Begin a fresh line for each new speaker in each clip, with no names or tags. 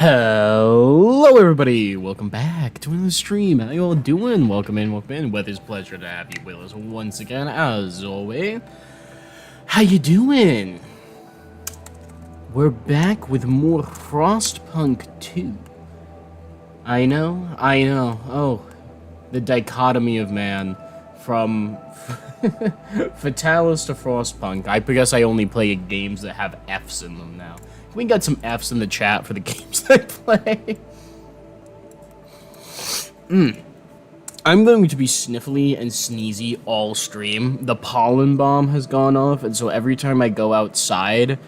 Hello everybody, welcome back to another stream. How you all doing? Welcome in. Weather's pleasure to have you with us once again, as always. How you doing? We're back with more Frostpunk 2. I know. Oh, the dichotomy of man from Fatalis to Frostpunk. I guess I only play games that have F's in them now. We got some F's in the chat for the games I play. I'm going to be sniffly and sneezy all stream. The pollen bomb has gone off, and so every time I go outside,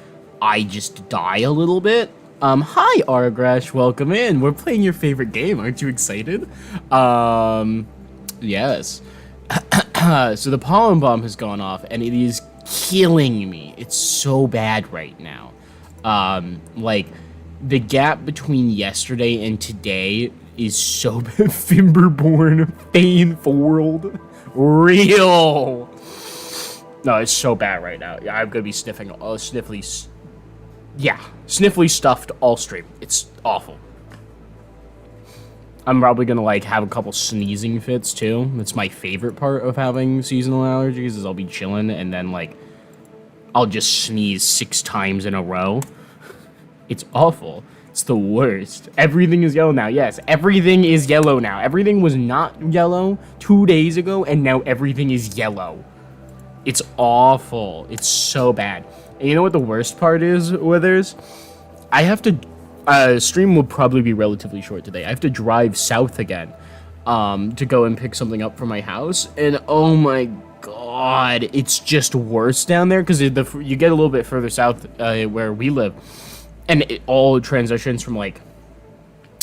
I just die a little bit. Hi Argrash, welcome in. We're playing your favorite game. Aren't you excited? Yes. So the pollen bomb has gone off, and it is killing me. It's so bad right now. Like, the gap between yesterday and today is so bad. Fimberborn, Fainforld, real. No, it's so bad right now. I'm gonna be sniffing all sniffly stuffed all stream. It's awful. I'm probably gonna like have a couple sneezing fits too. That's my favorite part of having seasonal allergies, is I'll be chilling and then like I'll just sneeze 6 times in a row. It's awful. It's the worst. Everything is yellow now. Yes, everything is yellow now. Everything was not yellow 2 days ago, and now everything is yellow. It's awful. It's so bad. And you know what the worst part is, Withers? I have to... stream will probably be relatively short today. I have to drive south again to go and pick something up from my house. And oh my god, it's just worse down there because you get a little bit further south where we live. And it all transitions from, like,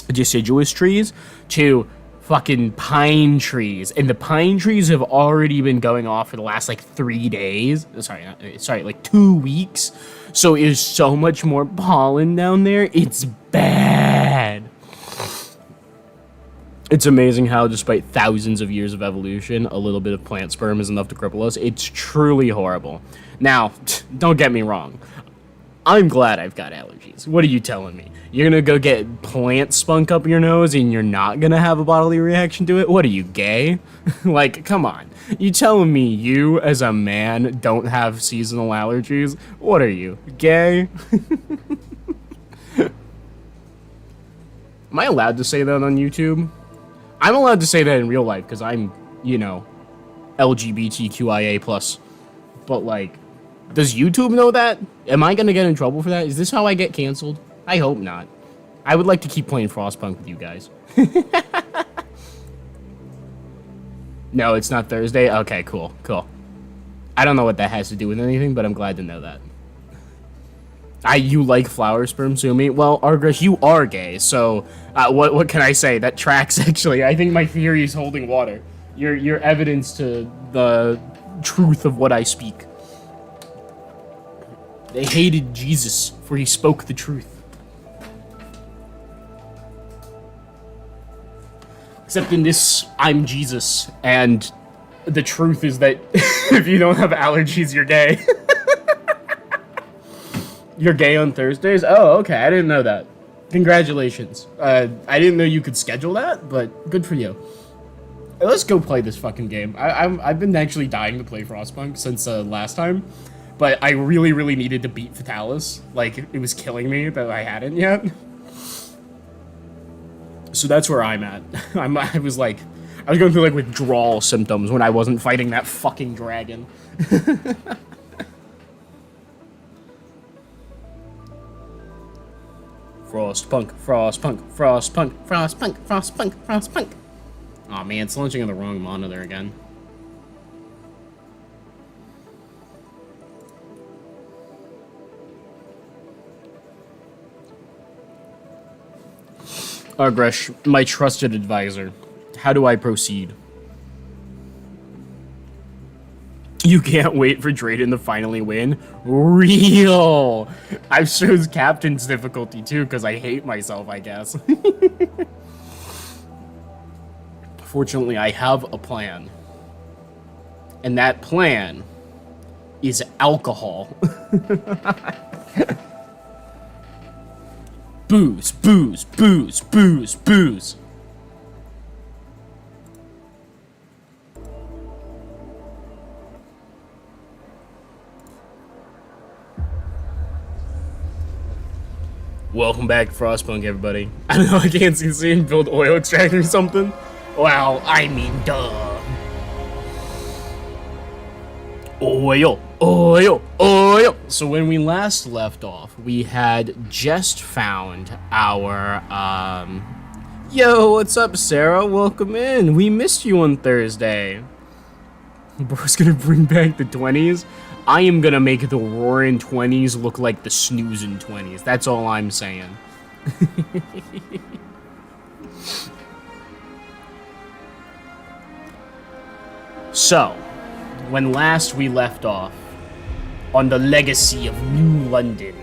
deciduous trees to fucking pine trees. And the pine trees have already been going off for the last, like, 3 days. Sorry, like 2 weeks. So it is so much more pollen down there. It's bad. It's amazing how, despite thousands of years of evolution, a little bit of plant sperm is enough to cripple us. It's truly horrible. Now, don't get me wrong. I'm glad I've got allergies. What are you telling me? You're gonna go get plant spunk up your nose and you're not gonna have a bodily reaction to it? What are you, gay? Like, come on. You telling me you, as a man, don't have seasonal allergies? What are you, gay? Am I allowed to say that on YouTube? I'm allowed to say that in real life because I'm, you know, LGBTQIA+. But, like... does YouTube know that? Am I gonna get in trouble for that? Is this how I get canceled? I hope not. I would like to keep playing Frostpunk with you guys. No, it's not Thursday? Okay, cool. I don't know what that has to do with anything, but I'm glad to know that. You like flower sperm, Sumi? Well, Argresh, you are gay, so what can I say? That tracks, actually. I think my theory is holding water. You're evidence to the truth of what I speak. They hated Jesus, for he spoke the truth. Except in this, I'm Jesus, and the truth is that if you don't have allergies, you're gay. You're gay on Thursdays? Oh, okay, I didn't know that. Congratulations. I didn't know you could schedule that, but good for you. Let's go play this fucking game. I've been actually dying to play Frostpunk since last time. But I really, really needed to beat Fatalis. Like, it was killing me that I hadn't yet. So that's where I'm at. I was going through, like, withdrawal symptoms when I wasn't fighting that fucking dragon. Frostpunk. Aw, man, it's launching on the wrong monitor again. Argresh, my trusted advisor. How do I proceed? You can't wait for Drayden to finally win? Real! I've chose Captain's difficulty too, because I hate myself, I guess. Fortunately, I have a plan. And that plan is alcohol. Booze, booze, booze, booze, booze. Welcome back to Frostpunk, everybody. I don't know, I can't see and build oil extractor or something. Well, I mean, duh. Oil, oil, oil. So when we last left off, we had just found our, Yo, what's up, Sarah? Welcome in. We missed you on Thursday. Bro's gonna bring back the 20s. I am gonna make the roaring 20s look like the snoozing 20s. That's all I'm saying. So, when last we left off on the legacy of New London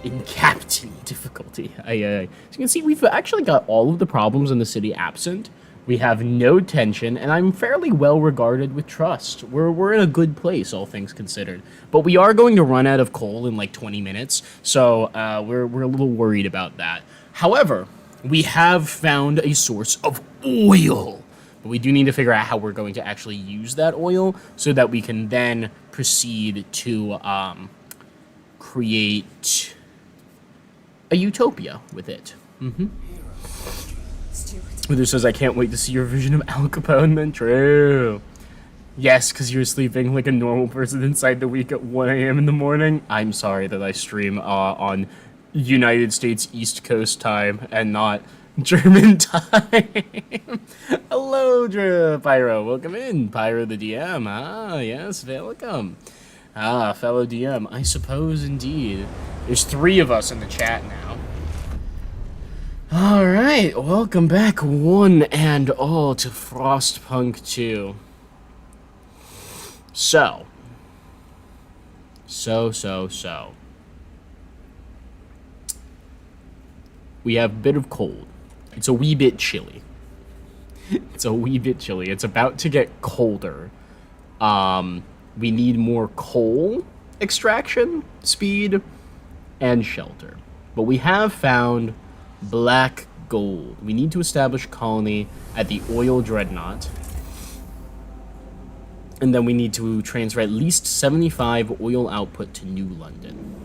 in Captain difficulty, as you can see, we've actually got all of the problems in the city absent. We have no tension, and I'm fairly well regarded with trust. We're in a good place, all things considered. But we are going to run out of coal in like 20 minutes, so we're a little worried about that. However, we have found a source of oil. But we do need to figure out how we're going to actually use that oil so that we can then proceed to create a utopia with it. Who says, I can't wait to see your vision of Al Capone, then true. Yes, because you're sleeping like a normal person inside the week at 1 a.m. in the morning. I'm sorry that I stream on United States East Coast time and not German time. Hello, Pyro. Welcome in, Pyro the DM. Ah, yes, welcome. Ah, fellow DM. I suppose indeed. There's 3 of us in the chat now. Alright, welcome back one and all to Frostpunk 2. So. We have a bit of cold. It's a wee bit chilly. It's about to get colder. We need more coal extraction, speed, and shelter. But we have found black gold. We need to establish a colony at the oil dreadnought. And then we need to transfer at least 75 oil output to New London.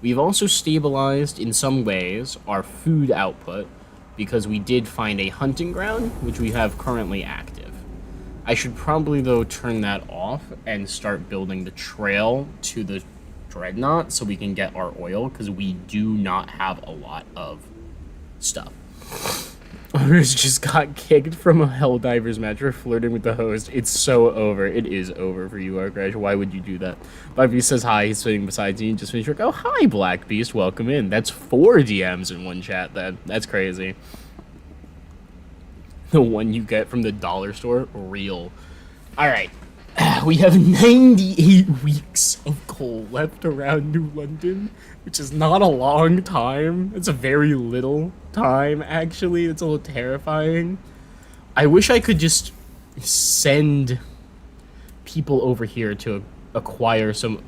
We've also stabilized, in some ways, our food output because we did find a hunting ground, which we have currently active. I should probably, though, turn that off and start building the trail to the dreadnought so we can get our oil, because we do not have a lot of stuff. Others just got kicked from a Helldivers match for flirting with the host. It's so over. It is over for you, Arcrash. Why would you do that? Black Beast says hi. He's sitting beside you and just finished work. Oh, hi, Black Beast. Welcome in. That's 4 DMs in one chat, then. That's crazy. The one you get from the dollar store? Real. Alright. We have 98 weeks of coal left around New London, which is not a long time. It's a very little time, actually. It's a little terrifying. I wish I could just send people over here to acquire some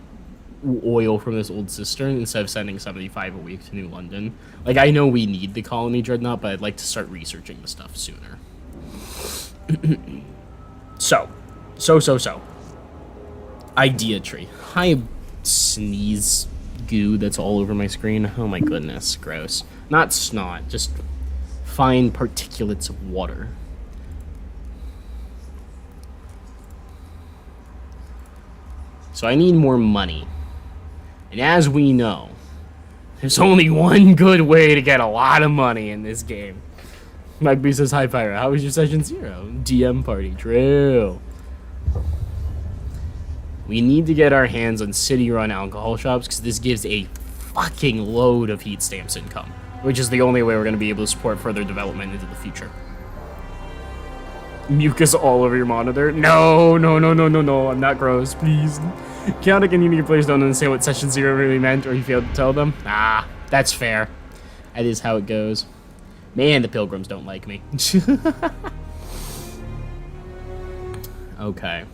oil from this old cistern instead of sending 75 a week to New London. Like, I know we need the colony dreadnought, but I'd like to start researching the stuff sooner. So. Idea tree. Hi, sneeze goo that's all over my screen. Oh my goodness, gross. Not snot, just fine particulates of water. So I need more money. And as we know, there's only one good way to get a lot of money in this game. Mike B says, hi, Pyro. How was your session 0? DM party. True. We need to get our hands on city-run alcohol shops because this gives a fucking load of heat stamps income, which is the only way we're going to be able to support further development into the future. Mucus all over your monitor. No. I'm not gross, please. Chaotic and Unique players don't understand what session 0 really meant, or you failed to tell them. Ah, that's fair. That is how it goes. Man, the pilgrims don't like me. Okay.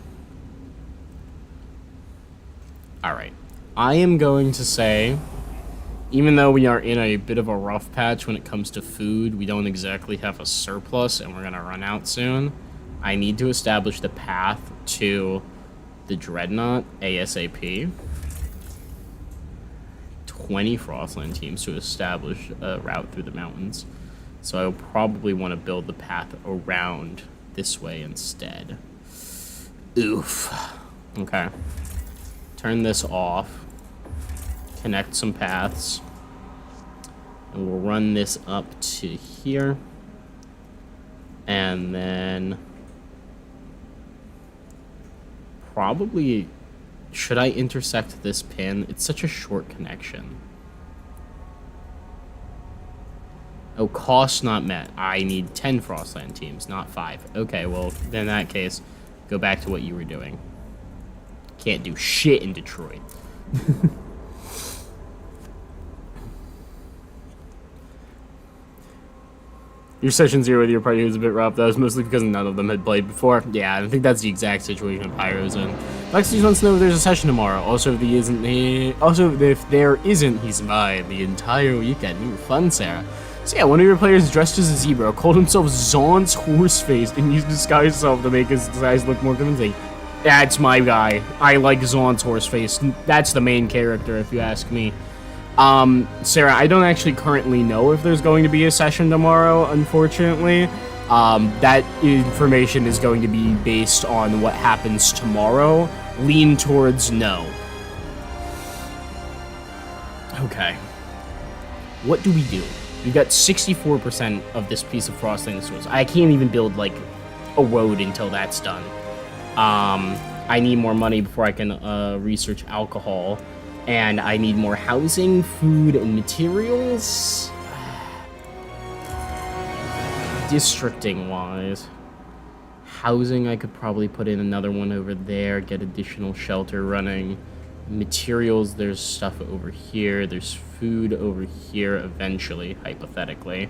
Alright. I am going to say, Even though we are in a bit of a rough patch when it comes to food, we don't exactly have a surplus, and we're going to run out soon. I need to establish the path to the Dreadnought ASAP. 20 Frostland teams to establish a route through the mountains. So I'll probably want to build the path around this way instead. Oof. Okay. Turn this off. Connect some paths. And we'll run this up to here. And then probably, should I intersect this pin? It's such a short connection. Oh, cost not met. I need 10 Frostland teams, not 5. Okay, well, then in that case, go back to what you were doing. Can't do shit in Detroit. Your session 0 with your party was a bit rough. That was mostly because none of them had played before. Yeah, I think that's the exact situation Pyro's in. Lexi wants to know if there's a session tomorrow. Also, if there isn't, he's mine the entire weekend. Ooh, fun, Sarah. So yeah, one of your players dressed as a zebra called himself Zon's Horseface and used disguise self to make his disguise look more convincing. That's my guy. I like Zon's Horseface. That's the main character, if you ask me. Sarah, I don't actually currently know if there's going to be a session tomorrow, unfortunately. That information is going to be based on what happens tomorrow. Lean towards no. Okay. What do we do? We've got 64% of this piece of frostland stores. I can't even build, like, a road until that's done. I need more money before I can, research alcohol. And I need more housing, food, and materials. Districting-wise. Housing, I could probably put in another one over there, get additional shelter running. Materials, there's stuff over here. There's food over here eventually, hypothetically.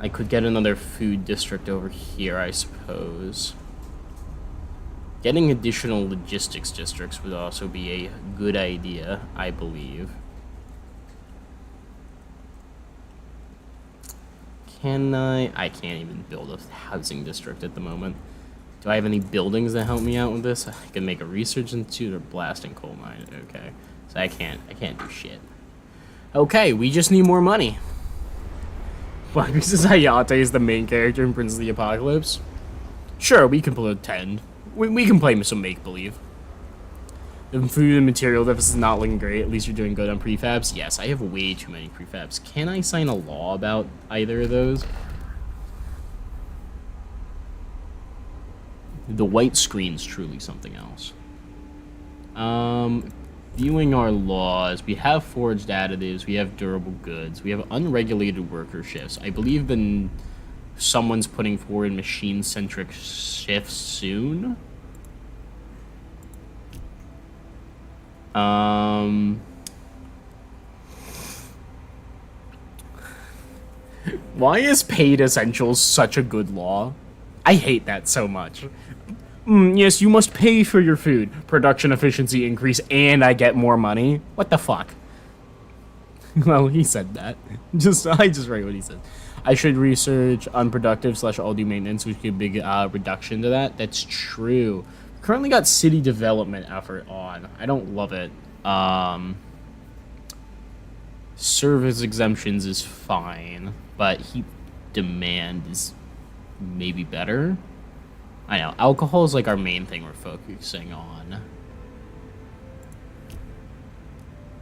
I could get another food district over here, I suppose. Getting additional logistics districts would also be a good idea, I believe. Can I? I can't even build a housing district at the moment. Do I have any buildings that help me out with this? I can make a research institute or blasting coal mine. Okay, so I can't do shit. Okay, we just need more money. Why? Because Hayate is the main character in Prince of the Apocalypse. Sure, we can pretend. We can play some make-believe. The food and material deficit is not looking great. At least you're doing good on prefabs. Yes, I have way too many prefabs. Can I sign a law about either of those? The white screen's truly something else. Viewing our laws, we have forged additives, we have durable goods, we have unregulated worker shifts. I believe someone's putting forward machine-centric shifts soon. Why is paid essentials such a good law? I hate that so much. Yes, you must pay for your food. Production efficiency increase and I get more money. What the fuck? Well, he said that. I just read what he said. I should research unproductive / all do maintenance, which could be a big reduction to that. That's true. Currently got city development effort on. I don't love it. Service exemptions is fine, but heat demand is maybe better. I know, alcohol is like our main thing we're focusing on.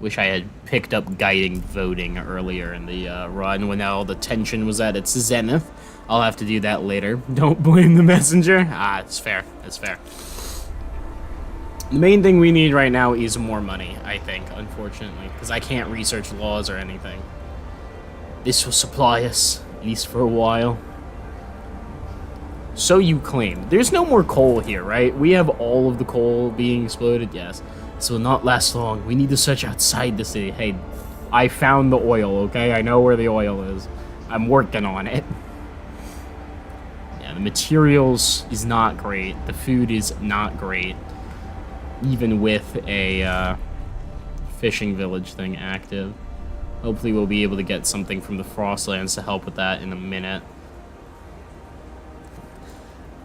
Wish I had picked up guiding voting earlier in the run when all the tension was at its zenith. I'll have to do that later. Don't blame the messenger. Ah, it's fair. That's fair. The main thing we need right now is more money, I think, unfortunately, because I can't research laws or anything. This will supply us, at least for a while. So you claim. There's no more coal here, right? We have all of the coal being exploded, yes. This will not last long. We need to search outside the city. Hey, I found the oil, okay? I know where the oil is. I'm working on it. Yeah, the materials is not great. The food is not great. Even with a fishing village thing active. Hopefully we'll be able to get something from the Frostlands to help with that in a minute.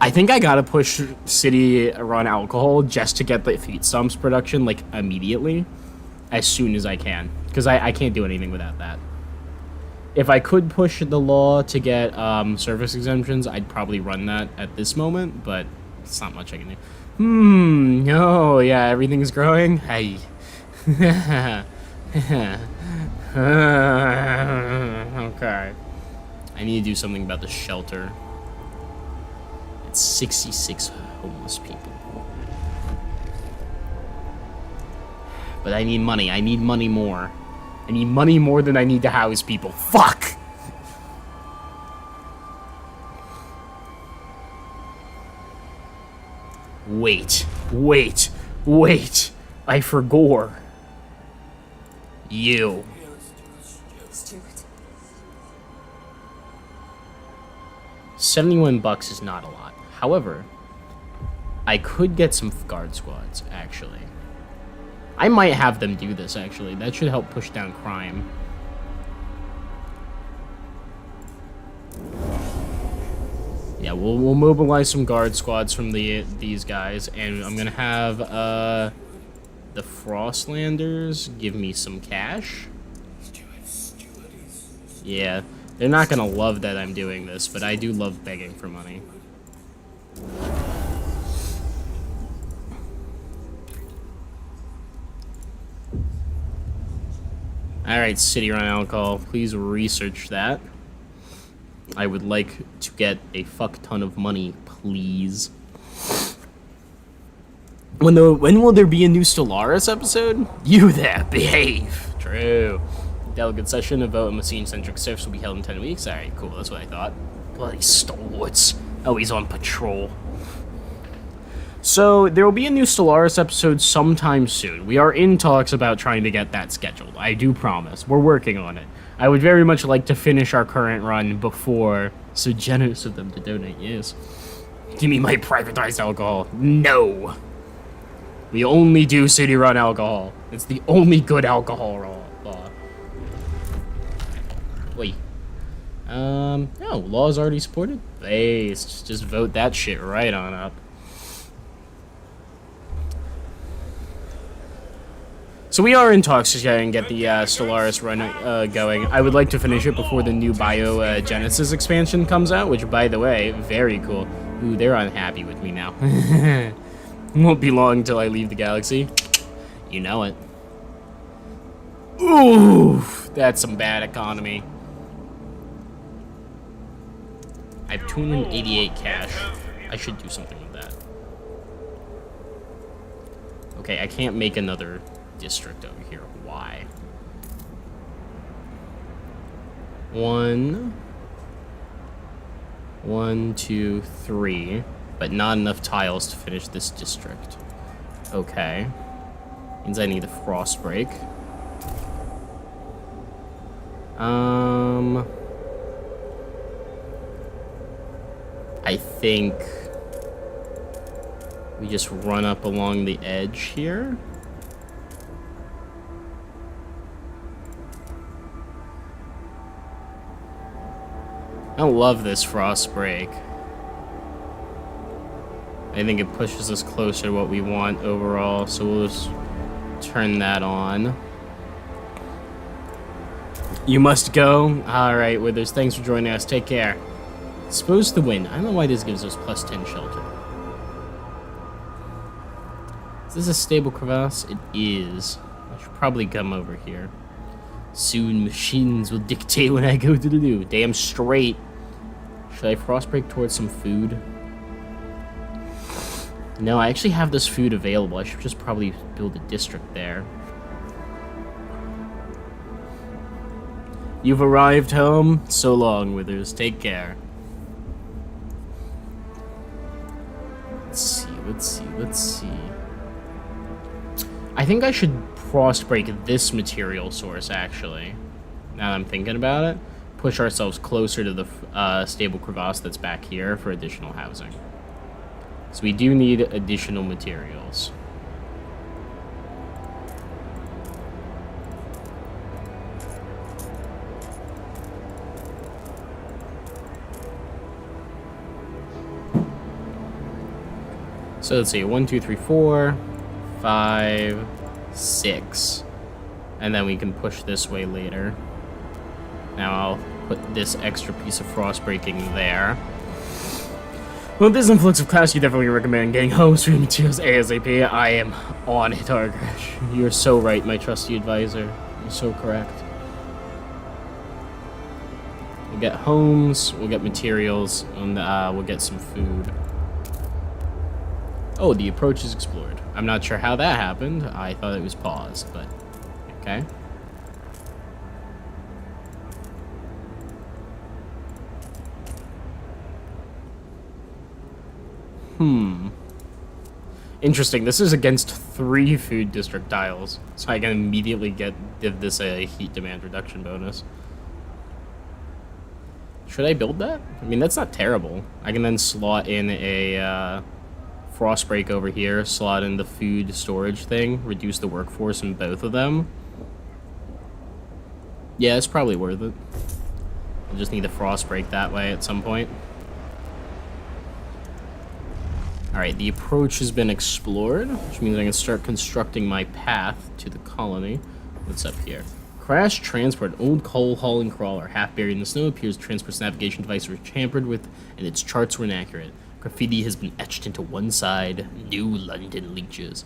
I think I gotta push city-run alcohol just to get the feet stumps production, like, immediately. As soon as I can. Because I can't do anything without that. If I could push the law to get service exemptions, I'd probably run that at this moment, but it's not much I can do. Oh, yeah, everything's growing? Hey. Okay. I need to do something about the shelter. It's 66 homeless people. But I need money. I need money more. I need money more than I need to house people. Fuck! Wait. I forgot. You.
Stuart.
$71 is not a lot. However, I could get some guard squads, actually. I might have them do this, actually. That should help push down crime. Yeah, we'll mobilize some guard squads from these guys, and I'm gonna have the Frostlanders give me some cash. Yeah, they're not gonna love that I'm doing this, but I do love begging for money. Alright, city-run alcohol, please research that. I would like to get a fuck ton of money, please. When will there be a new Stellaris episode? You there, behave. True. Delegate session, a vote on machine-centric surfs will be held in 10 weeks. Alright, cool, that's what I thought. Bloody stalwarts. Always on patrol. So, there will be a new Stellaris episode sometime soon. We are in talks about trying to get that scheduled. I do promise. We're working on it. I would very much like to finish our current run before. So generous of them to donate, yes. Give me my privatized alcohol. No! We only do city-run alcohol. It's the only good alcohol law. Wait. No, law is already supported? Base. Just vote that shit right on up. So we are in talks to try and get the Stellaris run going. I would like to finish it before the new Biogenesis expansion comes out, which, by the way, very cool. Ooh, they're unhappy with me now. Won't be long until I leave the galaxy. You know it. Ooh, that's some bad economy. I have 288 cash. I should do something with that. Okay, I can't make another district over here. Why? 1, 2, 3, but not enough tiles to finish this district. Okay. Means I need a frost break. I think we just run up along the edge here. I don't love this frost break. I think it pushes us closer to what we want overall, so we'll just turn that on. You must go. Alright, Withers, thanks for joining us. Take care. Supposed to win. I don't know why this gives us plus 10 shelter. Is this a stable crevasse? It is. I should probably come over here. Soon machines will dictate when I go to the loo. Damn straight. Should I frost break towards some food? No, I actually have this food available. I should just probably build a district there. You've arrived home. So long, Withers. Take care. Let's see. I think I should frost break this material source, actually. Now that I'm thinking about it. Push ourselves closer to the stable crevasse that's back here for additional housing. So we do need additional materials. So let's see, 1, 2, 3, 4, 5, 6. And then we can push this way later. Now I'll put this extra piece of frost breaking there. Well, this influx of class, you definitely recommend getting home stream materials ASAP. I am on it, Argresh. You're so right, my trusty advisor. You're so correct. We'll get homes, we'll get materials, and we'll get some food. Oh, the approach is explored. I'm not sure how that happened. I thought it was paused, but okay. Interesting. This is against 3 food district tiles, so I can immediately give this a heat demand reduction bonus. Should I build that? I mean, that's not terrible. I can then slot in a frost break over here, slot in the food storage thing, reduce the workforce in both of them. Yeah, it's probably worth it. I'll just need a frost break that way at some point. Alright, the approach has been explored, which means I can start constructing my path to the colony. What's up here? Crash transport. An old coal hauling crawler, half buried in the snow, appears to transport's navigation device was tampered with, and its charts were inaccurate. Graffiti has been etched into one side. New London leeches.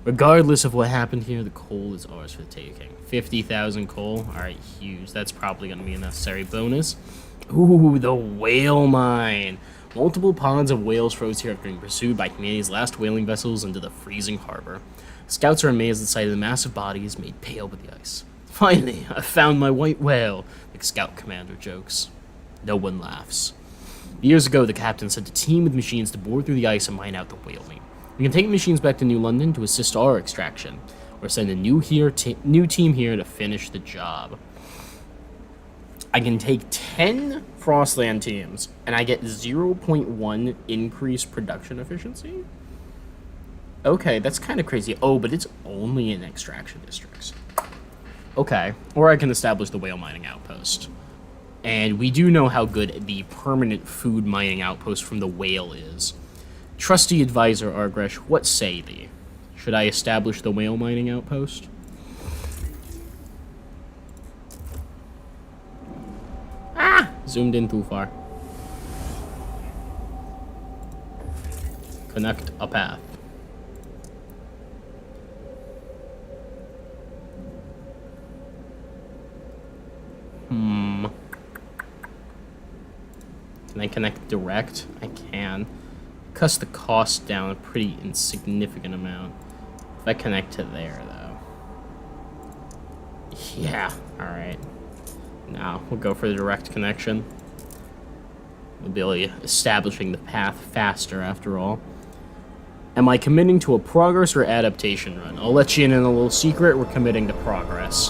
Regardless of what happened here, the coal is ours for the taking. 50,000 coal. Alright, huge. That's probably going to be a necessary bonus. Ooh, the whale mine. Multiple pods of whales froze here after being pursued by humanity's last whaling vessels into the freezing harbor. Scouts are amazed at the sight of the massive bodies made pale by the ice. Finally, I found my white whale, the scout commander jokes. No one laughs. Years ago, the captain sent a team with machines to bore through the ice and mine out the whale meat. We can take machines back to New London to assist our extraction, or send a new team here to finish the job. I can take 10 Frostland teams, and I get 0.1 increased production efficiency? Okay, that's kind of crazy. Oh, but it's only in extraction districts. Okay, or I can establish the whale mining outpost. And we do know how good the permanent food mining outpost from the whale is. Trusty advisor Argresh, what say thee? Should I establish the whale mining outpost? Zoomed in too far. Connect a path. Can I connect direct? I can. Cuts the cost down a pretty insignificant amount. If I connect to there, though. Yeah, alright. Now, we'll go for the direct connection. We'll be establishing the path faster, after all. Am I committing to a progress or adaptation run? I'll let you in on a little secret. We're committing to progress.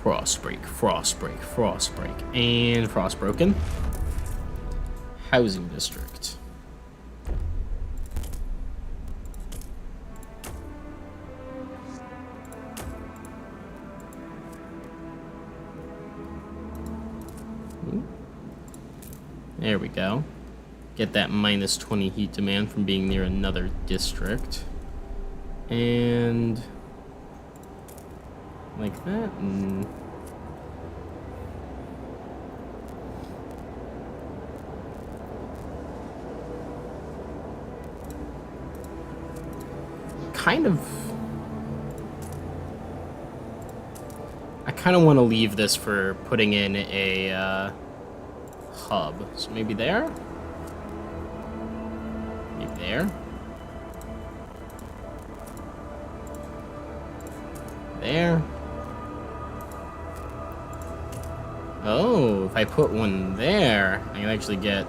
Frostbreak, Frostbreak, Frostbreak, and Frostbroken. Housing district. There we go. Get that minus 20 heat demand from being near another district. And like that, and I kind of want to leave this for putting in a hub. So maybe there? Maybe there? There? Oh, if I put one there, I can actually get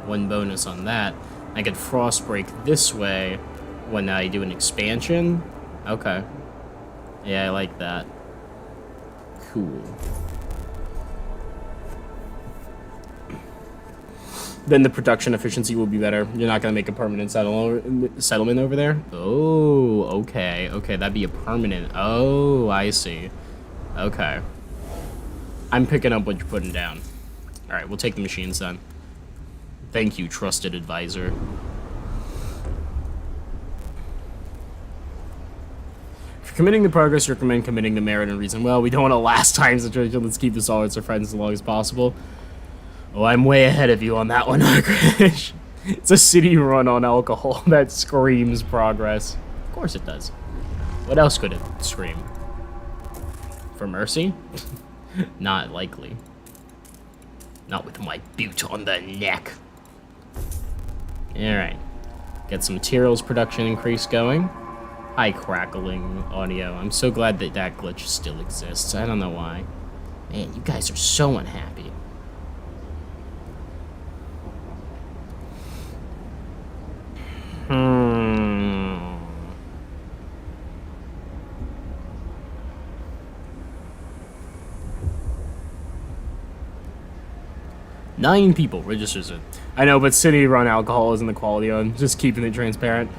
one bonus on that. I could Frostbreak this way when I do an expansion. Okay. Yeah, I like that. Cool. then the production efficiency will be better. You're not going to make a permanent settlement over there. Oh, okay. Okay, that'd be a permanent. Oh, I see. Okay. I'm picking up what you're putting down. All right, we'll take the machines then. Thank you, trusted advisor. If you're committing the progress, you recommend committing the merit and reason. Well, we don't want a last time situation. Let's keep this all as our friends as long as possible. Oh, I'm way ahead of you on that one, Krish. It's a city run on alcohol that screams progress. Of course it does. What else could it scream? For mercy? Not likely. Not with my boot on the neck. Alright. Get some materials production increase going. High crackling audio. I'm so glad that that glitch still exists. I don't know why. Man, you guys are so unhappy. 9 people registers it. I know, but city-run alcohol isn't the quality on. Just keeping it transparent.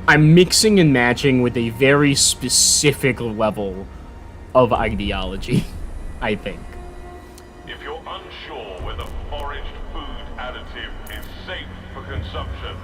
I'm mixing and matching with a very specific level of ideology, I think.
If you're unsure whether foraged food additive is safe for consumption...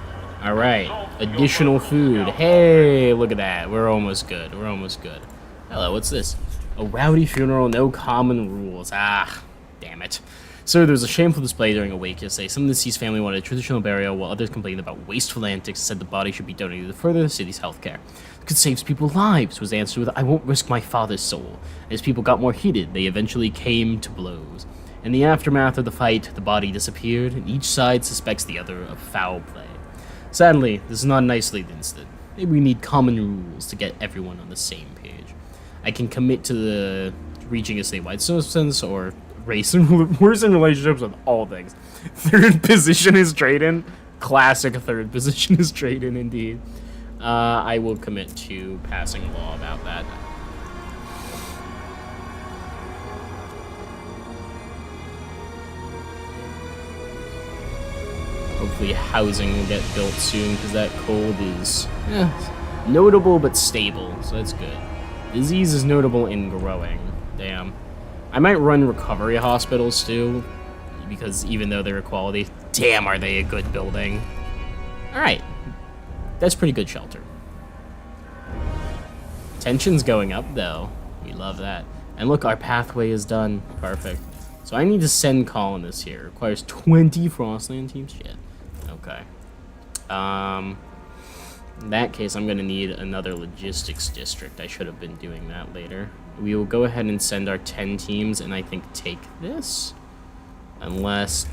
Alright, additional food. Hey, look at that. We're almost good. We're almost good. Hello, what's this? A rowdy funeral, no common rules. Ah, damn it. So there was a shameful display during a wake yesterday. Some of the deceased family wanted a traditional burial, while others complained about wasteful antics and said the body should be donated to further the city's healthcare. It could save people's lives, was answered with, I won't risk my father's soul. As people got more heated, they eventually came to blows. In the aftermath of the fight, the body disappeared, and each side suspects the other of foul play. Sadly, this is not an isolated incident. Maybe we need common rules to get everyone on the same page. I can commit to the reaching a statewide substance or race and worse in relationships with all things. Third position is trade-in. Classic third position is trade-in indeed. I will commit to passing law about that. Hopefully housing will get built soon, because that cold is notable but stable, so that's good. Disease is notable in growing. Damn. I might run recovery hospitals too, because even though they're quality, damn are they a good building. Alright. That's pretty good shelter. Tension's going up though. We love that. And look, our pathway is done. Perfect. So I need to send colonists here. Requires 20 Frostland teams. Shit. Okay. In that case, I'm gonna need another logistics district. I should have been doing that later. We will go ahead and send our 10 teams and I think take this. Unless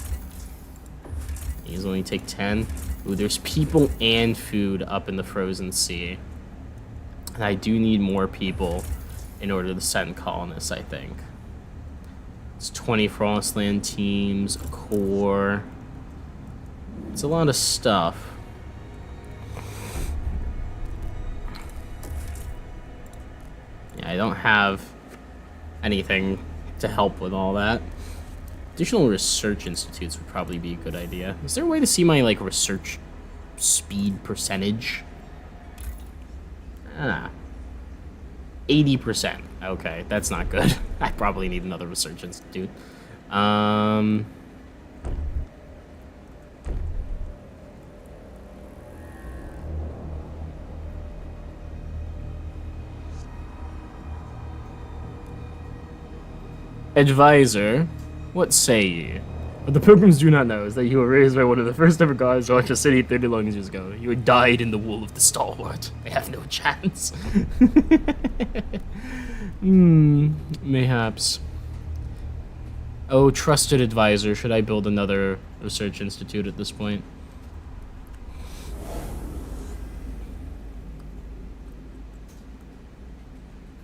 these only take 10. Ooh, there's people and food up in the frozen sea. And I do need more people in order to send colonists, I think. It's 20 Frostland teams, a core. It's a lot of stuff. Yeah, I don't have anything to help with all that. Additional research institutes would probably be a good idea. Is there a way to see my, like, research speed percentage? 80%. Okay, that's not good. I probably need another research institute. Advisor, what say ye? What the pilgrims do not know is that you were raised by one of the first ever gods to launch a city 30 long years ago. You had died in the wool of the stalwart. They have no chance. Mayhaps. Oh, trusted advisor, should I build another research institute at this point?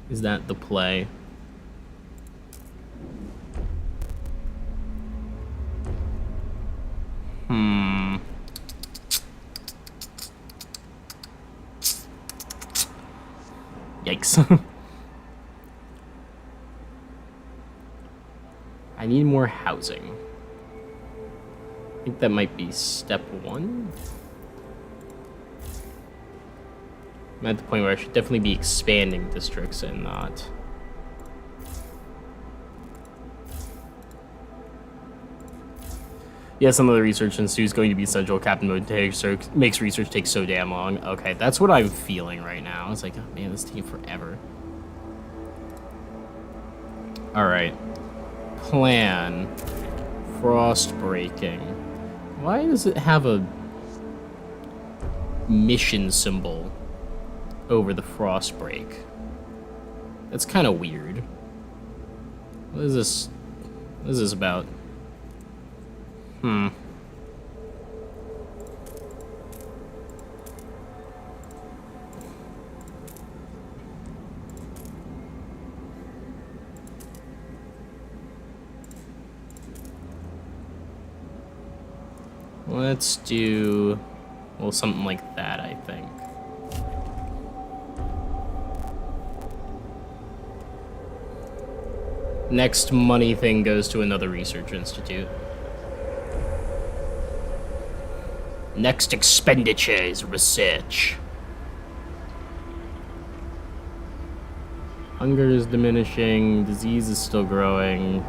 Is that the play? Yikes. I need more housing. think that might be step 1. I'm at the point where I should definitely be expanding districts and not. Yeah, some of the research ensues going to be central. Captain mode takes so makes research take so damn long. Okay, that's what I'm feeling right now. It's like, oh man, this taking forever. Alright. Plan. Frost breaking. Why does it have a mission symbol over the frost break? That's kind of weird. What is this? What is this about? Let's do, well, something like that, I think. Next money thing goes to another research institute. Next expenditure is research. Hunger is diminishing, disease is still growing.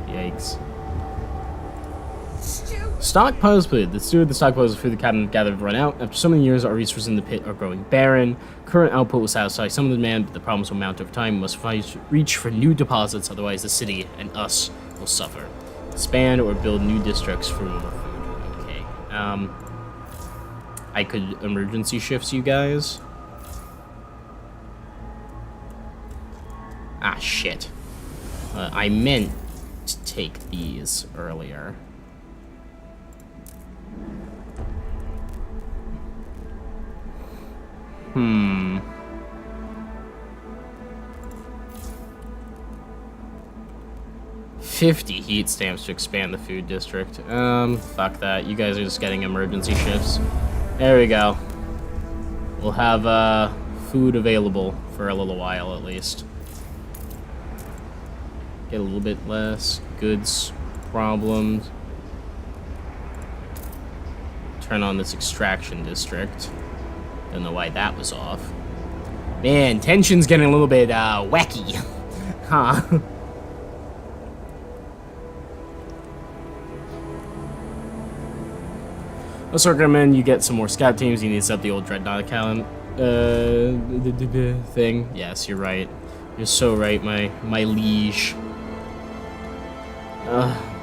Yikes. Stockpiles food. The steward, the stockpiles of food the captain gathered have run out. After so many years, our resources in the pit are growing barren. Current output will satisfy some of the demand, but the problems will mount over time. We must reach for new deposits, otherwise the city and us will suffer. Expand or build new districts for more food. Okay. I could emergency shifts you guys. Ah, shit. I meant to take these earlier. Hmm. $50 heat stamps to expand the food district. Fuck that. You guys are just getting emergency shifts. There we go. We'll have, food available for a little while at least. Get a little bit less goods problems. Turn on this extraction district. Don't know why that was off. Man, tension's getting a little bit, wacky. Huh. Let's recommend you get some more scout teams. You need to set up the old Dreadnought account, thing. Yes, you're right. You're so right, my liege.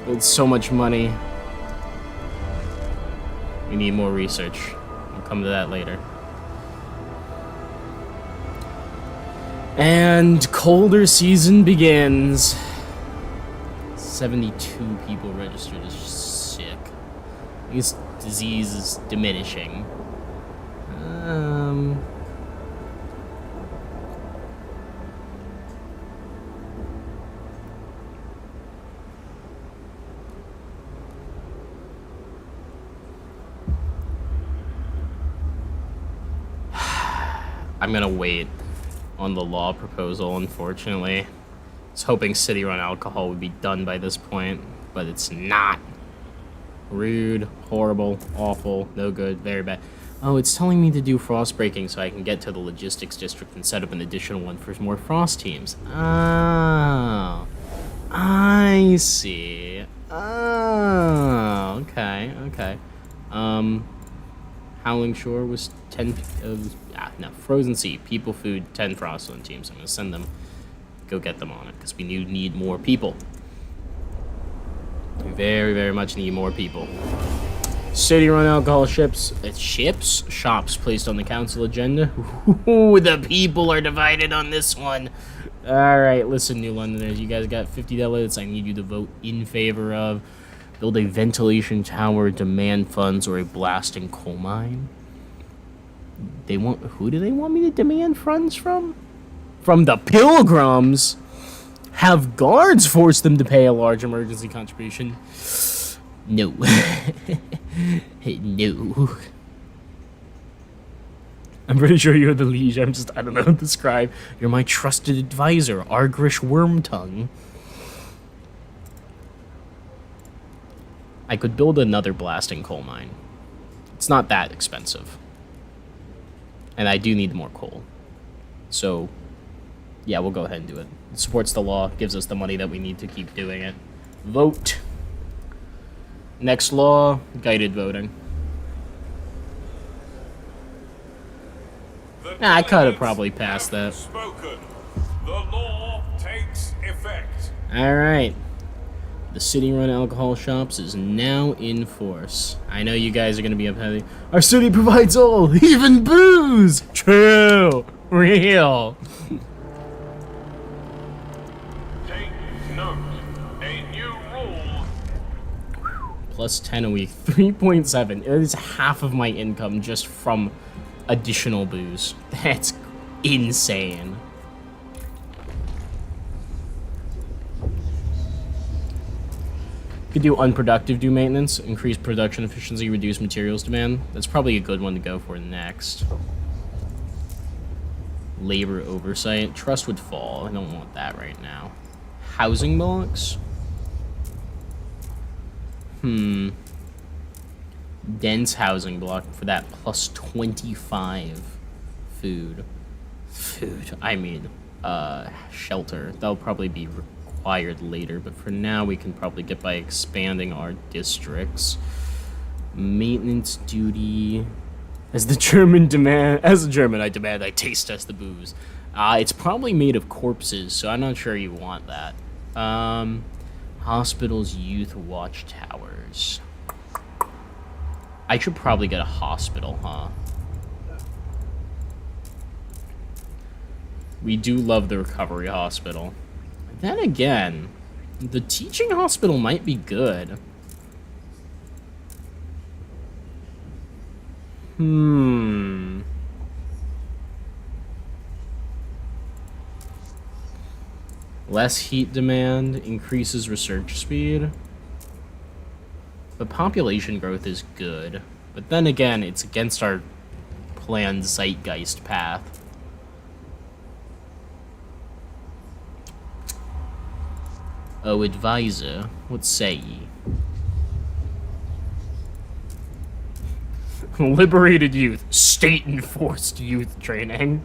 It's so much money. We need more research. I'll come to that later. And colder season begins. 72 people registered as sick. This disease is diminishing. I'm gonna wait on the law proposal, unfortunately. I was hoping city-run alcohol would be done by this point, but it's not. Rude, horrible, awful, no good, very bad. Oh, it's telling me to do frost breaking so I can get to the logistics district and set up an additional one for more frost teams. Oh, I see. Oh, okay, okay. Howling Shore was 10, no, Frozen Sea, people, food, 10 Frostland teams. I'm gonna send them, go get them on it, because we need more people. We very, very much need more people. City-run alcohol ships, shops placed on the council agenda. Ooh, the people are divided on this one. All right, listen, New Londoners, you guys got $50. I need you to vote in favor of build a ventilation tower, demand funds, or a blasting coal mine. Who do they want me to demand funds from? From the Pilgrims? Have guards force them to pay a large emergency contribution? No. No. I'm pretty sure you're the liege. I don't know how to describe. You're my trusted advisor, Argrish Wormtongue. I could build another blasting coal mine. It's not that expensive. And I do need more coal. So, yeah, we'll go ahead and do it. It supports the law, gives us the money that we need to keep doing it. Vote. Next law, guided voting. I could have probably passed that.
Spoken. The law takes effect.
Alright. The city-run alcohol shops is now in force. I know you guys are going to be upset. Our city provides all, even booze! True. Real.
Take note. A new rule.
Plus 10 a week. 3.7. It is half of my income just from additional booze. That's insane. Could do unproductive, do maintenance, increase production efficiency, reduce materials demand. That's probably a good one to go for next. Labor oversight. Trust would fall. I don't want that right now. Housing blocks? Dense housing block for that plus 25 food. I mean, shelter. That'll probably be required later, but for now we can probably get by expanding our districts. Maintenance duty. As the German, I demand I taste test the booze. It's probably made of corpses, so I'm not sure you want that. Hospitals, youth watchtowers. I should probably get a hospital, huh? We do love the recovery hospital. Then again, the teaching hospital might be good. Less heat demand, increases research speed. But population growth is good. But then again, it's against our planned zeitgeist path. Oh, advisor, what say ye? Liberated youth, state-enforced youth training.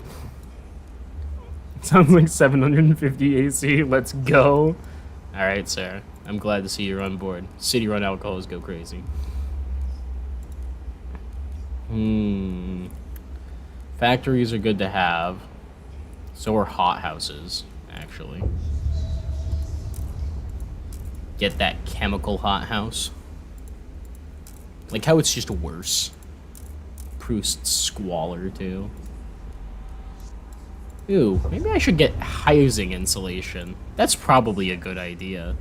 Sounds like 750 AC, let's go. Alright, Sarah, I'm glad to see you're on board. City-run alcohols go crazy. Factories are good to have. So are hothouses, actually. Get that chemical hothouse. Like how it's just worse. Proust's Squalor, too. Ooh, maybe I should get housing insulation. That's probably a good idea.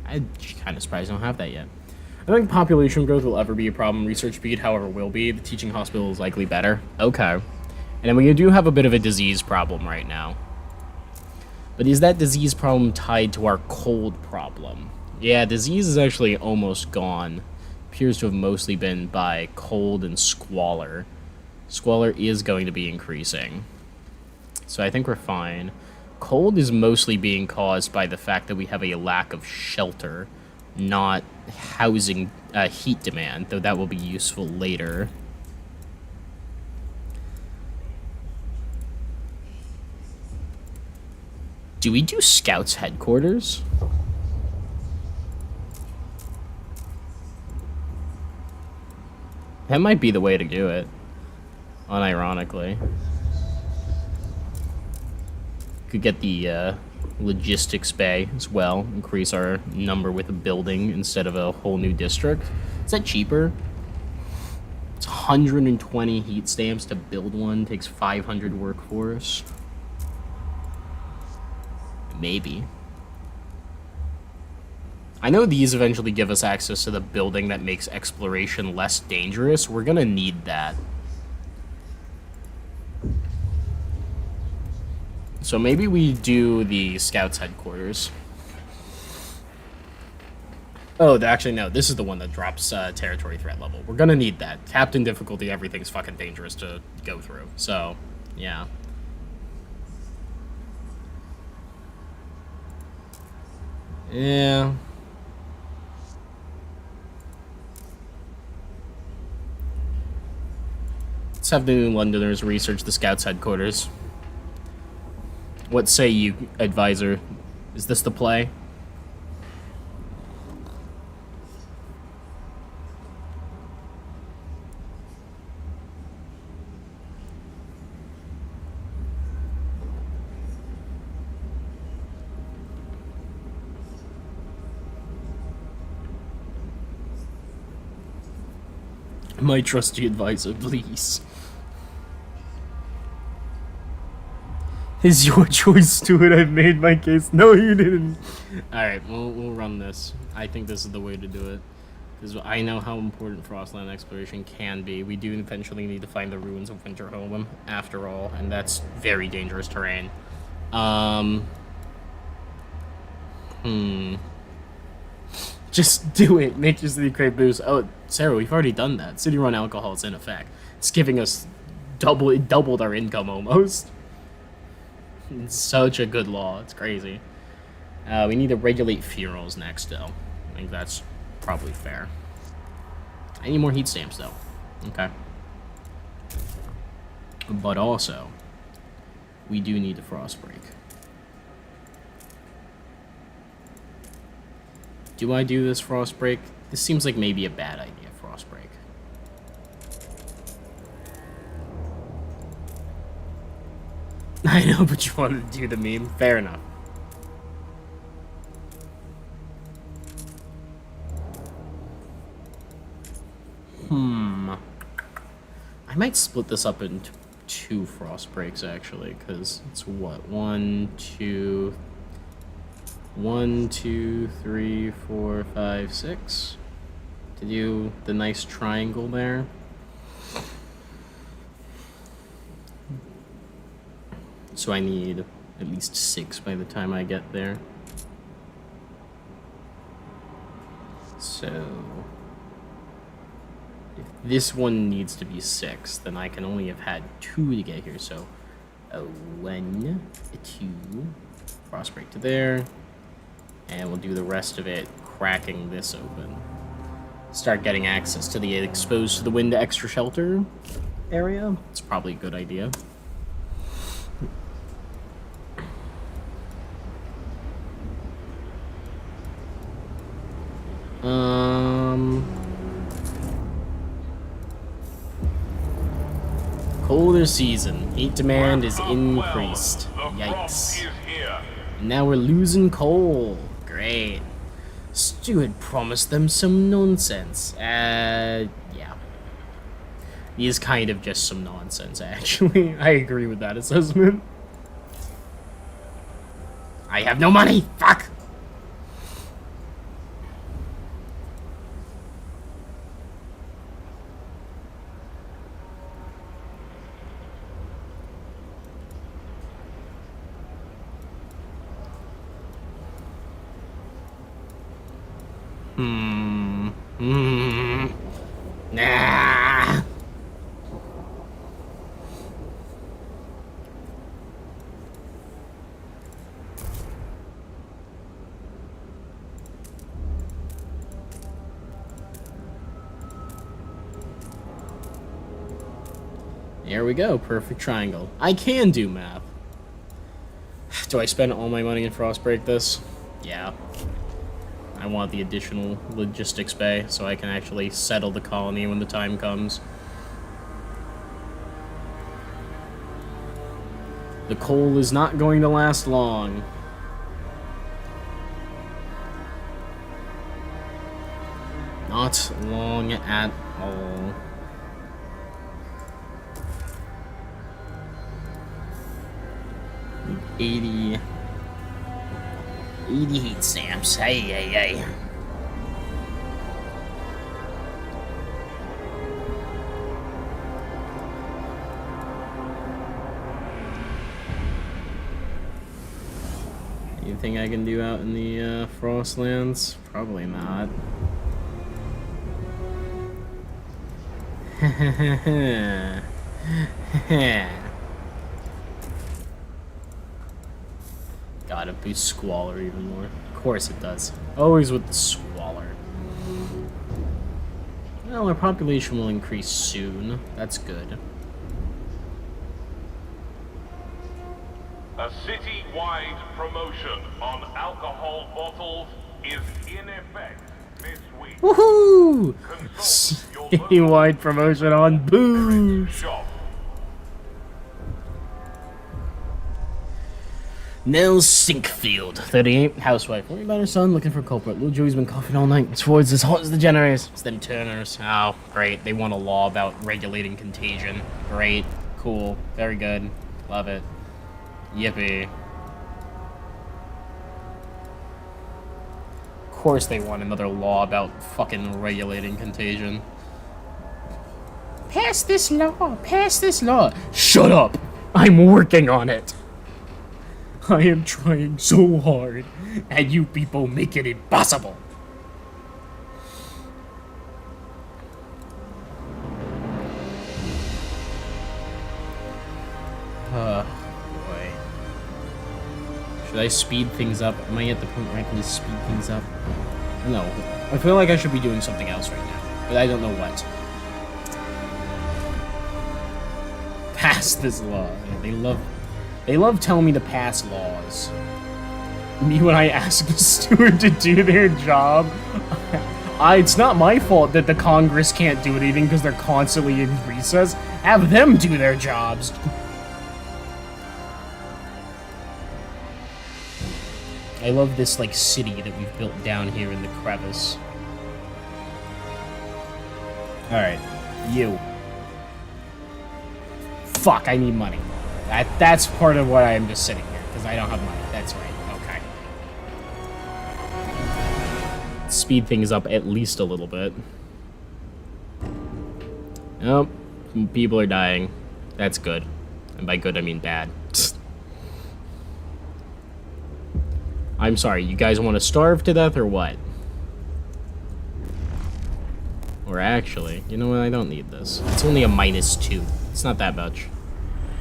I'm kind of surprised I don't have that yet. I don't think population growth will ever be a problem. Research speed, however, will be. The teaching hospital is likely better. Okay. And then we do have a bit of a disease problem right now. But is that disease problem tied to our cold problem? Yeah, disease is actually almost gone. Appears to have mostly been by cold and squalor. Squalor is going to be increasing. So I think we're fine. Cold is mostly being caused by the fact that we have a lack of shelter, not housing heat demand, though that will be useful later. Do we do Scouts headquarters? That might be the way to do it, unironically. Could get the logistics bay as well, increase our number with a building instead of a whole new district. Is that cheaper? It's 120 heat stamps to build one, takes 500 workforce. Maybe. I know these eventually give us access to the building that makes exploration less dangerous. We're gonna need that. So maybe we do the Scouts headquarters. Oh, actually, no. This is the one that drops territory threat level. We're gonna need that. Captain difficulty, everything's fucking dangerous to go through. So, yeah. Yeah. Let's have the New Londoners research the Scouts' headquarters. What say you, advisor? Is this the play? My trusty advisor, please. It's your choice, Stuart. I've made my case. No, you didn't. Alright, we'll run this. I think this is the way to do it. Because I know how important Frostland exploration can be. We do eventually need to find the ruins of Winterholm, after all, and that's very dangerous terrain. Just do it. Make your city crave boost. Oh, Sarah, we've already done that. City run alcohol is in effect. It's giving us it doubled our income almost. It's such a good law. It's crazy. We need to regulate funerals next, though. I think that's probably fair. I need more heat stamps, though. Okay. But also, we do need a frost break. Do I do this frost break? This seems like maybe a bad idea, frost break. I know, but you wanted to do the meme. Fair enough. I might split this up into 2 frost breaks, actually, because it's what? 1, 2, 3, 4, 5, 6. To do the nice triangle there. So I need at least 6 by the time I get there. So if this one needs to be 6, then I can only have had 2 to get here. So 1, 2, cross break to there, and we'll do the rest of it cracking this open. Start getting access to the exposed to the wind extra shelter area. It's probably a good idea. Colder season. Heat demand is increased. Yikes. And now we're losing coal. Great. Stuart promised them some nonsense. Yeah. He is kind of just some nonsense, actually. I agree with that assessment. I have no money! Fuck! Nah. There we go, perfect triangle. I can do math. Do I spend all my money in Frostbreak this? Yeah. I want the additional logistics bay so I can actually settle the colony when the time comes. The coal is not going to last long. Not long at all. $80 heat stamps. Hey. Anything I can do out in the Frostlands? Probably not. Gotta boost Squalor even more. Of course it does. Always with the Squalor. Well, our population will increase soon. That's good.
A city-wide promotion on alcohol bottles is in effect this week.
Woohoo!
Consult your
Citywide promotion on booze.
shop.
Nell Sinkfield, 38, housewife. Worried about her son, looking for a culprit. Little Joey's been coughing all night. It's Ford's as hot as the generators. It's them Turners. Oh, great. They want a law about regulating contagion. Great. Cool. Very good. Love it. Yippee. Of course they want another law about fucking regulating contagion. Pass this law. Pass this law. Shut up. I'm working on it. I am trying so hard, and you people make it impossible. Boy. Should I speed things up? Am I at the point where I can just speed things up? No. I feel like I should be doing something else right now, but I don't know what. Pass this law. They love telling me to pass laws. Me when I ask a steward to do their job. It's not my fault that the Congress can't do anything because they're constantly in recess. Have them do their jobs. I love this, like, city that we've built down here in the crevice. Alright, you. Fuck, I need money. That's part of why I'm just sitting here, because I don't have money. That's right. Okay. Speed things up at least a little bit. Nope. People are dying. That's good. And by good, I mean bad. I'm sorry, you guys want to starve to death or what? Or actually, you know what? I don't need this. It's only a -2. It's not that much.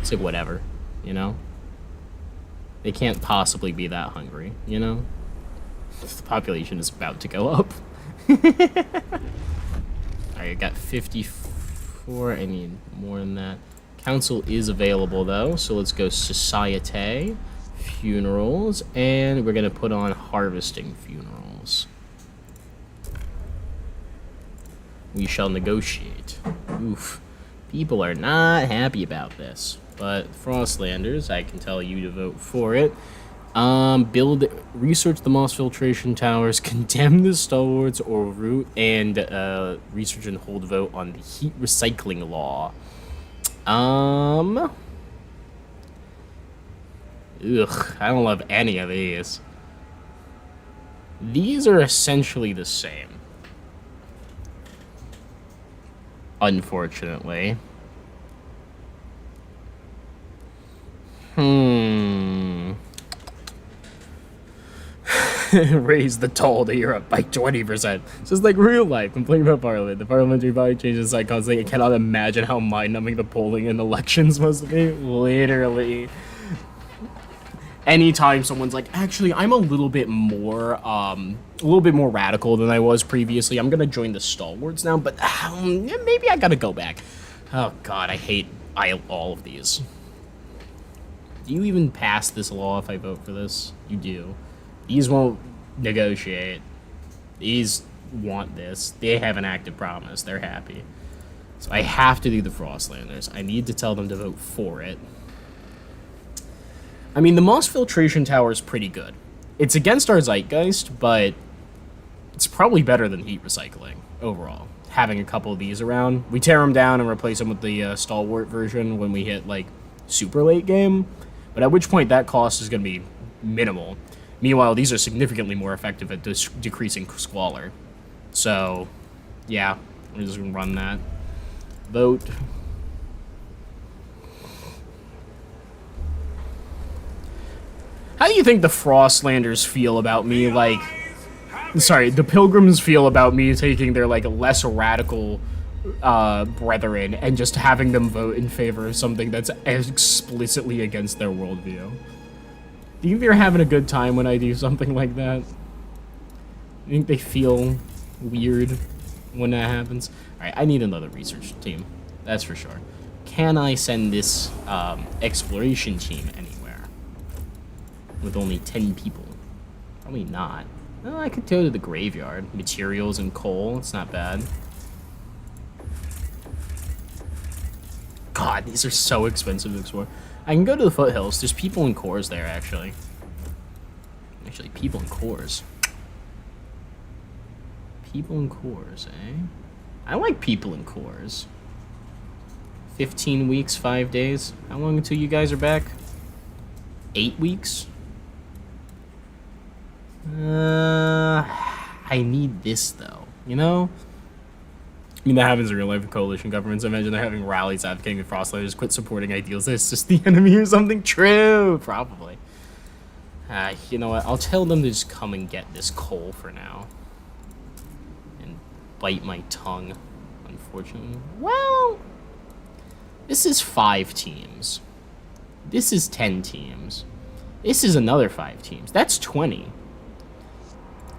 It's like whatever, you know? They can't possibly be that hungry, you know? The population is about to go up. Alright, I got 54. I need more than that. Council is available, though, so let's go Societe, Funerals, and we're going to put on Harvesting Funerals. We shall negotiate. Oof. People are not happy about this. But Frostlanders, I can tell you to vote for it. Research the moss filtration towers, condemn the stalwarts, or root and research and hold vote on the heat recycling law. Ugh, I don't love any of these. These are essentially the same. Unfortunately. Raise the toll to Europe by 20%. It's just like real life. Complain about Parliament. The parliamentary body changes side constantly. I cannot imagine how mind-numbing the polling in elections must be. Literally. Anytime someone's like, actually, I'm a little bit more radical than I was previously. I'm gonna join the stalwarts now, but maybe I gotta go back. Oh God, I hate all of these. Do you even pass this law if I vote for this? You do. These won't negotiate. These want this. They have an active promise. They're happy. So I have to do the Frostlanders. I need to tell them to vote for it. I mean, the moss filtration tower is pretty good. It's against our zeitgeist, but it's probably better than heat recycling overall. Having a couple of these around. We tear them down and replace them with the stalwart version when we hit, like, super late game. But at which point that cost is going to be minimal. Meanwhile, these are significantly more effective at decreasing squalor. So, yeah, we're just going to run that. Vote. How do you think the Frostlanders feel about me, like... Sorry, the Pilgrims feel about me taking their, like, less radical brethren and just having them vote in favor of something that's explicitly against their worldview? Do you think they're having a good time when I do something like that? I think they feel weird when that happens. Alright, I need another research team. That's for sure. can I send this exploration team anywhere with only 10 people? Probably not. Well, I could go to the graveyard. Materials and coal, it's not bad. God, these are so expensive to explore. I can go to the foothills. There's people in cores there, actually. Actually, people in cores. People in cores, eh? I like people in cores. 15 weeks, 5 days. How long until you guys are back? 8 weeks? I need this, though. You know? I mean, that happens in real life with coalition governments. I imagine they're having rallies advocating that Frostlanders quit supporting ideals. That's just the enemy or something. True, probably. You know what? I'll tell them to just come and get this coal for now. And bite my tongue, unfortunately. Well, this is 5 teams. This is 10 teams. This is another 5 teams. That's 20.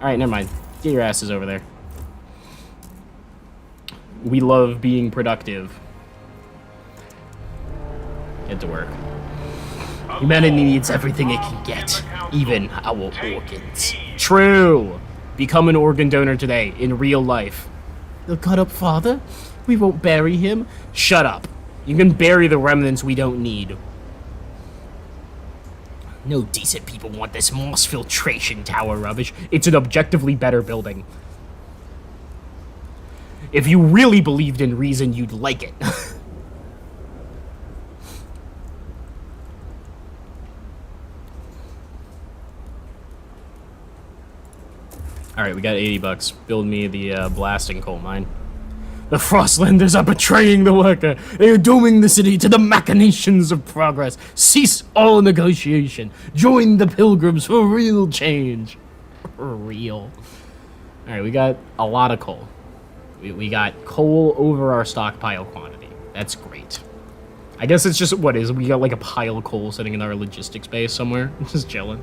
Alright, never mind. Get your asses over there. We love being productive. Get to work. Humanity needs everything it can get, even our organs. True! Become an organ donor today, in real life. The cut-up father? We won't bury him? Shut up. You can bury the remnants we don't need. No decent people want this moss filtration tower rubbish. It's an objectively better building. If you really believed in reason, you'd like it. Alright, we got 80 bucks. Build me the blasting coal mine. The Frostlanders are betraying the worker. They are dooming the city to the machinations of progress. Cease all negotiation. Join the pilgrims for real change. For real. Alright, we got a lot of coal. We got coal over our stockpile quantity. That's great. I guess it's just, what is it? We got like a pile of coal sitting in our logistics base somewhere. Just chilling.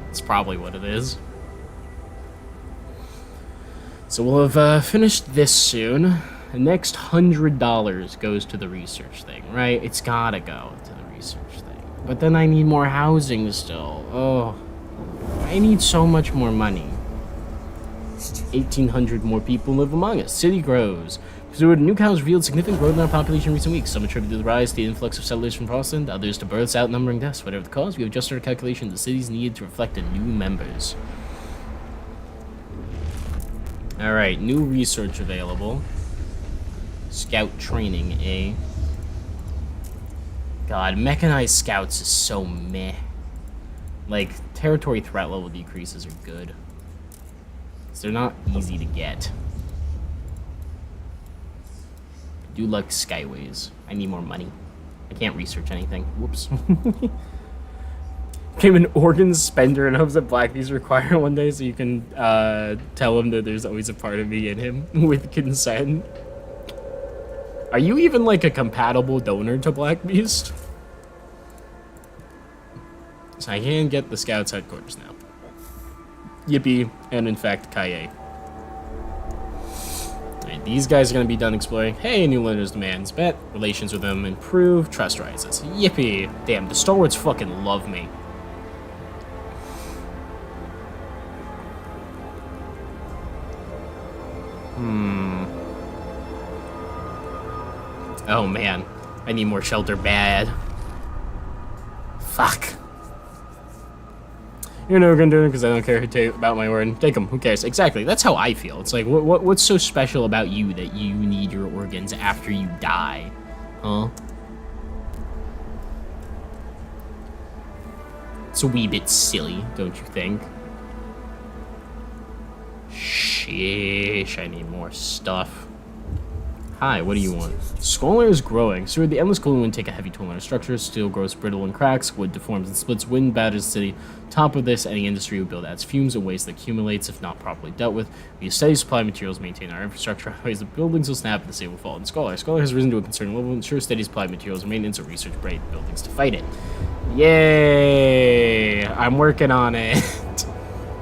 That's probably what it is. So we'll have finished this soon. The next $100 goes to the research thing, right? It's gotta go to the research thing. But then I need more housing still. Oh, I need so much more money. 1,800 more people live among us. City grows. Pursued New Cows revealed significant growth in our population in recent weeks. Some attribute to the rise to the influx of settlers from Frostland, others to births outnumbering deaths. Whatever the cause, we have adjusted our calculation. The city's needed to reflect the new members. Alright, new research available. Scout training, eh? God, mechanized scouts is so meh. Like, territory threat level decreases are good. They're not easy to get. I do like Skyways. I need more money. I can't research anything. Whoops. Became an organ spender and hopes that Black Bees require one day so you can tell him that there's always a part of me in him with consent. Are you even like a compatible donor to Black Beast? So I can get the Scouts headquarters now. Yippee, and in fact, Kaye. Right, these guys are going to be done exploring. Hey, new learners demands met. Relations with them improve. Trust rises. Yippee. Damn, the Stalwarts fucking love me. Oh, man. I need more shelter bad. Fuck. You're never gonna do it because I don't care about my organ. Take them. Who cares? Exactly. That's how I feel. It's like, what's so special about you that you need your organs after you die? Huh? It's a wee bit silly, don't you think? Sheesh, I need more stuff. Hi, what do you want? Scholar is growing. Sir, the endless cooling wind take a heavy toll on our structure. Steel grows brittle and cracks. Wood deforms and splits. Wind batters the city. Top of this, any industry would build adds fumes in ways that accumulates if not properly dealt with. We use steady supply of materials, maintain our infrastructure. Ways the buildings will snap and the city will fall. And Scholar has risen to a concerning level. Ensure steady supply of materials and maintenance or research break buildings to fight it. Yay! I'm working on it.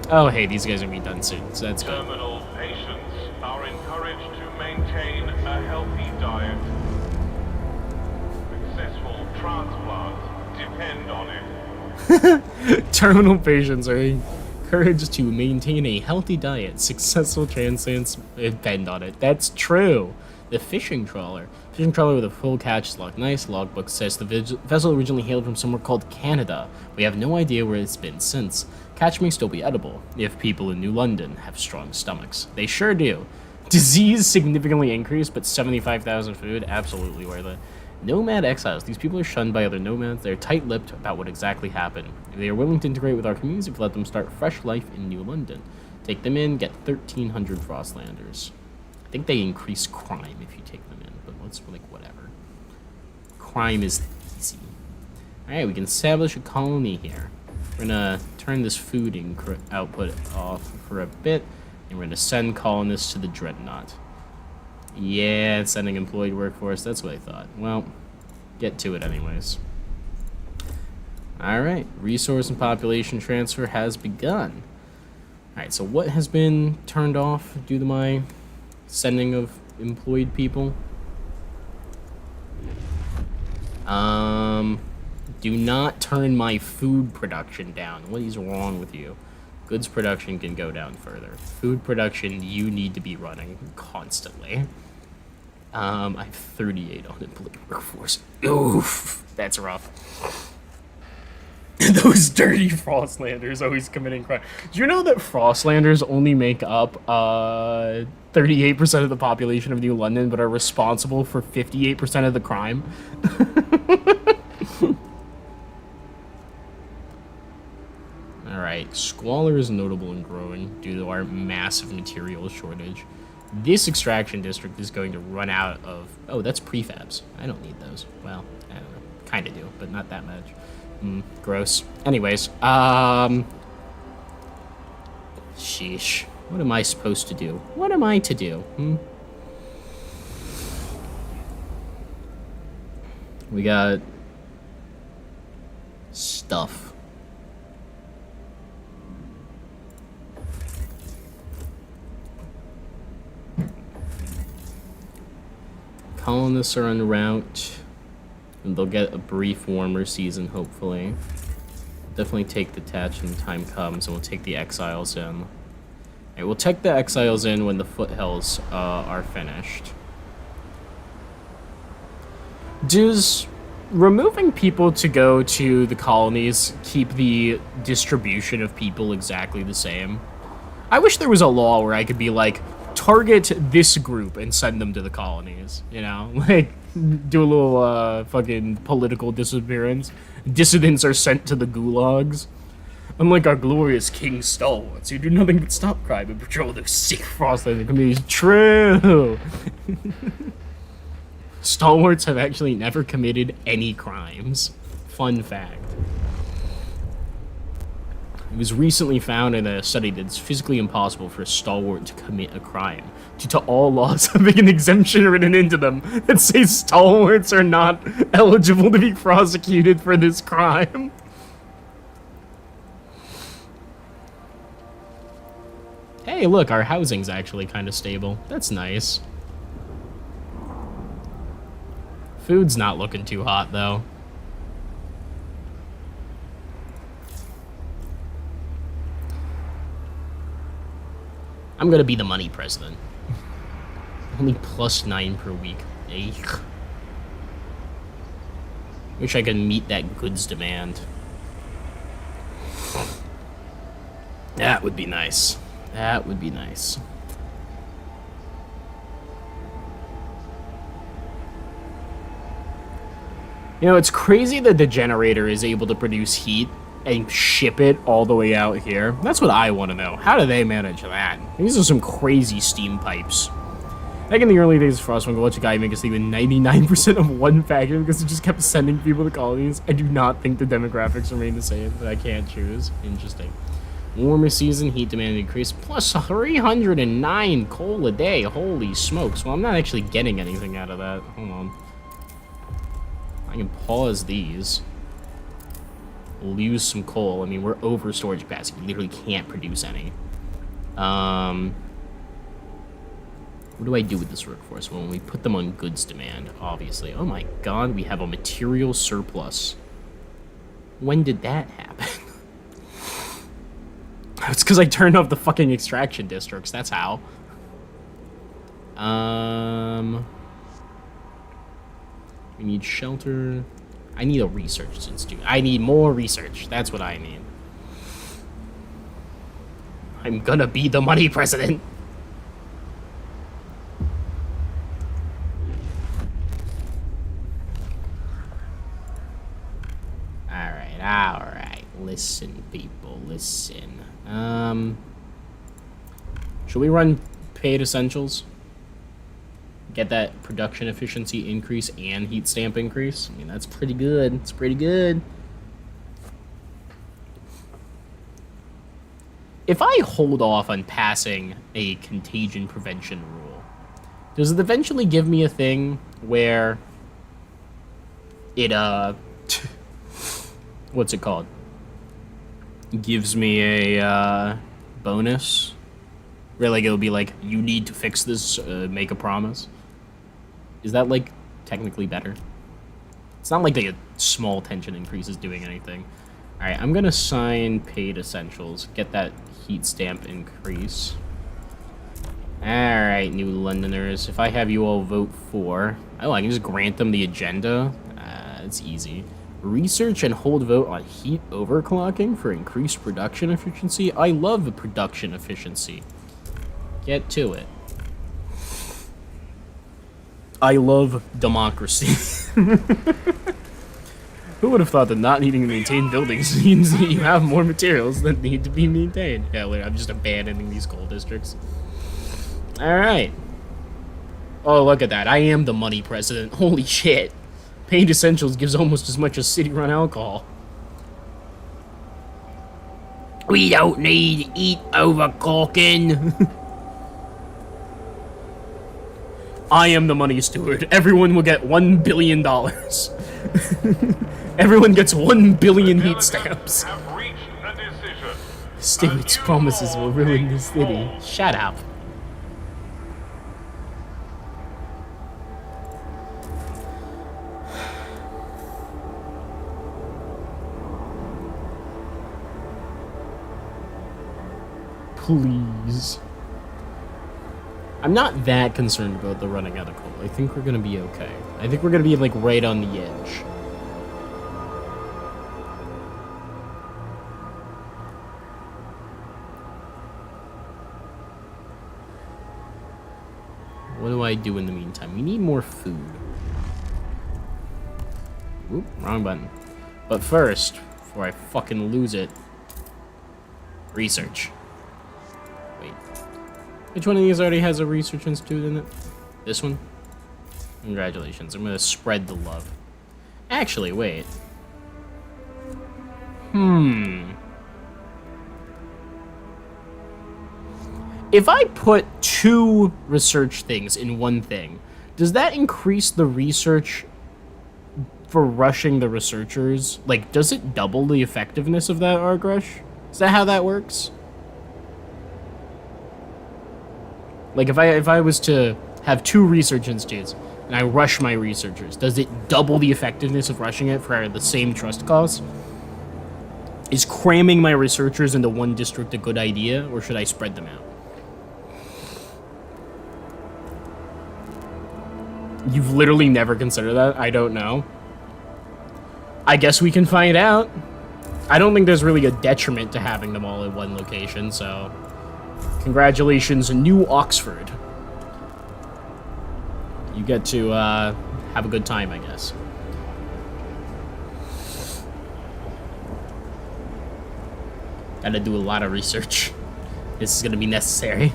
Oh, hey, these guys are gonna be done soon, so that's good.
Terminal patients are encouraged to maintain a healthy diet. transplants depend on it.
Terminal patients are encouraged to maintain a healthy diet. Successful transplants depend on it. That's true. The fishing trawler. Fishing trawler with a full catch log. Nice logbook says the vessel originally hailed from somewhere called Canada. We have no idea where it's been since. Catch may still be edible if people in New London have strong stomachs. They sure do. Disease significantly increased, but 75,000 food, absolutely worth it. Nomad exiles. These people are shunned by other nomads. They're tight-lipped about what exactly happened. They are willing to integrate with our communities if we let them start fresh life in New London. Take them in, get 1,300 Frostlanders. I think they increase crime if you take them in, but let's, like, whatever. Crime is easy. Alright, we can establish a colony here. We're gonna turn this food output off for a bit, and we're gonna send colonists to the Dreadnought. Yeah, it's sending employed workforce, that's what I thought. Well, get to it anyways. Alright, resource and population transfer has begun. Alright, so what has been turned off due to my sending of employed people? Do not turn my food production down. What is wrong with you? Goods production can go down further. Food production, you need to be running constantly. I have 38 on employed workforce. Oof, that's rough. Those dirty Frostlanders always committing crime. Do you know that Frostlanders only make up 38% of the population of New London, but are responsible for 58% of the crime? Alright, squalor is notable and growing due to our massive material shortage. This extraction district is going to run out of... Oh, that's prefabs. I don't need those. Well, I don't know. Kind of do, but not that much. Gross. Anyways, sheesh. What am I supposed to do? What am I to do? We got... stuff. Colonists are en route, and they'll get a brief warmer season, hopefully. Definitely take the Tatch when time comes, and we'll take the exiles in. Alright, we'll take the exiles in when the foothills are finished. Does removing people to go to the colonies keep the distribution of people exactly the same? I wish there was a law where I could be like, target this group and send them to the colonies, you know? Like, do a little, fucking political disappearance. Dissidents are sent to the gulags. Unlike our glorious King Stalwarts, who do nothing but stop crime and patrol those sick Frostland communities. True! Stalwarts have actually never committed any crimes. Fun fact. It was recently found in a study that it's physically impossible for a stalwart to commit a crime due to all laws having an exemption written into them that say stalwarts are not eligible to be prosecuted for this crime. Hey, look, our housing's actually kind of stable. That's nice. Food's not looking too hot, though. I'm gonna be the money president. Only +9 per week. Eek. Wish I could meet that goods demand. That would be nice. That would be nice. You know, it's crazy that the generator is able to produce heat and ship it all the way out here. That's what I want to know. How do they manage that? These are some crazy steam pipes. Back in the early days of Frostpunk, I watched a guy make us leave in 99% of one faction because he just kept sending people to colonies. I do not think the demographics remain the same, but I can't choose. Interesting. Warmer season, heat demand increase, plus 309 coal a day. Holy smokes. Well, I'm not actually getting anything out of that. Hold on. I can pause these. We'll use some coal. I mean, we're over storage capacity. We literally can't produce any. What do I do with this workforce? Well, when we put them on goods demand, obviously. Oh my god, we have a material surplus. When did that happen? It's because I turned off the fucking extraction districts, that's how. We need shelter. I need a research institute. I need more research. That's what I need. I'm gonna be the money president. Alright. Listen, people, listen. Should we run paid essentials? Get that production efficiency increase and heat stamp increase? I mean, that's pretty good. It's pretty good. If I hold off on passing a contagion prevention rule, does it eventually give me a thing where it, what's it called? Gives me a, bonus? Where, like, it'll be like, you need to fix this, make a promise? Is that, like, technically better? It's not like the small tension increase is doing anything. Alright, I'm gonna sign paid essentials. Get that heat stamp increase. Alright, New Londoners. If I have you all vote for... Oh, I can just grant them the agenda? It's easy. Research and hold vote on heat overclocking for increased production efficiency. I love the production efficiency. Get to it. I love democracy. Who would have thought that not needing to maintain buildings means that you have more materials that need to be maintained? Yeah, wait, I'm just abandoning these coal districts. Alright. Oh, look at that. I am the money president. Holy shit. Paid essentials gives almost as much as city-run alcohol. We don't need heat overclocking. I am the money steward. Everyone will get $1 billion. Everyone gets 1 billion heat stamps. Stupid's promises will ruin this city. Shut up. Please. I'm not that concerned about the running out of coal. I think we're gonna be okay. I think we're gonna be, like, right on the edge. What do I do in the meantime? We need more food. Oop, wrong button. But first, before I fucking lose it, research. Wait. Which one of these already has a research institute in it? This one? Congratulations. I'm gonna spread the love. Actually, wait. If I put 2 research things in one thing, does that increase the research for rushing the researchers? Like, does it double the effectiveness of that arc rush? Is that how that works? Like, if I was to have 2 research institutes and I rush my researchers, does it double the effectiveness of rushing it for the same trust cost? Is cramming my researchers into one district a good idea, or should I spread them out? You've literally never considered that? I don't know. I guess we can find out. I don't think there's really a detriment to having them all in one location, so... Congratulations, New Oxford. You get to, have a good time, I guess. Gotta do a lot of research. This is gonna be necessary.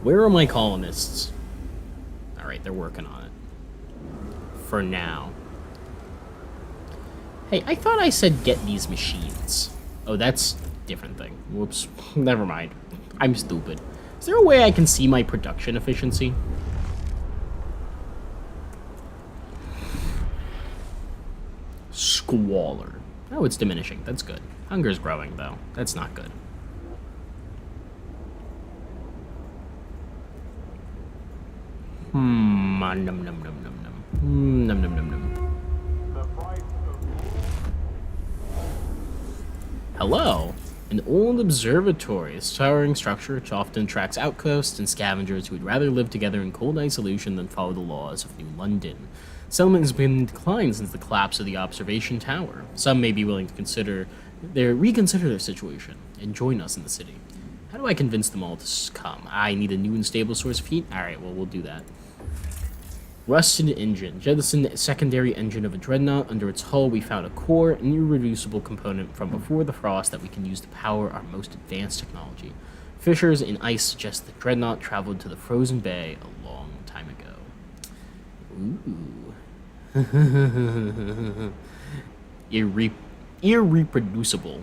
Where are my colonists? Alright, they're working on it. For now. Hey, I thought I said get these machines. Oh, that's a different thing. Whoops. Never mind. I'm stupid. Is there a way I can see my production efficiency? Squalor. Oh, it's diminishing. That's good. Hunger's growing, though. That's not good. Num num num num num. Num num num num.
The price of
Hello. An old observatory, a towering structure which often attracts outcasts and scavengers who would rather live together in cold isolation than follow the laws of New London. Settlement has been in decline since the collapse of the observation tower. Some may be willing to reconsider their situation and join us in the city. How do I convince them all to come? I need a new and stable source of heat? Alright, well, we'll do that. Rusted engine. Jettisoned secondary engine of a dreadnought. Under its hull, we found a core, an irreducible component from before the frost that we can use to power our most advanced technology. Fissures in ice suggest the dreadnought traveled to the frozen bay a long time ago. Ooh. Irreproducible.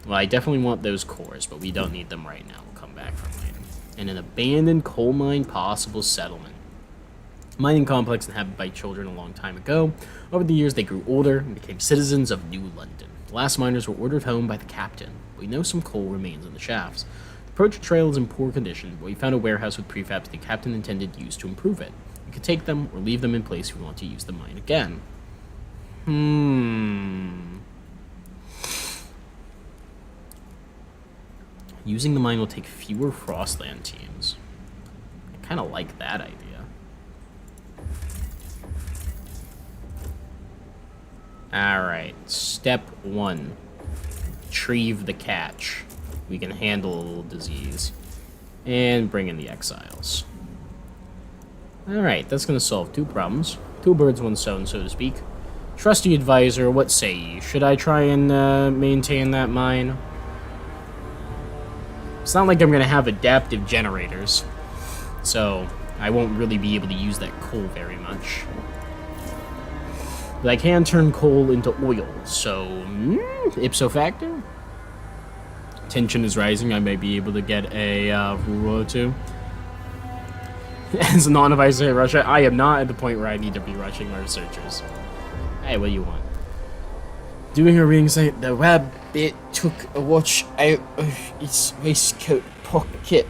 Well, I definitely want those cores, but we don't need them right now. We'll come back from later. And an abandoned coal mine possible settlement. Mining complex inhabited by children a long time ago. Over the years, they grew older and became citizens of New London. The last miners were ordered home by the captain. We know some coal remains in the shafts. The approach trail is in poor condition, but we found a warehouse with prefabs the captain intended use to improve it. We could take them or leave them in place if we want to use the mine again. Using the mine will take fewer Frostland teams. I kind of like that idea. Alright, step 1. Retrieve the catch. We can handle a little disease. And bring in the exiles. Alright, that's going to solve 2 problems. 2 birds, 1 stone, so to speak. Trusty advisor, what say ye? Should I try and maintain that mine? It's not like I'm going to have adaptive generators. So, I won't really be able to use that coal very much. But I can turn coal into oil, so ipso facto. Tension is rising. I may be able to get a rule or 2. As a non-advisor in Russia, I am not at the point where I need to be rushing my researchers. Hey, what do you want? Doing a reading saying the rabbit took a watch out of its waistcoat pocket.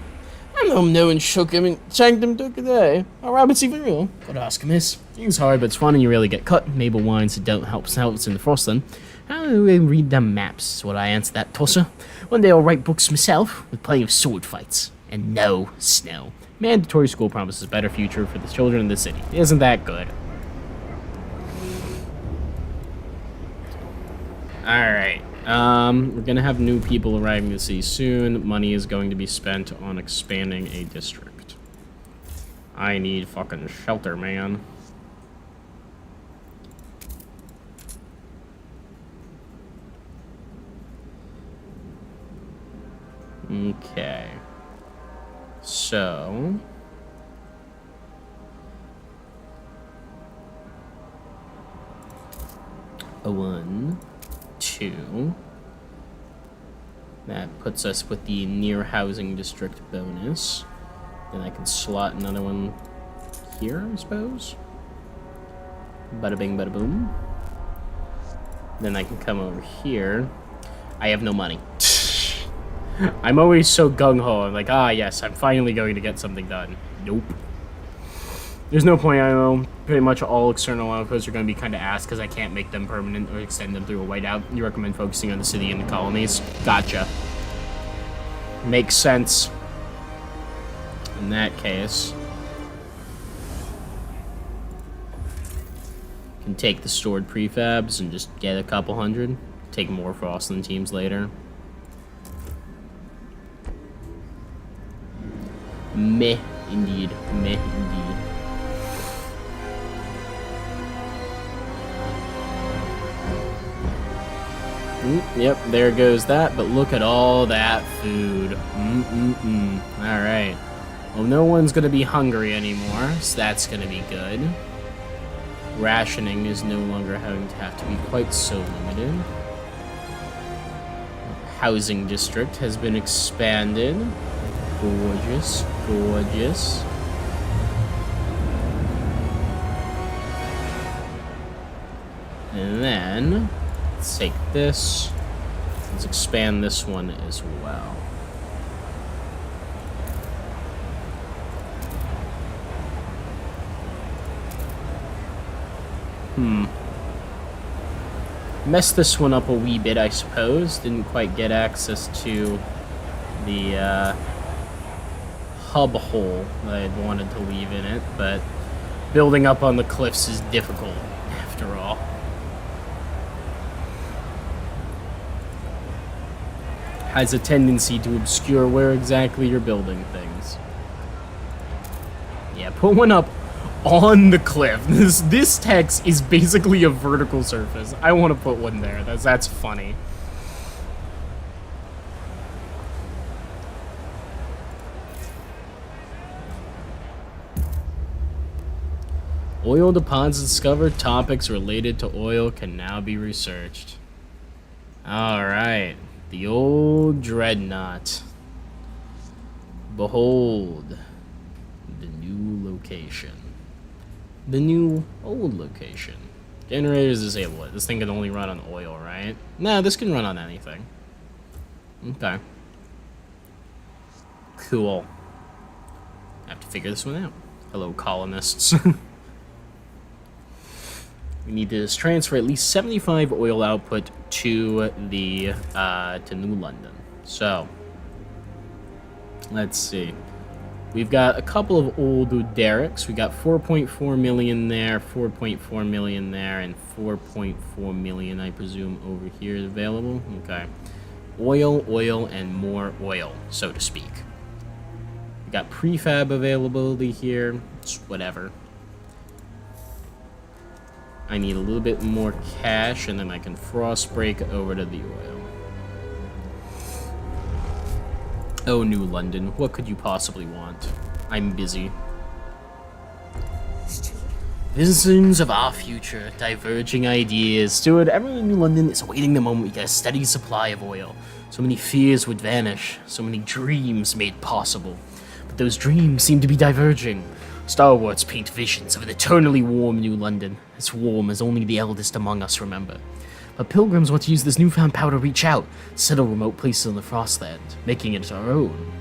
And no one shook him and shanked him took a day. Are rabbits even real? Gotta ask him, miss. It's hard, but it's fun and you really get cut. Mabel wines that don't help in the frostland. How do we read them maps? Is what I answer that tosser. One day I'll write books myself, with plenty of sword fights. And no snow. Mandatory school promises a better future for the children in the city. Isn't that good? Alright. We're gonna have new people arriving in the city soon. Money is going to be spent on expanding a district. I need fucking shelter, man. Okay. So... 1, 2. That puts us with the near housing district bonus. Then I can slot another one here, I suppose. Bada bing, bada boom. Then I can come over here. I have no money. I'm always so gung-ho. I'm like, ah, yes, I'm finally going to get something done. Nope. There's no point, I know. Pretty much all external outposts are going to be kind of ass because I can't make them permanent or extend them through a whiteout. You recommend focusing on the city and the colonies. Gotcha. Makes sense. In that case, can take the stored prefabs and just get a couple hundred. Take more Frostland teams later. Meh, indeed. Meh, indeed. Yep, there goes that, but look at all that food. Alright. Well, no one's gonna be hungry anymore, so that's gonna be good. Rationing is no longer having to have to be quite so limited. Housing district has been expanded. Gorgeous, gorgeous. And then, let's take this. Let's expand this one as well. Messed this one up a wee bit, I suppose. Didn't quite get access to the hub hole that I had wanted to leave in it, but building up on the cliffs is difficult, after all. Has a tendency to obscure where exactly you're building things. Yeah, put one up on the cliff. This text is basically a vertical surface. I want to put one there. That's funny. Oil deposits discovered. Topics related to oil can now be researched. Alright. The old dreadnought. Behold. The new location. The new old location. Generators disabled. This thing can only run on oil, right? Nah, this can run on anything. Okay. Cool. I have to figure this one out. Hello, colonists. We need to transfer at least 75 oil output to the to New London. So let's see. We've got a couple of old derricks. We got 4.4 million there, 4.4 million there, and 4.4 million, I presume, over here is available. Okay. Oil, and more oil, so to speak. We got prefab availability here. It's whatever. I need a little bit more cash, and then I can frost break over to the oil. Oh, New London, what could you possibly want? I'm busy. Visions of our future, diverging ideas. Steward, everyone in New London is awaiting the moment we get a steady supply of oil. So many fears would vanish, so many dreams made possible. But those dreams seem to be diverging. Star Wars paint visions of an eternally warm New London, as warm as only the eldest among us remember. But pilgrims want to use this newfound power to reach out, settle remote places on the Frostland, making it our own.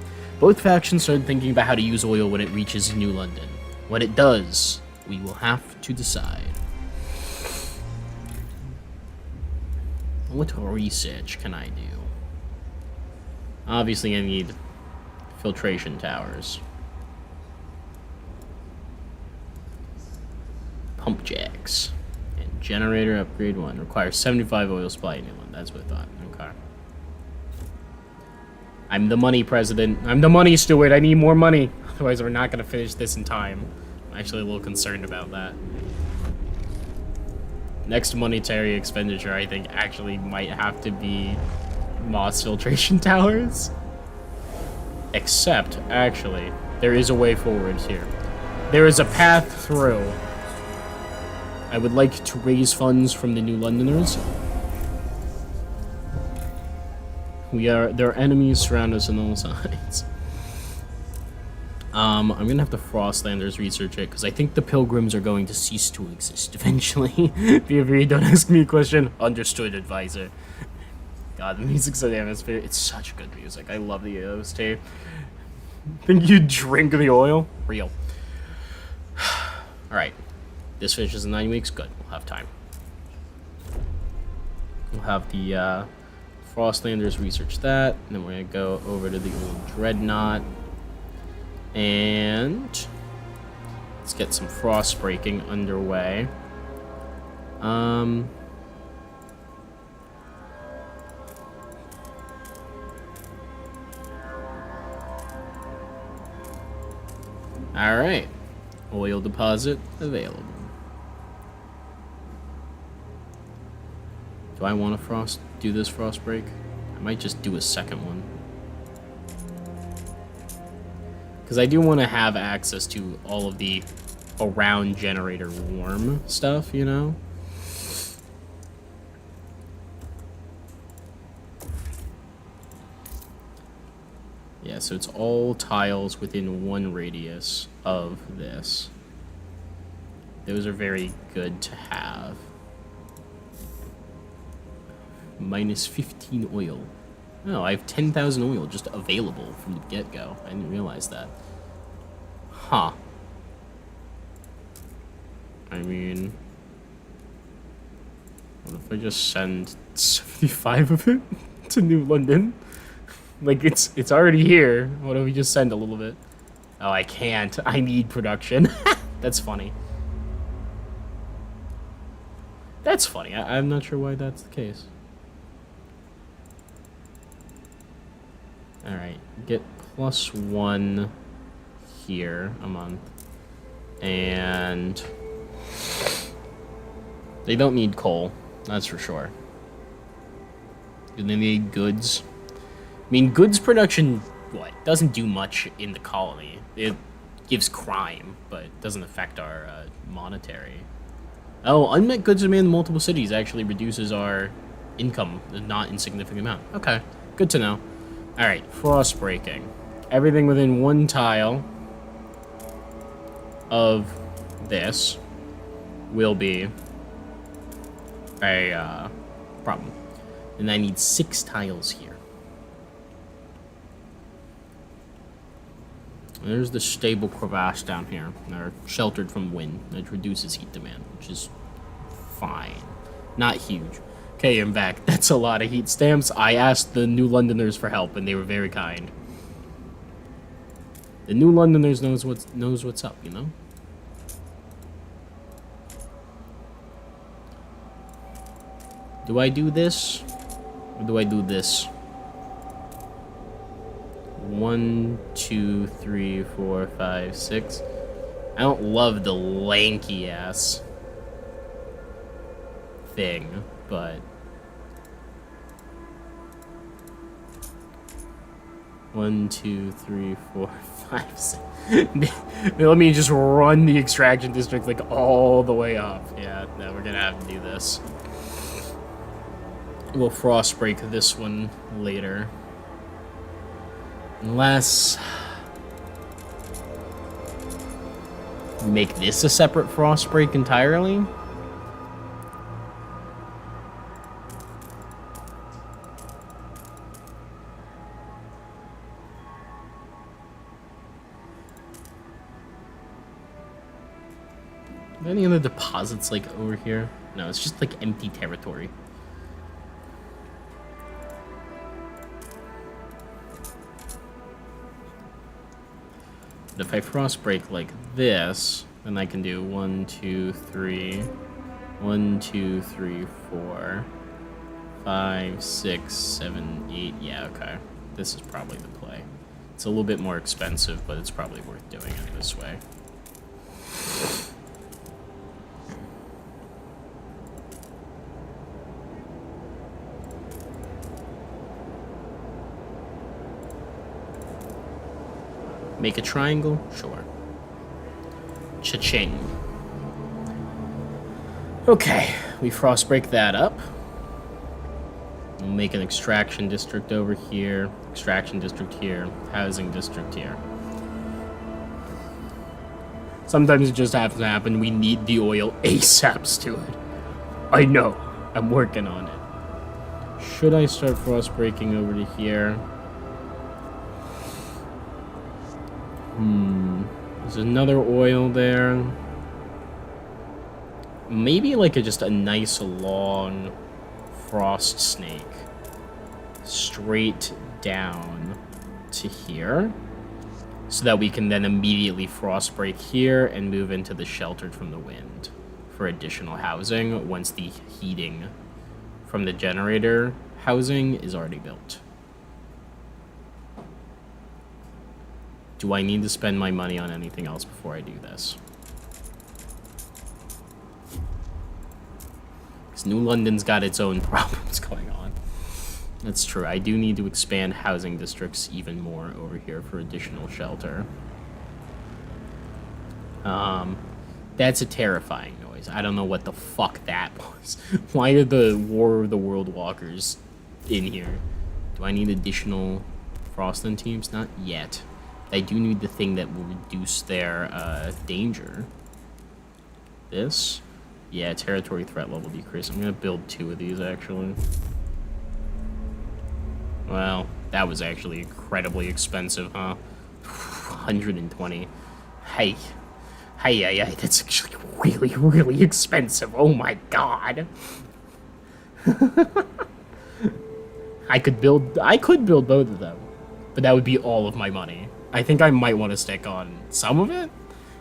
Both factions started thinking about how to use oil when it reaches New London. When it does, we will have to decide. What research can I do? Obviously I need filtration towers. Pump jacks. And generator upgrade 1. Requires 75 oil supply in New London. That's what I thought. Okay. I'm the money president. I'm the money steward. I need more money. Otherwise we're not going to finish this in time. I'm actually a little concerned about that. Next monetary expenditure, I think, actually might have to be moss filtration towers. Except, actually, there is a way forward here. There is a path through. I would like to raise funds from the New Londoners. There are enemies surround us on all sides. I'm gonna have the Frostlanders research it, because I think the Pilgrims are going to cease to exist eventually. Be don't ask me a question. Understood, advisor. God, the music's so atmosphere. It's such good music. I love the OST. Think you drink the oil? Real. Alright. This finishes in 9 weeks. Good. We'll have time. We'll have the Frostlanders research that. And then we're going to go over to the old Dreadnought. And let's get some frost breaking underway. Alright. Oil deposit available. Do I want to do this frost break? I might just do a second one. Because I do want to have access to all of the around generator warm stuff, you know? Yeah, so it's all tiles within 1 radius of this. Those are very good to have. Minus 15 oil. Oh, I have 10,000 oil just available from the get-go. I didn't realize that. Huh. I mean, if I just send 75 of it to New London? Like, it's already here. What if we just send a little bit? Oh, I can't. I need production. That's funny. That's funny. I'm not sure why that's the case. Alright, get +1 here a month. And they don't need coal, that's for sure. Do they need goods? I mean, goods production, what, doesn't do much in the colony. It gives crime, but doesn't affect our monetary. Oh, unmet goods demand in multiple cities actually reduces our income a not insignificant amount. Okay, good to know. Alright, frost breaking. Everything within 1 tile of this will be a problem. And I need 6 tiles here. There's the stable crevasse down here. They're sheltered from wind. It reduces heat demand, which is fine. Not huge. Okay, I'm back. That's a lot of heat stamps. I asked the New Londoners for help, and they were very kind. The New Londoners knows what's up, you know? Do I do this? Or do I do this? 1, 2, 3, 4, 5, 6. I don't love the lanky ass thing, but 1, 2, 3, 4, 5, 6. Let me just run the extraction district like all the way up. Yeah, no, we're gonna have to do this. We'll frost break this one later. Unless make this a separate frost break entirely. Are there any other deposits like over here? No, it's just like empty territory. If I frost break like this, then I can do 1, 2, 3, 1, 2, 3, 4, 5, 6, 7, 8. Yeah, okay. This is probably the play. It's a little bit more expensive, but it's probably worth doing it this way. Make a triangle? Sure. Cha-ching. Okay, we frost break that up. We'll make an extraction district over here, extraction district here, housing district here. Sometimes it just happens to happen. We need the oil ASAP, Stuart. I know. I'm working on it. Should I start frost breaking over to here? There's another oil there. Maybe like just a nice long frost snake straight down to here, so that we can then immediately frost break here and move into the sheltered from the wind for additional housing once the heating from the generator housing is already built. Do I need to spend my money on anything else before I do this? Because New London's got its own problems going on. That's true. I do need to expand housing districts even more over here for additional shelter. That's a terrifying noise. I don't know what the fuck that was. Why are the War of the World Walkers in here? Do I need additional Frostland teams? Not yet. I do need the thing that will reduce their danger. This? Yeah, territory threat level decrease. I'm going to build 2 of these, actually. Well, that was actually incredibly expensive, huh? 120. Hey, that's actually really, really expensive. Oh my god. I could build both of them, but that would be all of my money. I think I might want to stick on some of it.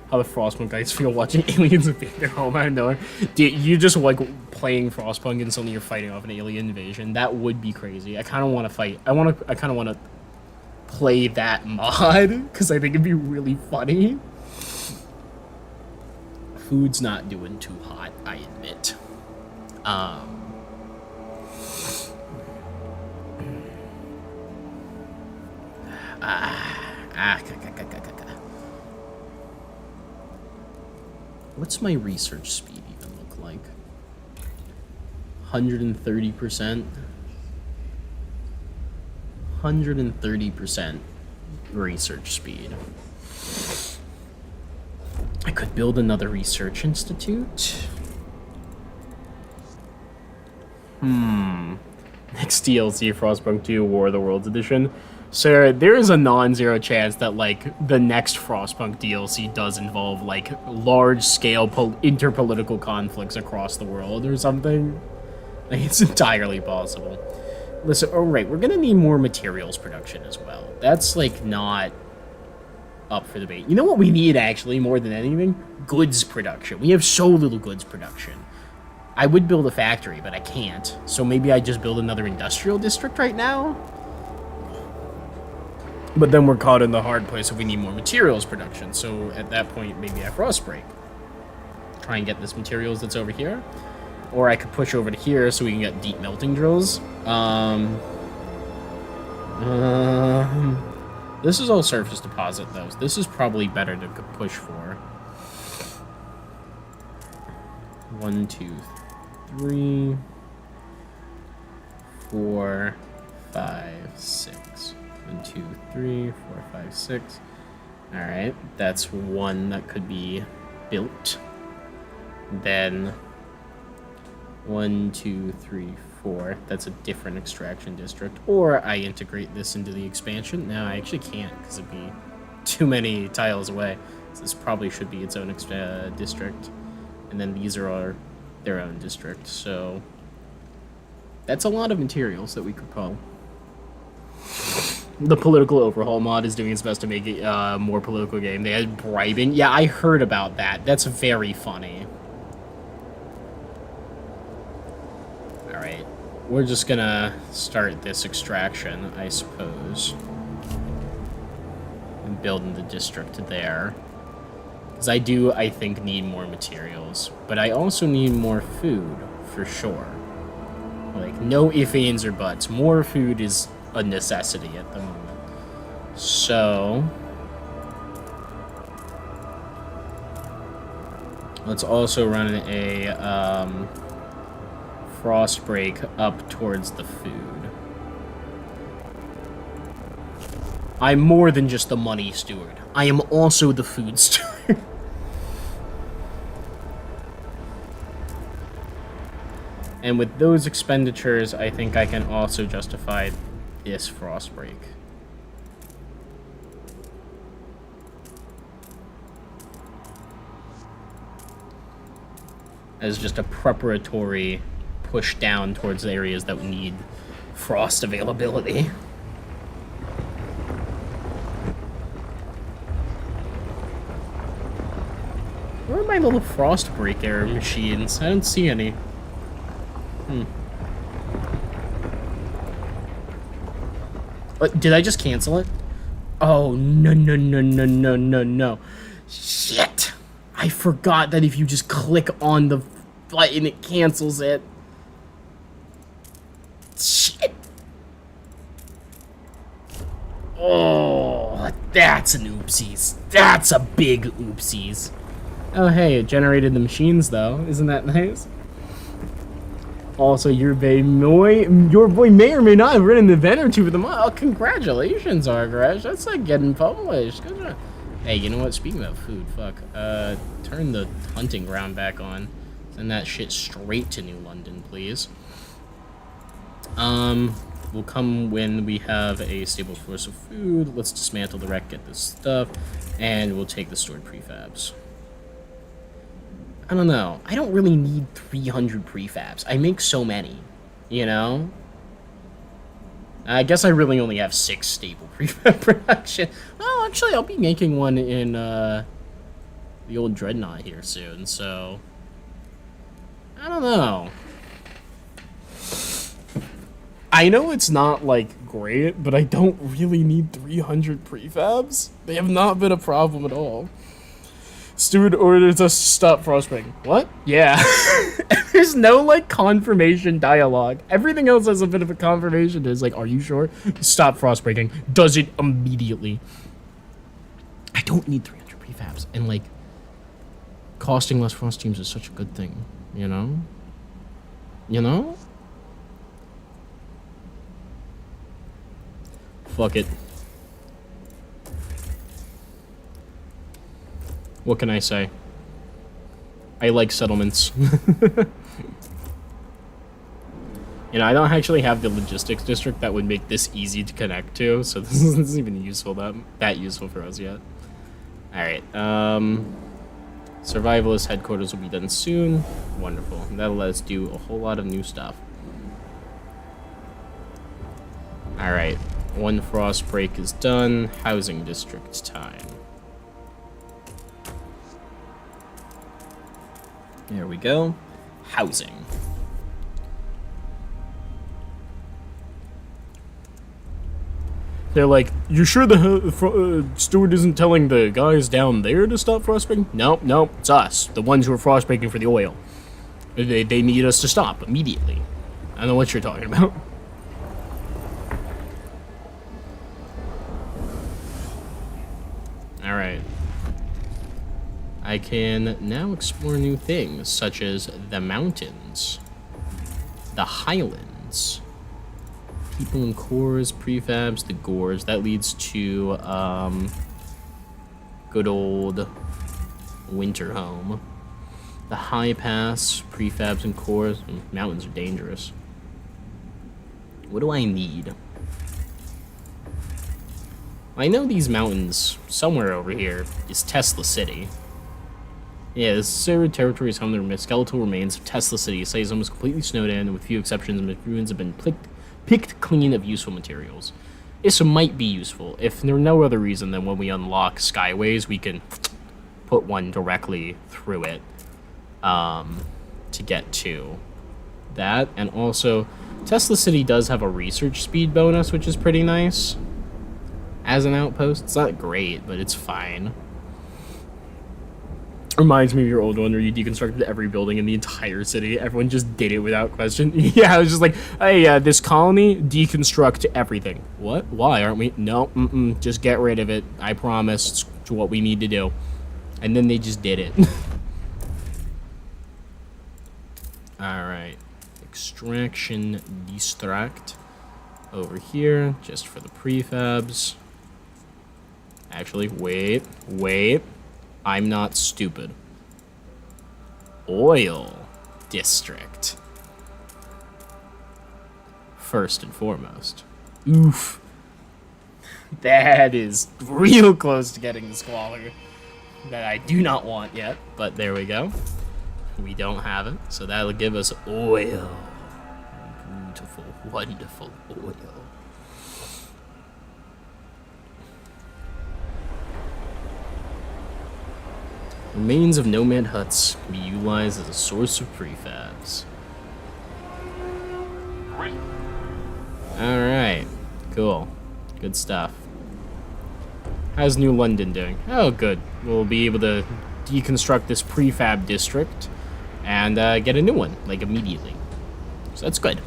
How the Frostpunk guys feel watching aliens invade their home out of nowhere. Dude, you just like playing Frostpunk and suddenly you're fighting off an alien invasion. That would be crazy. I kind of want to fight. I kind of want to play that mod because I think it'd be really funny. Food's not doing too hot, I admit. What's my research speed even look like? 130%. 130% research speed. I could build another research institute. Next DLC, Frostpunk 2 War of the Worlds Edition. So there is a non-zero chance that like the next Frostpunk DLC does involve like large-scale interpolitical conflicts across the world or something. Like, it's entirely possible. Listen, all right, we're gonna need more materials production as well. That's like not up for debate. You know what we need actually more than anything? Goods production. We have so little goods production. I would build a factory, but I can't. So maybe I just build another industrial district right now? But then we're caught in the hard place if we need more materials production. So at that point, maybe I Frostbreak. Try and get this materials that's over here. Or I could push over to here so we can get deep melting drills. This is all surface deposit, though. This is probably better to push for. 1, 2, 3, 4, 5, 6. 1, 2, 3, 4, 5, 6. Alright, that's one that could be built. Then 1, 2, 3, 4. That's a different extraction district. Or I integrate this into the expansion. No, I actually can't because it'd be too many tiles away. So this probably should be its own district. And then these are their own district. So that's a lot of materials that we could pull. The political overhaul mod is doing its best to make it a more political game. They had bribing. Yeah, I heard about that. That's very funny. Alright. We're just gonna start this extraction, I suppose. And building the district there. Because I think, need more materials. But I also need more food, for sure. Like, no ifs, ands, or buts. More food is a necessity at the moment. So let's also run a frost break up towards the food. I'm more than just the money steward. I am also the food steward. And with those expenditures, I think I can also justify this frost break. As just a preparatory push down towards the areas that need frost availability. Where are my little frost breaker machines? I don't see any. Did I just cancel it? Oh, no. Shit! I forgot that if you just click on the button, it cancels it. Shit! Oh, that's an oopsies. That's a big oopsies. Oh, hey, it generated the machines, though. Isn't that nice? Also, your boy may or may not have written an event or two for the month. Oh, congratulations, Argresh. That's like getting published. Good job. Hey, you know what? Speaking about food, fuck. Turn the hunting ground back on. Send that shit straight to New London, please. We'll come when we have a stable source of food. Let's dismantle the wreck, get this stuff, and we'll take the stored prefabs. I don't know. I don't really need 300 prefabs. I make so many. You know? I guess I really only have 6 stable prefab production. Oh, actually, I'll be making one in the old Dreadnought here soon, so I don't know. I know it's not, like, great, but I don't really need 300 prefabs. They have not been a problem at all. Steward orders us to stop Frostpunk. What? Yeah. There's no, like, confirmation dialogue. Everything else has a bit of a confirmation. It's like, are you sure? Stop Frostpunk. Does it immediately. I don't need 300 prefabs. And, like, costing less frost teams is such a good thing. You know? You know? Fuck it. What can I say? I like settlements. You know, I don't actually have the logistics district that would make this easy to connect to, so this isn't even useful that useful for us yet. Alright, Survivalist headquarters will be done soon. Wonderful. That'll let us do a whole lot of new stuff. Alright, one frost break is done. Housing district time. There we go. Housing. They're like, you sure the steward isn't telling the guys down there to stop frostbreaking? Nope, nope, it's us. The ones who are frostbreaking for the oil. They need us to stop immediately. I don't know what you're talking about. Alright. I can now explore new things, such as the mountains, the highlands, people in cores, prefabs, the gores. That leads to, good old winter home. The high pass, prefabs and cores. Mountains are dangerous. What do I need? I know these mountains, somewhere over here, is Tesla City. Yeah, this served territory is home to the skeletal remains of Tesla City. It is almost completely snowed in, and with few exceptions, the ruins have been picked clean of useful materials. This might be useful, if for no other reason than when we unlock Skyways, we can put one directly through it to get to that. And also, Tesla City does have a research speed bonus, which is pretty nice. As an outpost, it's not great, but it's fine. Reminds me of your old one where you deconstructed every building in the entire city. Everyone just did it without question. Yeah, I was just like, hey, this colony, deconstruct everything. What? Why aren't we? No, just get rid of it. I promise it's what we need to do. And then they just did it. Alright. Extraction distract over here, just for the prefabs. Actually, wait. I'm not stupid. Oil district. First and foremost. Oof. That is real close to getting the squalor that I do not want yet, but there we go. We don't have it, so that'll give us oil. Beautiful, wonderful oil. Remains of nomad huts can be utilized as a source of prefabs. Alright, cool. Good stuff. How's New London doing? Oh, good. We'll be able to deconstruct this prefab district and get a new one, like, immediately. So that's good.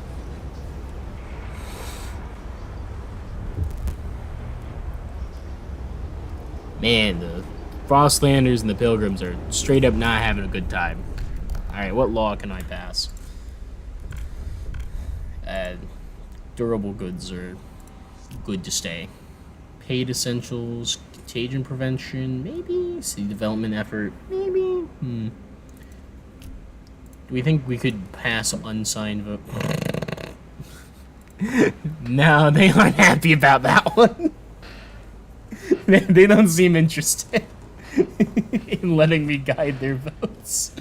Man, the Frostlanders and the Pilgrims are straight up not having a good time. Alright, what law can I pass? Durable goods are good to stay. Paid essentials, contagion prevention, maybe? City development effort, maybe? Do we think we could pass unsigned vote? No, they aren't happy about that one. They don't seem interested in letting me guide their votes.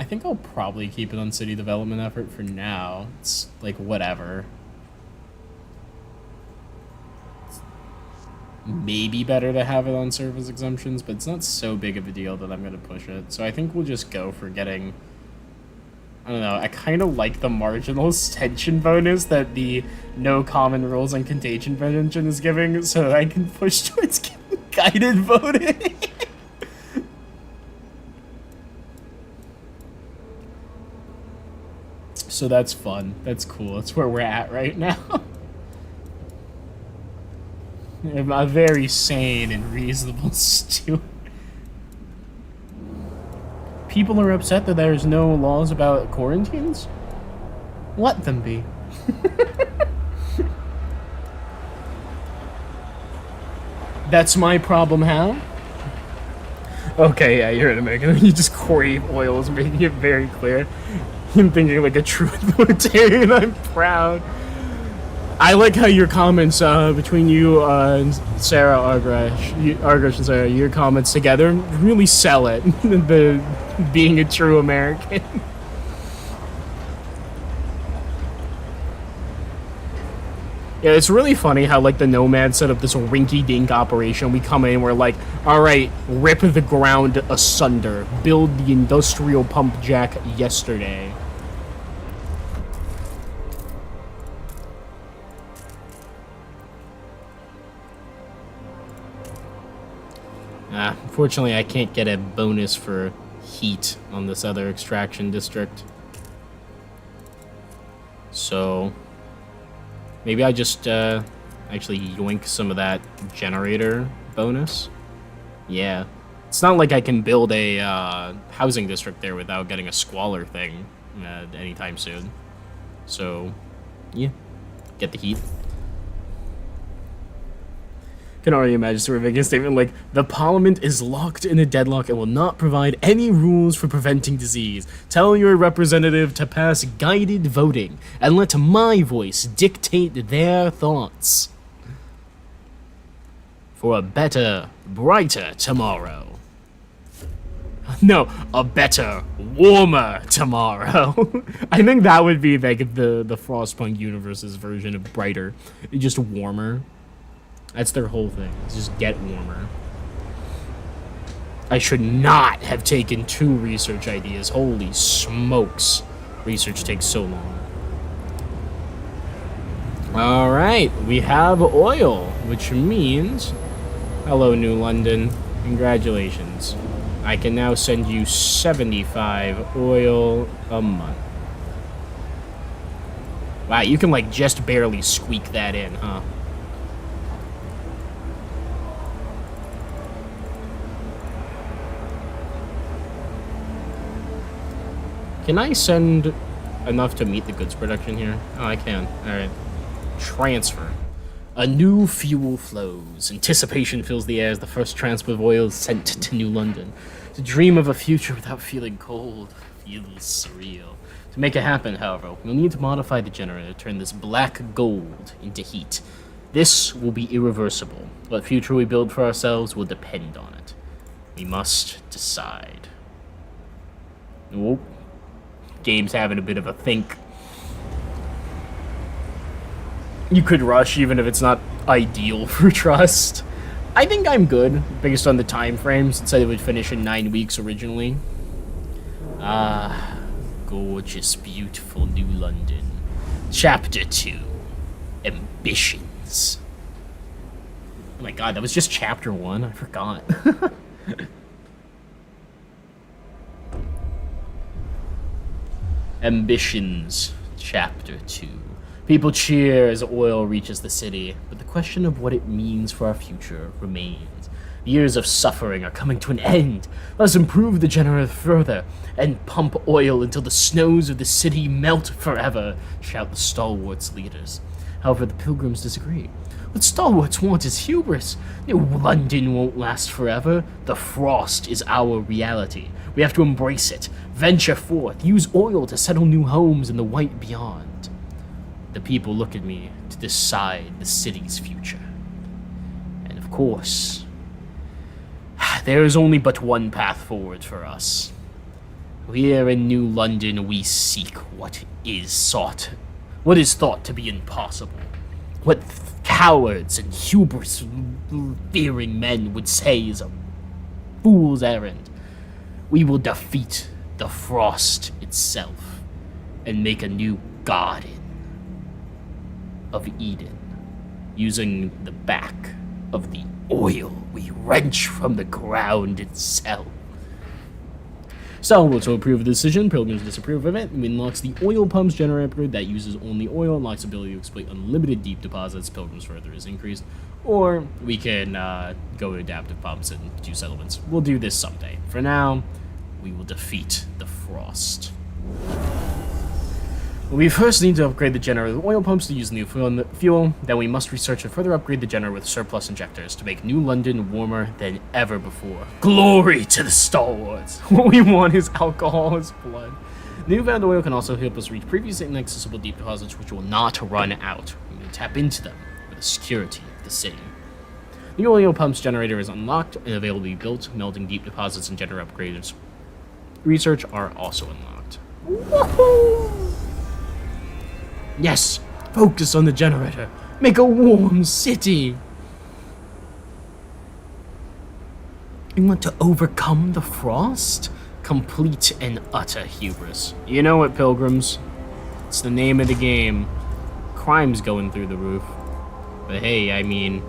think I'll probably keep it on city development effort for now. It's like whatever. It's maybe better to have it on service exemptions, but it's not so big of a deal that I'm gonna push it. So I think we'll just go for getting, I don't know, I kind of like the marginal tension bonus that the no common rules on contagion prevention is giving, so that I can push towards guided voting. So that's fun. That's cool. That's where we're at right now. A very sane and reasonable steward. People are upset that there's no laws about quarantines? Let them be. That's my problem, how? Okay, yeah, you're an American. You just crave oils, making it very clear. I'm thinking like a true authoritarian. I'm proud. I like how your comments between you and Sarah Argresh and Sarah, your comments together really sell it. The being a true American. Yeah, it's really funny how like the Nomad set up this rinky-dink operation. We come in, we're like, all right, rip the ground asunder, build the industrial pump jack yesterday. Unfortunately, I can't get a bonus for heat on this other extraction district. So maybe I just actually yoink some of that generator bonus. Yeah. It's not like I can build a housing district there without getting a squalor thing anytime soon. So, yeah. Get the heat. Can already imagine Stuart making a statement like, the parliament is locked in a deadlock and will not provide any rules for preventing disease. Tell your representative to pass guided voting and let my voice dictate their thoughts. For a better, brighter tomorrow. No, a better, warmer tomorrow. I think that would be like the Frostpunk universe's version of brighter. Just warmer. That's their whole thing. It's just get warmer. I should not have taken 2 research ideas. Holy smokes. Research takes so long. Alright, we have oil, which means... Hello, New London. Congratulations. I can now send you 75 oil a month. Wow, you can like just barely squeak that in, huh? Can I send enough to meet the goods production here? Oh, I can. Alright. Transfer. A new fuel flows. Anticipation fills the air as the first transport of oil is sent to New London. To dream of a future without feeling cold feels surreal. To make it happen, however, we'll need to modify the generator to turn this black gold into heat. This will be irreversible. What future we build for ourselves will depend on it. We must decide. Whoop. Game's having a bit of a think. You could rush even if it's not ideal for trust. I think I'm good based on the time frames. It said it would finish in 9 weeks originally. Ah, gorgeous, beautiful New London. Chapter 2. Ambitions. Oh my god, that was just chapter 1. I forgot. Ambitions, Chapter 2. People cheer as oil reaches the city, but the question of what it means for our future remains. The years of suffering are coming to an end. Let us improve the generator further and pump oil until the snows of the city melt forever, shout the stalwarts leaders. However, the pilgrims disagree. What stalwarts want is hubris. New London won't last forever. The frost is our reality. We have to embrace it, venture forth, use oil to settle new homes in the white beyond. The people look at me to decide the city's future. And of course, there is only but one path forward for us. Here in New London, we seek what is sought, what is thought to be impossible, what cowards and hubris-fearing men would say is a fool's errand. We will defeat the frost itself and make a new garden of Eden using the back of the oil we wrench from the ground itself. Star will to approve of the decision, Pilgrims disapprove of it. Unlocks the oil pumps generator upgrade that uses only oil, unlocks ability to exploit unlimited deep deposits, Pilgrims further is increased. Or we can go to adaptive pumps and do settlements. We'll do this someday. For now, we will defeat the frost. We first need to upgrade the generator with oil pumps to use new fuel, then we must research and further upgrade the generator with surplus injectors to make New London warmer than ever before. Glory to the stalwarts! What we want is alcohol's blood. Newfound oil can also help us reach previously inaccessible deep deposits which will not run out. We can tap into them for the security of the city. The oil pumps generator is unlocked and available to be built, melting deep deposits and generator upgrades. Research are also unlocked. Woohoo! Yes! Focus on the generator! Make a warm city! You want to overcome the frost? Complete and utter hubris. You know it, Pilgrims. It's the name of the game. Crime's going through the roof. But hey, I mean...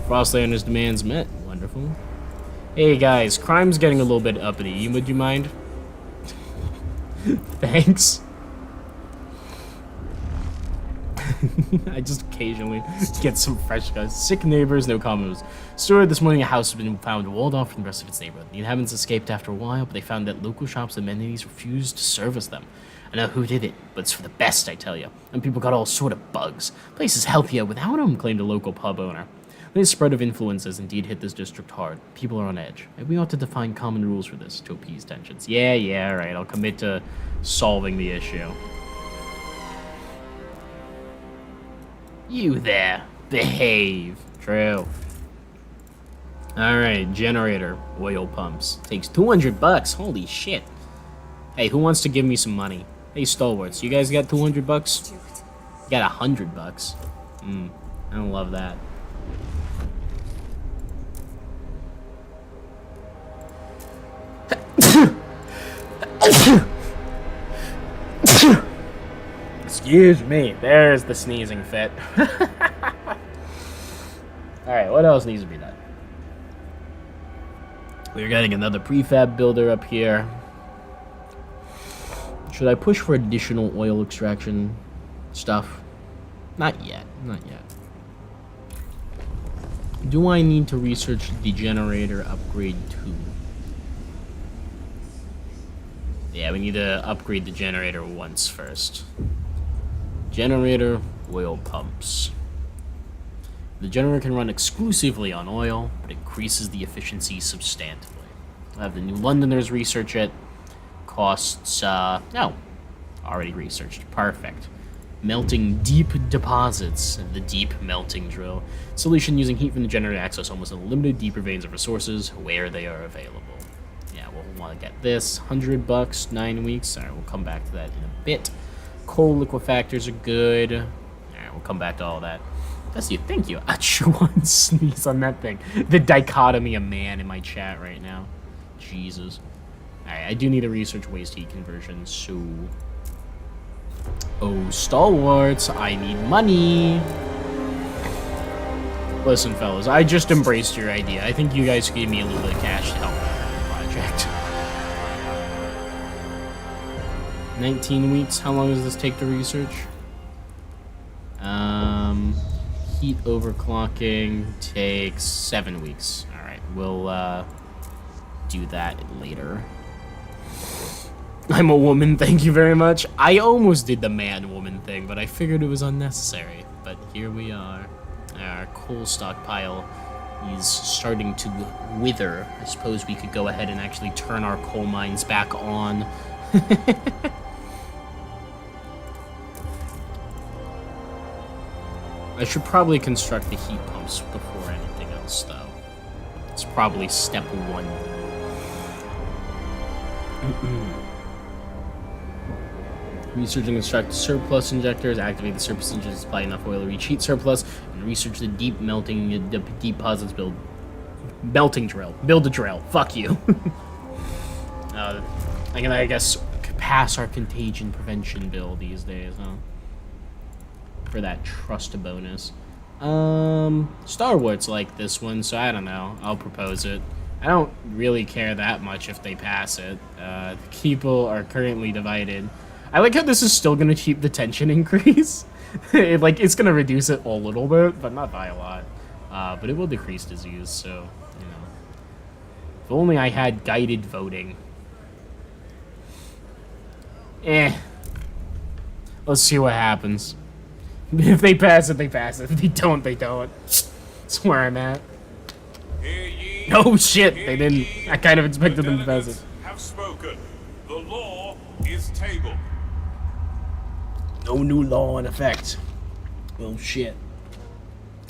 Frostlander's demands met. Wonderful. Hey guys, crime's getting a little bit uppity. Would you mind? Thanks. I just occasionally get some fresh guys. Sick neighbors, no comments. Steward, this morning a house has been found walled off from the rest of its neighborhood. The inhabitants escaped after a while, but they found that local shops and amenities refused to service them. I know who did it, but it's for the best, I tell you. And people got all sort of bugs. The place is healthier without them, claimed a local pub owner. The spread of influence has indeed hit this district hard. People are on edge. Maybe we ought to define common rules for this to appease tensions. Yeah, right. I'll commit to solving the issue. You there. Behave. True. Alright, generator. Oil pumps. Takes 200 bucks. Holy shit. Hey, who wants to give me some money? Hey, stalwarts. You guys got 200 bucks? You got 100 bucks. I don't love that. Excuse me, there's the sneezing fit. Alright, what else needs to be done? We're getting another prefab builder up here. Should I push for additional oil extraction stuff? Not yet, not yet. Do I need to research the generator upgrade too? Yeah, we need to upgrade the generator once first. Generator, oil pumps. The generator can run exclusively on oil, but increases the efficiency substantively. I'll have the New Londoners research it. Costs, no. Already researched. Perfect. Melting deep deposits, the deep melting drill. Solution using heat from the generator to access almost unlimited deeper veins of resources where they are available. Yeah, we'll want to get this. 100 bucks, 9 weeks. Alright, we'll come back to that in a bit. Coal liquefactors are good. Alright, we'll come back to all that. That's you. Thank you. One sneeze on that thing. The dichotomy of man in my chat right now. Jesus. Alright, I do need to research waste heat conversion, so... Oh, stalwarts, I need money. Listen, fellas, I just embraced your idea. I think you guys gave me a little bit of cash to help with the project. 19 weeks. How long does this take to research? Heat overclocking takes 7 weeks. Alright, we'll do that later. I'm a woman, thank you very much. I almost did the man-woman thing, but I figured it was unnecessary. But here we are. Our coal stockpile is starting to wither. I suppose we could go ahead and actually turn our coal mines back on. I should probably construct the heat pumps before anything else, though. It's probably step one. Research and construct surplus injectors. Activate the surplus injectors to supply enough oil to reach heat surplus. And research the deep melting deposits. Build melting drill. Build a drill. Fuck you. I guess pass our contagion prevention bill these days, huh? For that trust bonus. Star Wars like this one, so I don't know. I'll propose it. I don't really care that much if they pass it. The people are currently divided. I like how this is still gonna keep the tension increase. It's gonna reduce it a little bit, but not by a lot. But it will decrease disease, so, you know. If only I had guided voting. Let's see what happens. If they pass it, they pass it. If they don't, they don't. That's where I'm at. Oh shit, they didn't. I kind of expected them to pass it.
Have spoken. The law is tabled.
No new law in effect. Well, shit.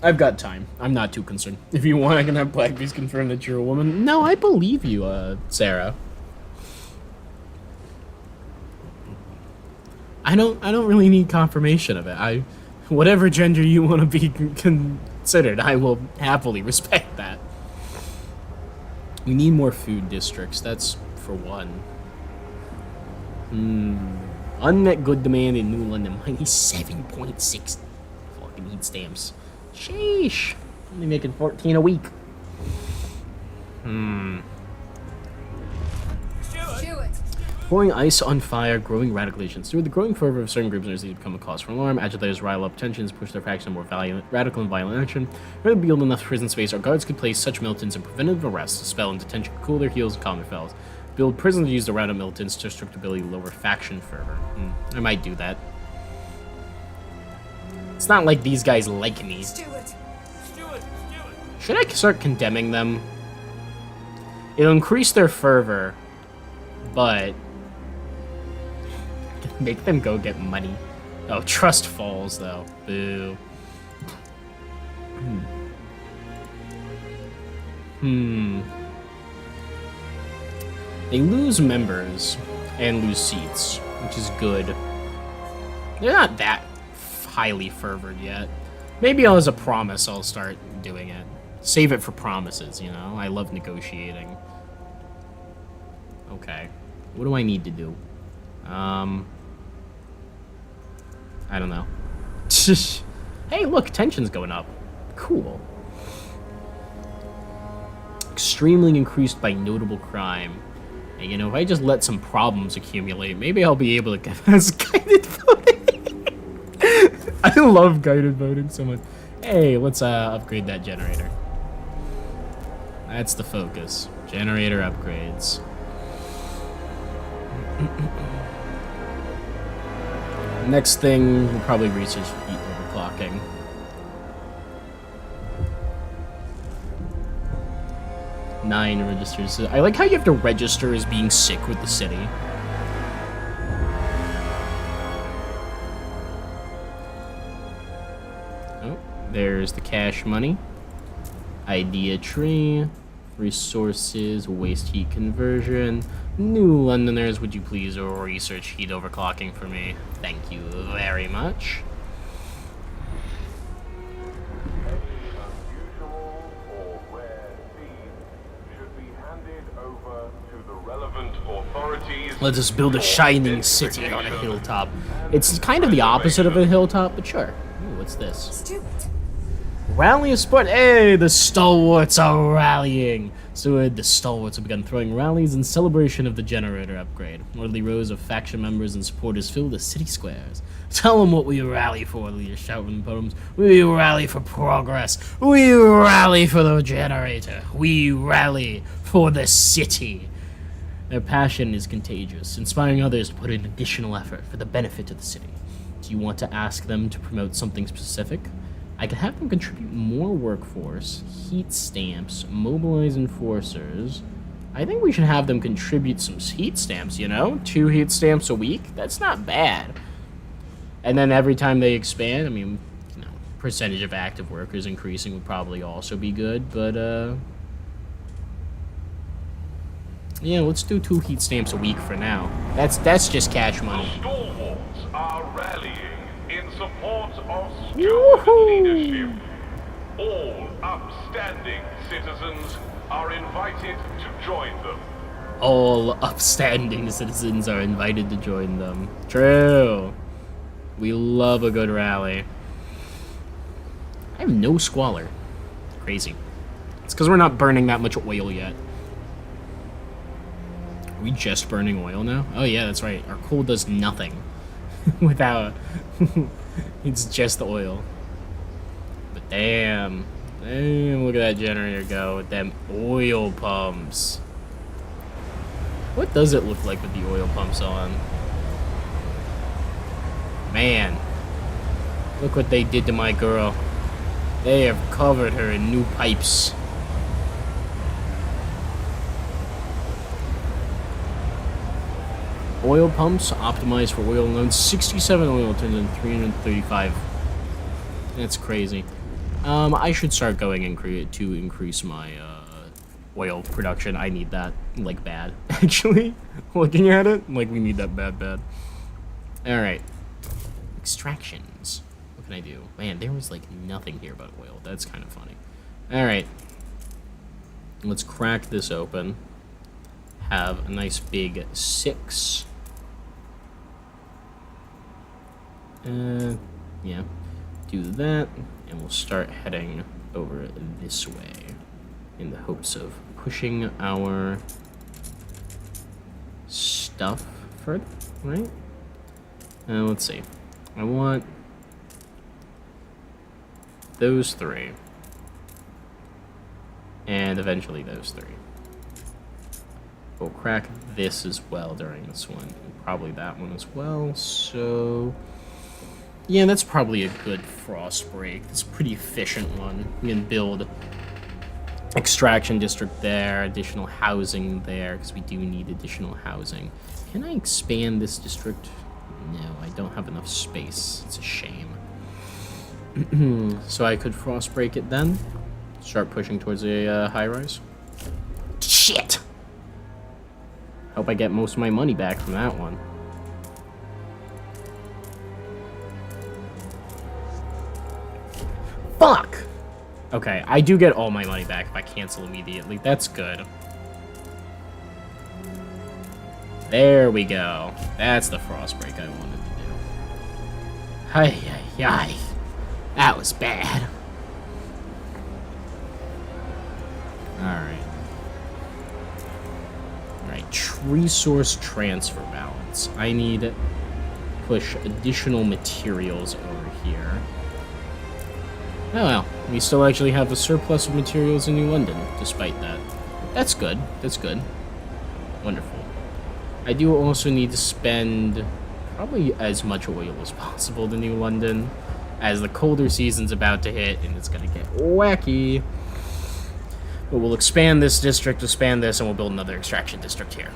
I've got time. I'm not too concerned. If you want, I can have Blackbeast confirm that you're a woman. No, I believe you, Sarah. I don't really need confirmation of it. Whatever gender you want to be considered, I will happily respect that. We need more food districts. That's for one. Unmet good demand in New London. Minus 7.6 fucking heat stamps. Sheesh. Only making 14 a week. Pouring ice on fire, growing radicalizations. Through the growing fervor of certain groups, there's become a cause for alarm. Agitators rile up tensions, push their faction more radical and violent action. Rather than build enough prison space, our guards could place such militants in preventative arrest, dispel and detention, cool their heels, and calm their fellows. Build prisons used to round up militants to restrict ability to lower faction fervor. I might do that. It's not like these guys like me. Should I start condemning them? It'll increase their fervor, but make them go get money. Oh, trust falls, though. Boo. They lose members and lose seats, which is good. They're not that highly fervored yet. Maybe as a promise, I'll start doing it. Save it for promises, you know? I love negotiating. Okay. What do I need to do? I don't know. Hey, look, tension's going up. Cool. Extremely increased by notable crime. And, you know, if I just let some problems accumulate, maybe I'll be able to get us guided voting. I love guided voting so much. Hey, let's upgrade that generator. That's the focus. Generator upgrades. Next thing, we'll probably research heat overclocking. Nine registers. I like how you have to register as being sick with the city. Oh, there's the cash money. Idea tree. Resources, waste heat conversion. New Londoners, would you please research heat overclocking for me? Thank you very much.
Unusual or rare seeds should be handed over to the relevant authorities.
Let us build a shining city on a hilltop. It's kind of the opposite of a hilltop, but sure. Ooh, what's this? Rally of sport. Hey, the stalwarts are rallying. So the stalwarts have begun throwing rallies in celebration of the generator upgrade. Orderly rows of faction members and supporters fill the city squares. Tell them what we rally for, leaders shout from the podiums. We rally for progress. We rally for the generator. We rally for the city. Their passion is contagious, inspiring others to put in additional effort for the benefit of the city. Do you want to ask them to promote something specific? I could have them contribute more workforce, heat stamps, mobilize enforcers. I think we should have them contribute some heat stamps, you know? 2 heat stamps a week? That's not bad. And then every time they expand, I mean, you know, percentage of active workers increasing would probably also be good, but, Yeah, let's do 2 heat stamps a week for now. That's just cash money.
Stalwarts are rallying in support of
Woohoo!
student leadership. All upstanding citizens are invited to join them.
All upstanding citizens are invited to join them. True. We love a good rally. I have no squalor. Crazy. It's because we're not burning that much oil yet. Are we just burning oil now? Oh yeah, that's right. Our coal does nothing without... It's just oil. But damn. Damn, look at that generator go with them oil pumps. What does it look like with the oil pumps on? Man. Look what they did to my girl. They have covered her in new pipes. Oil pumps optimized for oil loads. 67 oil turns in 335. That's crazy. I should start going and to increase my oil production. I need that, like, bad. Actually, looking at it, like, we need that bad. All right, extractions. What can I do? Man, there was like nothing here but oil. That's kind of funny. All right, let's crack this open. Have a nice big 6. Yeah, do that, and we'll start heading over this way in the hopes of pushing our stuff further, right? Let's see. I want those 3, and eventually those 3. We'll crack this as well during this one, and probably that one as well, so... Yeah, that's probably a good frost break. It's a pretty efficient one. We can build extraction district there, additional housing there, because we do need additional housing. Can I expand this district? No, I don't have enough space. It's a shame. So I could frost break it then. Start pushing towards a high rise. Shit! Hope I get most of my money back from that one. Fuck! Okay, I do get all my money back if I cancel immediately. That's good. There we go. That's the frost break I wanted to do. Hi, hi, hi. That was bad. Alright. Alright, resource transfer balance. I need to push additional materials over here. Oh well, we still actually have a surplus of materials in New London, despite that. That's good. That's good. Wonderful. I do also need to spend probably as much oil as possible to New London, as the colder season's about to hit, and it's gonna get wacky. But we'll expand this district, expand this, and we'll build another extraction district here.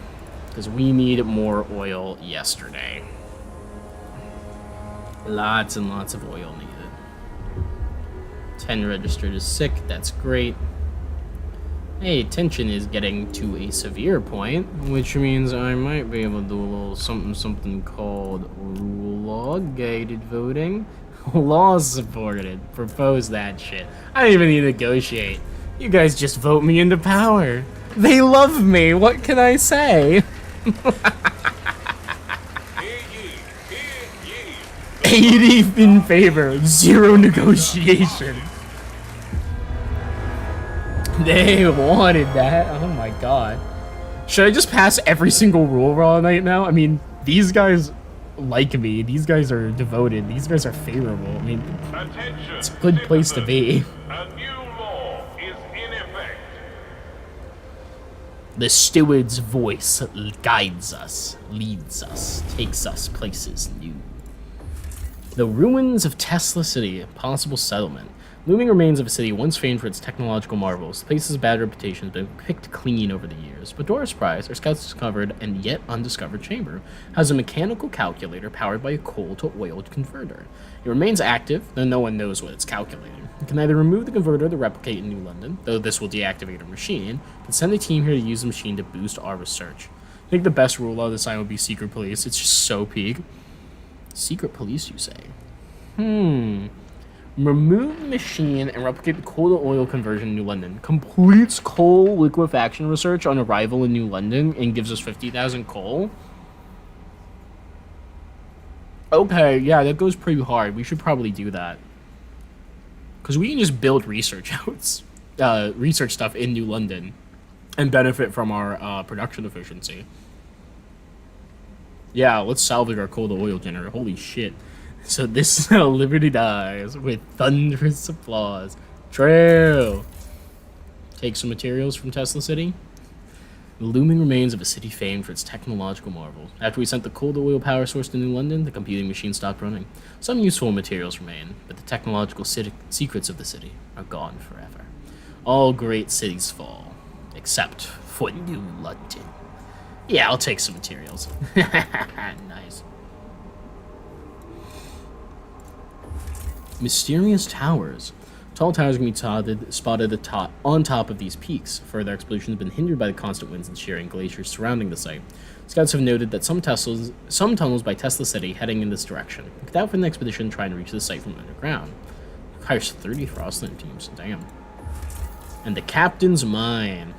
Because we need more oil yesterday. Lots and lots of oil needed. 10 registered as sick, that's great. Hey, tension is getting to a severe point, which means I might be able to do a little something called rule law guided voting. Laws supported. Propose that shit. I don't even need to negotiate. You guys just vote me into power. They love me, what can I say? 80 in favor, 0 negotiation. They wanted that. Oh my god. Should I just pass every single rule raw night now? I mean, these guys like me. These guys are devoted. These guys are favorable. I mean, it's a good place to be.
A new law is in effect.
The steward's voice guides us, leads us, takes us places new. The ruins of Tesla City, possible settlement. Looming remains of a city once famed for its technological marvels. The place's bad reputation has been picked clean over the years, but to our surprise, our scouts discovered and yet undiscovered chamber has a mechanical calculator powered by a coal-to-oil converter. It remains active, though no one knows what it's calculating. It can either remove the converter to replicate in New London, though this will deactivate our machine, and send a team here to use the machine to boost our research. I think the best rule of this sign would be secret police. It's just so peak. Secret police, you say? Remove the machine and replicate the coal-to-oil conversion in New London. Completes coal liquefaction research on arrival in New London and gives us 50,000 coal? Okay, yeah, that goes pretty hard. We should probably do that. Because we can just build research stuff in New London and benefit from our production efficiency. Yeah, let's salvage our coal-to-oil generator. Holy shit. So this is how Liberty dies, with thunderous applause. True. Take some materials from Tesla City. The looming remains of a city famed for its technological marvels. After we sent the coal-to-oil power source to New London, the computing machine stopped running. Some useful materials remain, but the technological secrets of the city are gone forever. All great cities fall, except for New London. Yeah, I'll take some materials. Nice. Mysterious towers. Tall towers can be spotted on top of these peaks. Further exploration has been hindered by the constant winds and shearing glaciers surrounding the site. Scouts have noted that some tunnels by Tesla City heading in this direction. We could outfit an expedition trying to reach the site from underground. Requires 30 Frostland teams. Damn. And the captain's mine.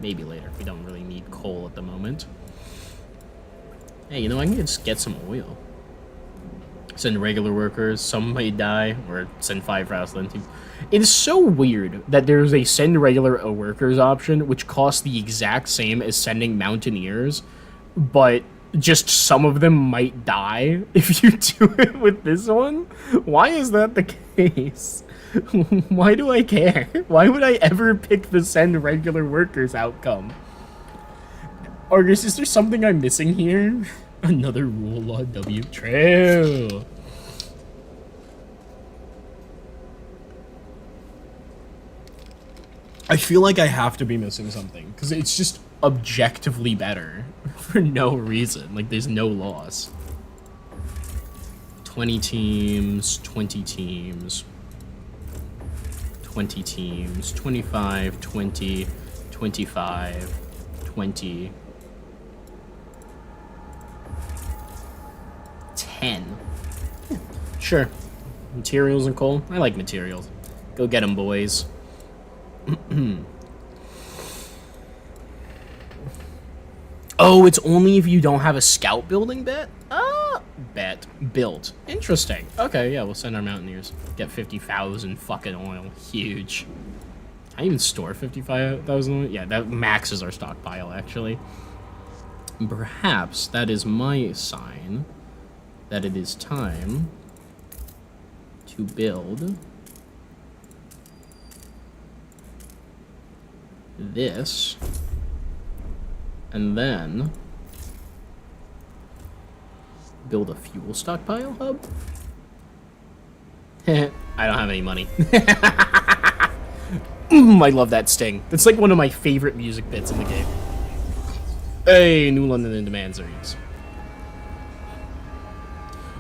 Maybe later. We don't really need coal at the moment. Hey, you know, I can just get some oil. Send regular workers, some might die, or send 5 Frostland teams. It is so weird that there's a send regular workers option, which costs the exact same as sending mountaineers, but just some of them might die if you do it with this one. Why is that the case? Why do I care? Why would I ever pick the send regular workers outcome? Argus, is there something I'm missing here? Another rule law W. True. I feel like I have to be missing something because it's just objectively better for no reason. Like, there's no loss. 20 teams, 20 teams, 20 teams, 25, 20, 25, 20. 10. Sure. Materials and coal. I like materials. Go get them, boys. Oh, it's only if you don't have a scout building bet? Bet. Built. Interesting. Okay, yeah, we'll send our mountaineers. Get 50,000 fucking oil. Huge. Can I even store 55,000 oil? Yeah, that maxes our stockpile, actually. Perhaps that is my sign that it is time to build this, and then build a fuel stockpile hub. I don't have any money. I love that sting. It's like one of my favorite music bits in the game. Hey, New London and demand zones.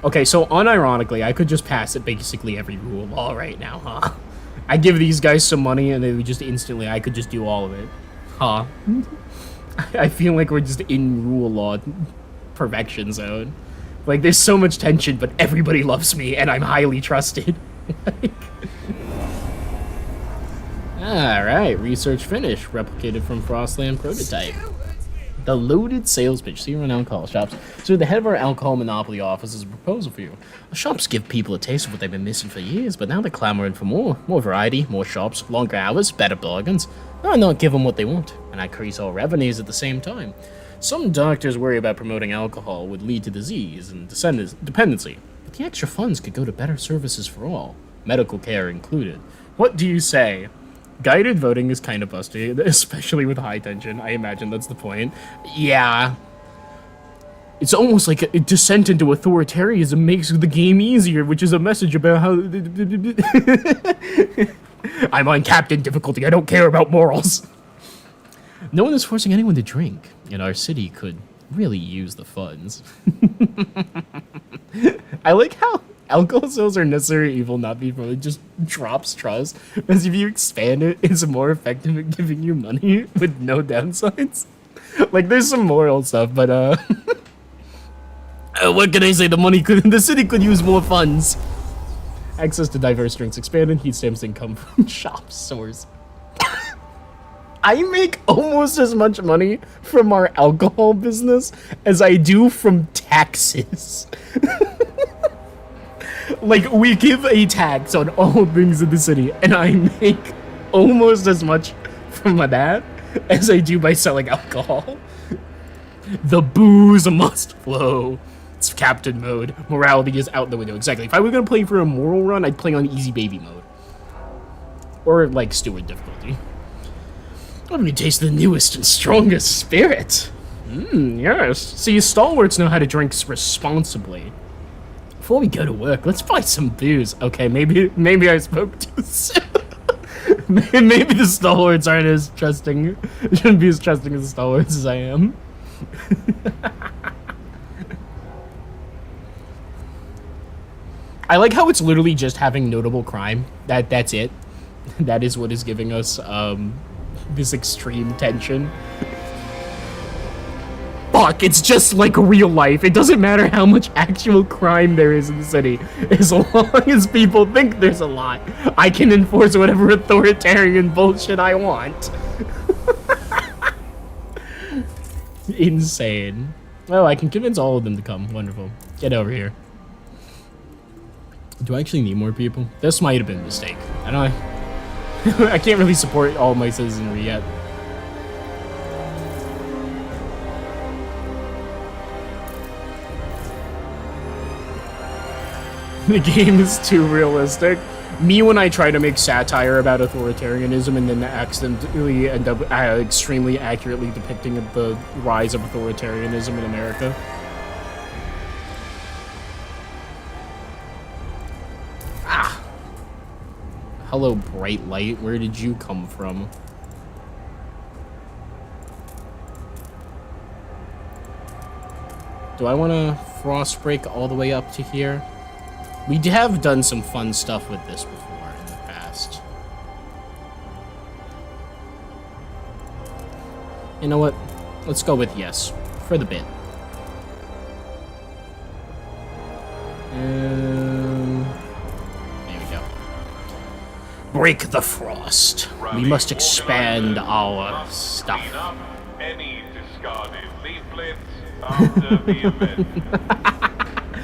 Okay, so unironically, I could just pass it basically every rule of law right now, huh? I give these guys some money and they would just instantly, I could just do all of it. Huh? I feel like we're just in rule law perfection zone. Like, there's so much tension, but everybody loves me and I'm highly trusted. Like... Alright, research finished. Replicated from Frostland prototype. The loaded sales pitch. See you around alcohol shops. So the head of our alcohol monopoly office has a proposal for you. The shops give people a taste of what they've been missing for years, but now they're clamoring for more. More variety, more shops, longer hours, better bargains. Why not give them what they want and increase all revenues at the same time? Some doctors worry about promoting alcohol would lead to disease and dependency, but the extra funds could go to better services for all, medical care included. What do you say? Guided voting is kind of busted, especially with high tension. I imagine that's the point. Yeah. It's almost like a descent into authoritarianism makes the game easier, which is a message about how... I'm on captain difficulty, I don't care about morals. No one is forcing anyone to drink, and our city could really use the funds. I like how alcohol sales are necessary evil, not be from it just drops trust. As if you expand it, it's more effective at giving you money with no downsides. Like, there's some moral stuff, but what can I say? The city could use more funds. Access to diverse drinks expanded. Heat stamps income from shop stores. I make almost as much money from our alcohol business as I do from taxes. Like, we give a tax on all things in the city, and I make almost as much from that as I do by selling alcohol. The booze must flow. It's captain mode. Morality is out the window. Exactly. If I were gonna play for a moral run, I'd play on easy baby mode. Or, like, steward difficulty. Let me taste the newest and strongest spirit. Yes. See, stalwarts know how to drink responsibly. Before we go to work, let's buy some booze. Okay, maybe I spoke too soon. Maybe the stalwarts aren't as trusting. Shouldn't be as trusting as the stalwarts as I am. I like how it's literally just having notable crime. That's it. That is what is giving us this extreme tension. Fuck, it's just like real life. It doesn't matter how much actual crime there is in the city. As long as people think there's a lot, I can enforce whatever authoritarian bullshit I want. Insane. Oh, I can convince all of them to come. Wonderful. Get over here. Do I actually need more people? This might have been a mistake. I don't know. I can't really support all my citizenry yet. The game is too realistic. Me when I try to make satire about authoritarianism and then accidentally end up extremely accurately depicting the rise of authoritarianism in America. Ah! Hello, bright light. Where did you come from? Do I want to frost break all the way up to here? We have done some fun stuff with this before in the past. You know what? Let's go with yes, for the bit. There we go. Break the frost. We must expand our stuff.
Clean up any discarded leaflets after the event.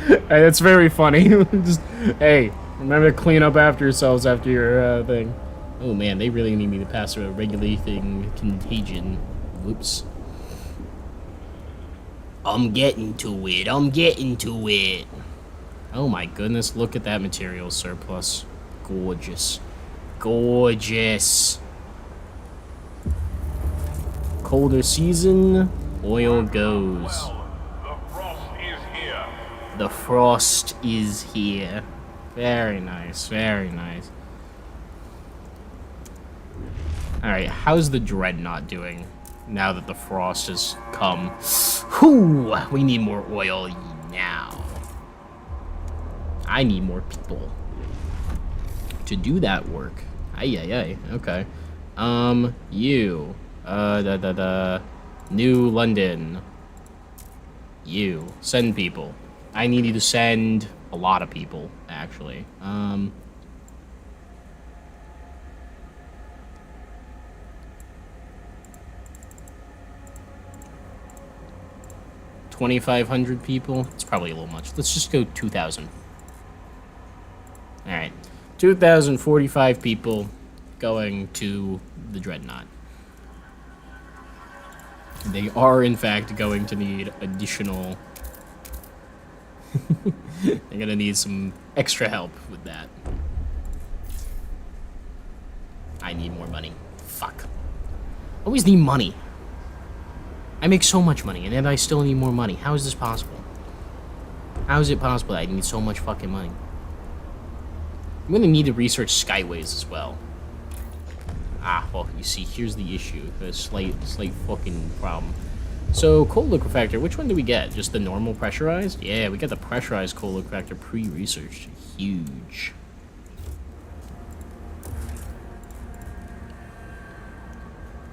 Hey, that's very funny. Just, hey, remember to clean up after yourselves after your thing. Oh man, they really need me to pass through a regulating contagion. Whoops. I'm getting to it. I'm getting to it. Oh my goodness, look at that material surplus. Gorgeous. Gorgeous. Colder season, oil goes. The frost is here. Very nice, very nice. Alright, how's the Dreadnought doing now that the frost has come? Whew, we need more oil now. I need more people to do that work. Ay, okay. You. New London. You. Send people. I need you to send a lot of people, actually. 2,500 people? It's probably a little much. Let's just go 2,000. Alright. 2,045 people going to the Dreadnought. They are, in fact, going to need additional... They're gonna need some extra help with that. I need more money. Fuck. Always need money. I make so much money, and then I still need more money. How is this possible? How is it possible that I need so much fucking money? I'm gonna need to research skyways as well. Ah, well, you see, here's the issue. The slight fucking problem. So, coal liquefactor, which one do we get? Just the normal pressurized? Yeah, we got the pressurized coal liquefactor pre-researched. Huge.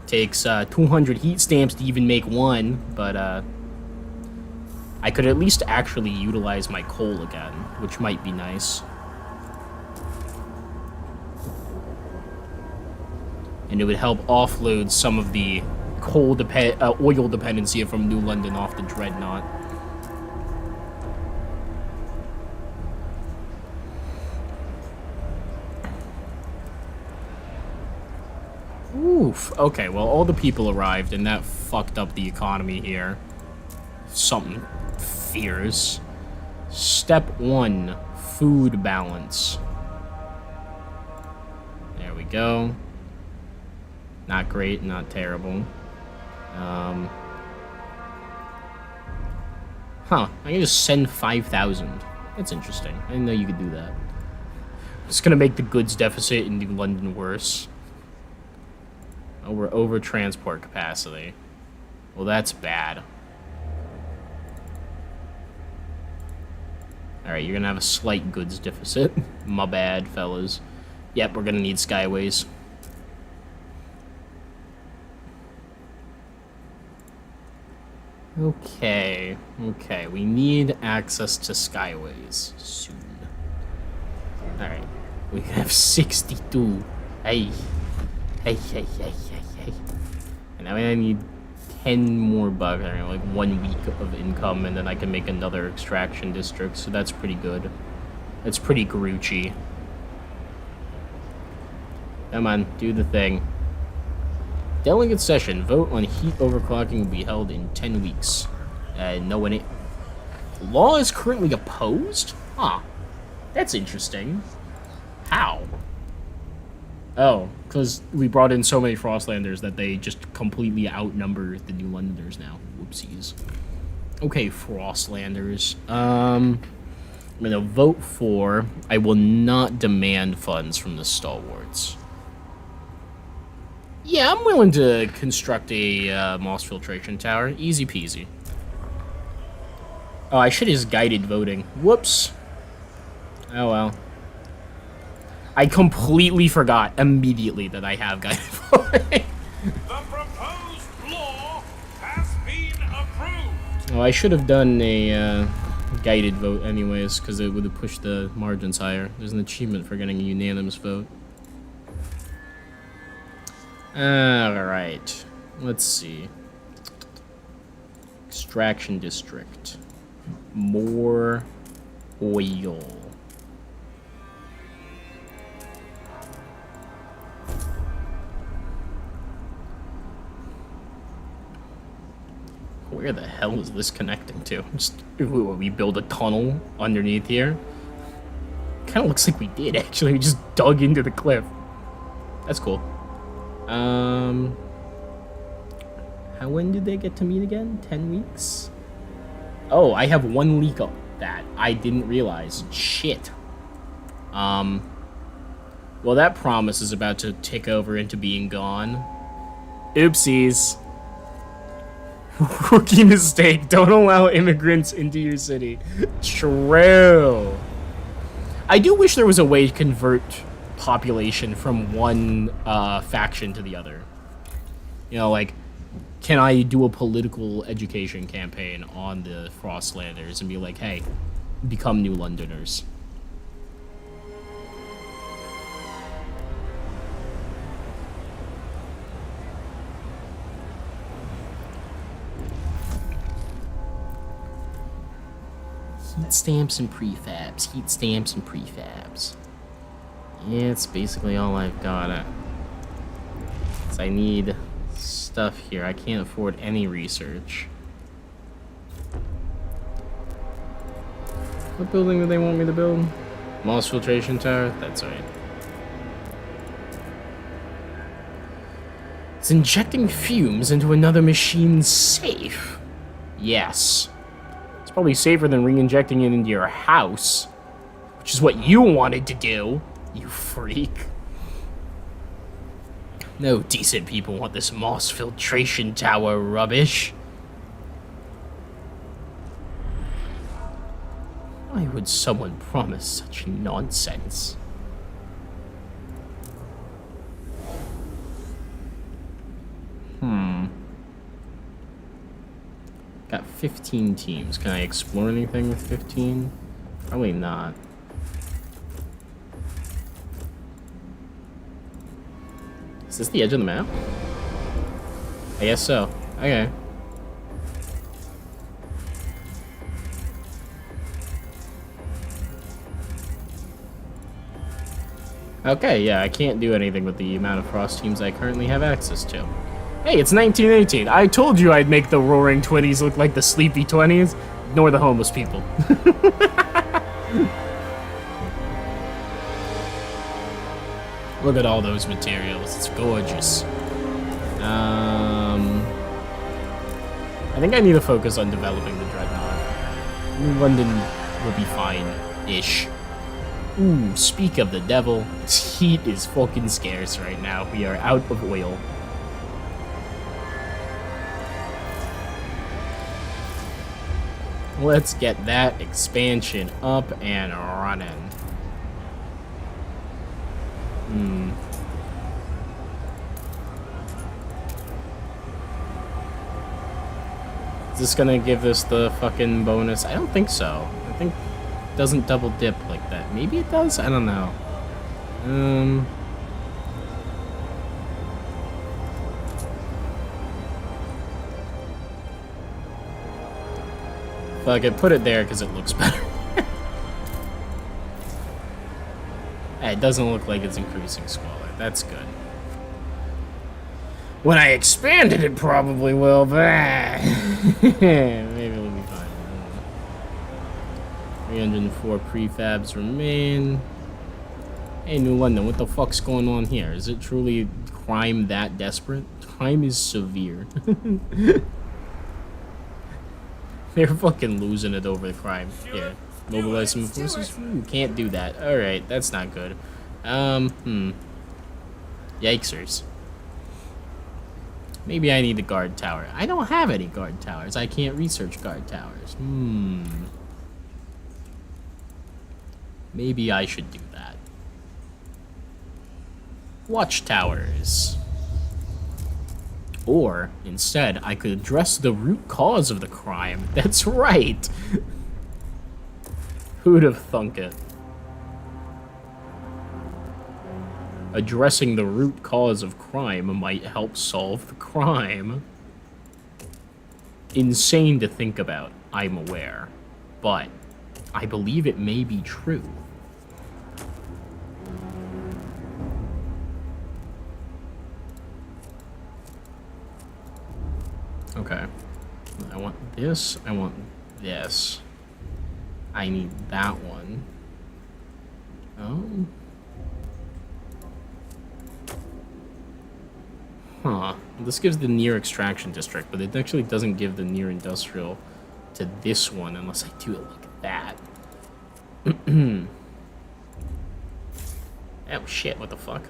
Takes 200 heat stamps to even make one, but I could at least actually utilize my coal again, which might be nice. And it would help offload some of the oil dependency from New London off the Dreadnought. Oof. Okay, well, all the people arrived, and that fucked up the economy here. Something fierce. Step 1, food balance. There we go. Not great, not terrible. I can just send 5,000. That's interesting. I didn't know you could do that. It's gonna make the goods deficit in New London worse. Oh, we're over transport capacity. Well, that's bad. Alright, you're gonna have a slight goods deficit. My bad, fellas. Yep, we're gonna need skyways. Okay, we need access to skyways soon. Alright, we have 62. Hey. And now I need 10 more bucks, like 1 week of income, and then I can make another extraction district, so that's pretty good. That's pretty Gucci. Come on, do the thing. Delegate session. Vote on heat overclocking will be held in 10 weeks. No one... Law is currently opposed? Huh. That's interesting. How? Oh, because we brought in so many Frostlanders that they just completely outnumber the New Londoners now. Whoopsies. Okay, Frostlanders. I'm gonna vote for... I will not demand funds from the stalwarts. Yeah, I'm willing to construct a moss filtration tower. Easy peasy. Oh, I should have just guided voting. Whoops. Oh, well. I completely forgot immediately that I have guided voting.
The proposed law has been approved.
Oh, I should have done a guided vote anyways, because it would have pushed the margins higher. There's an achievement for getting a unanimous vote. Alright, let's see. Extraction district. More oil. Where the hell is this connecting to? Just, we build a tunnel underneath here? Kind of looks like we did, actually. We just dug into the cliff. That's cool. When did they get to meet again? 10 weeks? Oh, I have 1 leak of that. I didn't realize. Shit. Well, that promise is about to tick over into being gone. Oopsies. Rookie mistake. Don't allow immigrants into your city. True. I do wish there was a way to convert population from one faction to the other. You know, like, can I do a political education campaign on the Frostlanders and be like, hey, become New Londoners? Heat stamps and prefabs. Heat stamps and prefabs. Yeah, it's basically all I've got. I need stuff here. I can't afford any research. What building do they want me to build? Moss filtration tower? That's right. It's injecting fumes into another machine's safe. Yes. It's probably safer than re-injecting it into your house, which is what you wanted to do, you freak. No decent people want this moss filtration tower rubbish. Why would someone promise such nonsense? Got 15 teams. Can I explore anything with 15? Probably not. Is this the edge of the map? I guess so. Okay. Okay, yeah, I can't do anything with the amount of Frost teams I currently have access to. Hey, it's 1918. I told you I'd make the Roaring 20s look like the Sleepy 20s. Ignore the homeless people. Look at all those materials. It's gorgeous. I think I need to focus on developing the Dreadnought. London will be fine-ish. Ooh, speak of the devil. Heat is fucking scarce right now. We are out of oil. Let's get that expansion up and running. Is this gonna give us the fucking bonus? I don't think so. I think it doesn't double dip like that. Maybe it does? I don't know. Fuck it, put it there because it looks better. It doesn't look like it's increasing squalor. That's good. When I expand it, it probably will, but maybe it'll be fine. 304 prefabs remain. Hey, New London, what the fuck's going on here? Is it truly crime that desperate? Crime is severe. They're fucking losing it over the crime. Here, mobilize some forces. Ooh, can't do that. Alright, that's not good. Yikesers. Maybe I need a guard tower. I don't have any guard towers. I can't research guard towers. Maybe I should do that. Watchtowers. Or, instead, I could address the root cause of the crime. That's right! Who'd have thunk it? Addressing the root cause of crime might help solve the crime. Insane to think about, I'm aware. But, I believe it may be true. Okay. I want this. I want this. I need that one. Oh. Huh. This gives the near extraction district, but it actually doesn't give the near industrial to this one unless I do it like that. Oh shit, what the fuck?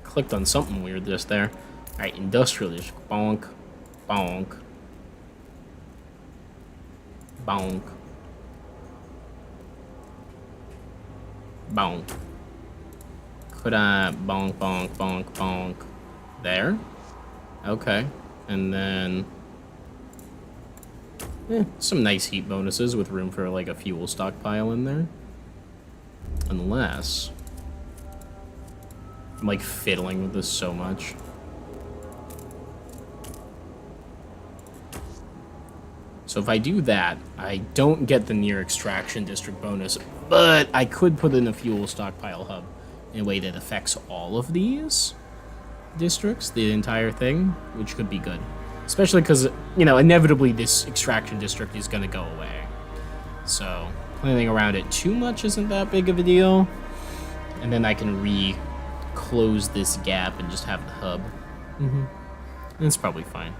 Clicked on something weird just there. Alright, industrial district. Bonk. Bonk. Bonk. Bonk. Could I bonk, bonk, bonk, bonk? There? Okay. And then... some nice heat bonuses with room for, like, a fuel stockpile in there. Unless... I'm, like, fiddling with this so much. So if I do that, I don't get the near extraction district bonus, but I could put in a fuel stockpile hub in a way that affects all of these districts, the entire thing, which could be good. Especially because, you know, inevitably this extraction district is going to go away. So planning around it too much isn't that big of a deal. And then I can close this gap and just have the hub. That's probably fine.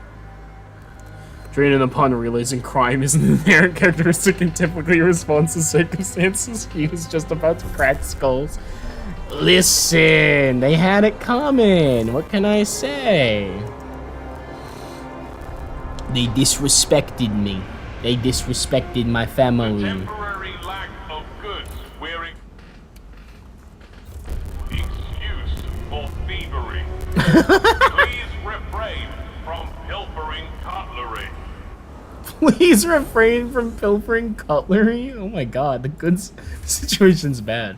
Draining upon realizing crime is an inherent characteristic and typically responds to circumstances. He was just about to crack skulls. Listen, they had it coming. What can I say? They disrespected me. They disrespected my family.
Temporary lack of goods wearing excuse for thievery. Please refrain from pilfering cutlery.
Please refrain from pilfering cutlery. Oh my god, the goods situation's bad.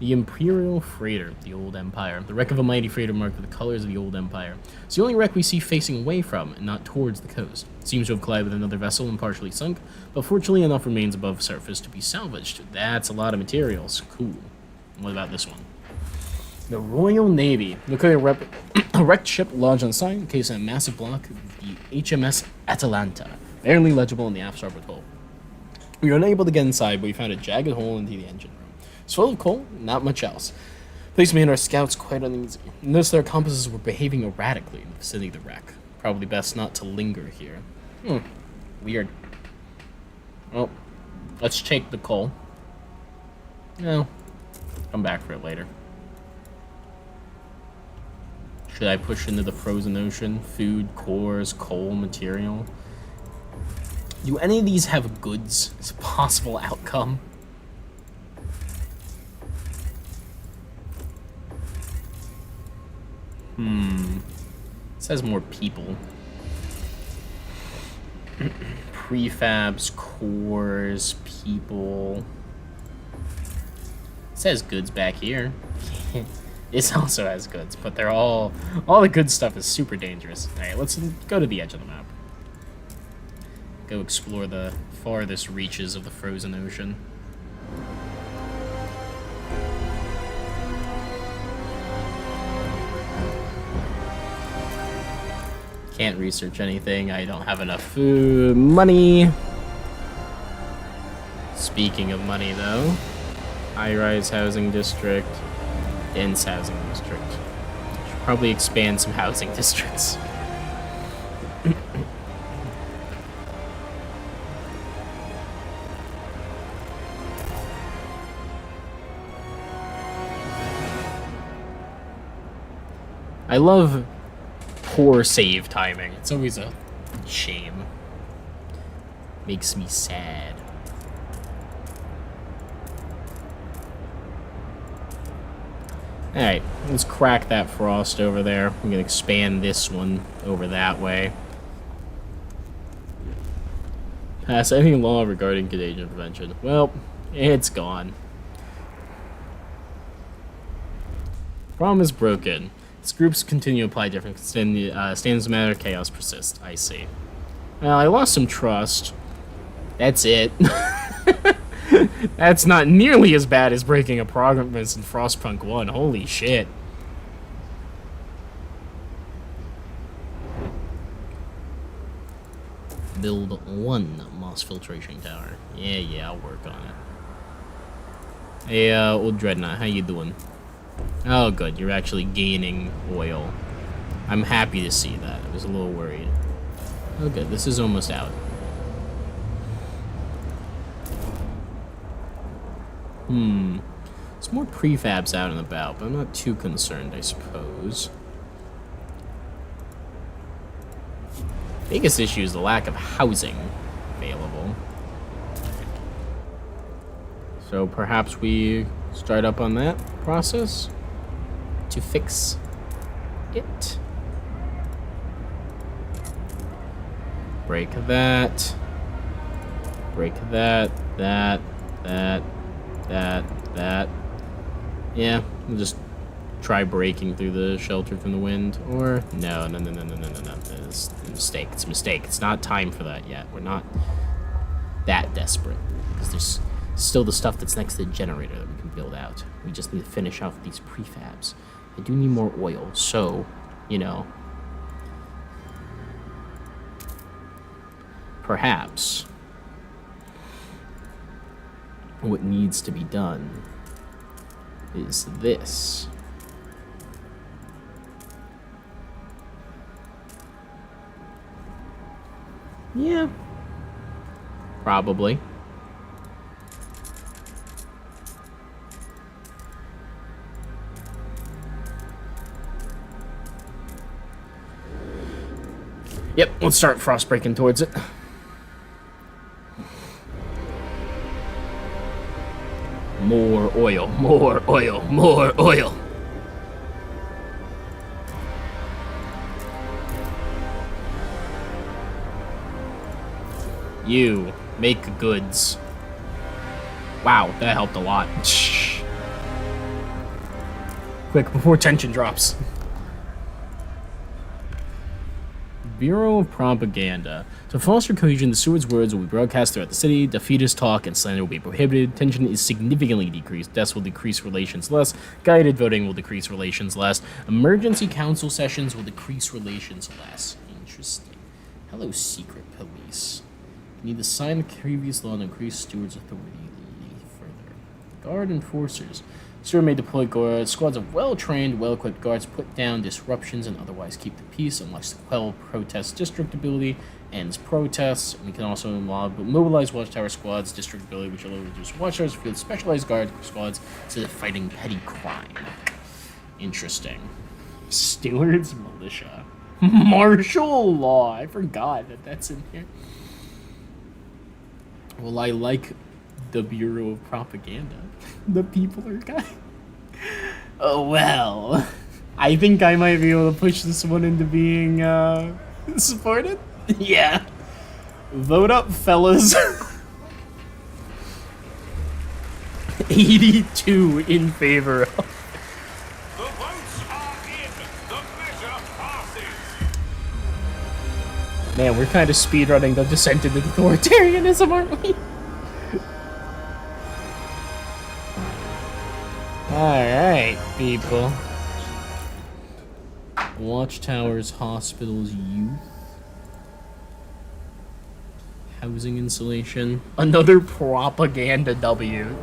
The Imperial Freighter, the Old Empire. The wreck of a mighty freighter marked with the colors of the Old Empire. It's the only wreck we see facing away from and not towards the coast. It seems to have collided with another vessel and partially sunk, but fortunately enough remains above surface to be salvaged. That's a lot of materials. Cool. What about this one? The Royal Navy. Look at a wrecked ship lodged on site encased in a massive block of the HMS Atalanta. Barely legible in the aft starboard hull. We were unable to get inside, but we found a jagged hole into the engine room. It's full of coal, not much else. This made our scouts quite uneasy. Noticed their compasses were behaving erratically in the vicinity of the wreck. Probably best not to linger here. Weird. Well, let's take the coal. No, come back for it later. Should I push into the frozen ocean? Food, cores, coal, material? Do any of these have goods as a possible outcome? It says more people. Prefabs, cores, people. It says goods back here. This also has goods, but they're all the good stuff is super dangerous. Alright, let's go to the edge of the map. Go explore the farthest reaches of the frozen ocean. Can't research anything. I don't have enough food. Money. Speaking of money, though, high-rise housing district, dense housing district. Should probably expand some housing districts. I love poor save timing. It's always a shame. Makes me sad. Alright, let's crack that frost over there. I'm gonna expand this one over that way. Pass any law regarding contagion prevention. Well, it's gone. Problem is broken. These groups continue to apply different standards matter, chaos persists. I see. Well, I lost some trust. That's it. That's not nearly as bad as breaking a promise in Frostpunk 1. Holy shit. Build one moss filtration tower. Yeah, I'll work on it. Hey, old Dreadnought, how you doing? Oh, good. You're actually gaining oil. I'm happy to see that. I was a little worried. Oh, good. This is almost out. There's more prefabs out and about, but I'm not too concerned, I suppose. Biggest issue is the lack of housing available. So perhaps we start up on that process to fix it. Break that. Break that. That. Yeah, we'll just try breaking through the shelter from the wind. Or no. It's a mistake. It's a mistake. It's not time for that yet. We're not that desperate. Because there's still the stuff that's next to the generator that we can build out. We just need to finish off these prefabs. I do need more oil, so, you know, perhaps what needs to be done is this. Yeah. Probably. Yep, let's start frost breaking towards it. More oil, more oil, more oil. You make goods. Wow, that helped a lot. Quick, before tension drops. Bureau of Propaganda. To foster cohesion, the steward's words will be broadcast throughout the city, defeatist talk and slander will be prohibited, tension is significantly decreased, deaths will decrease relations less, guided voting will decrease relations less, emergency council sessions will decrease relations less. Interesting. Hello, secret police. You need to sign the previous law to increase steward's authority further. Guard enforcers. Steward may deploy guards. Squads of well-trained, well-equipped guards put down disruptions and otherwise keep the peace unless the quell protest district ability ends protests. We can also mobilize watchtower squads, district ability, which allows reduce watchtowers to field specialized guard squads instead of fighting petty crime. Interesting. Steward's militia. Martial law. I forgot that that's in here. Well, I like the Bureau of Propaganda. The people are guy. Oh, well. I think I might be able to push this one into being, supported? Yeah. Vote up, fellas. 82 in favor of.
The votes are in. The measure passes.
Man, we're kind of speedrunning the descent into authoritarianism, aren't we? Alright, people. Watchtowers, hospitals, youth. Housing insulation. Another propaganda W.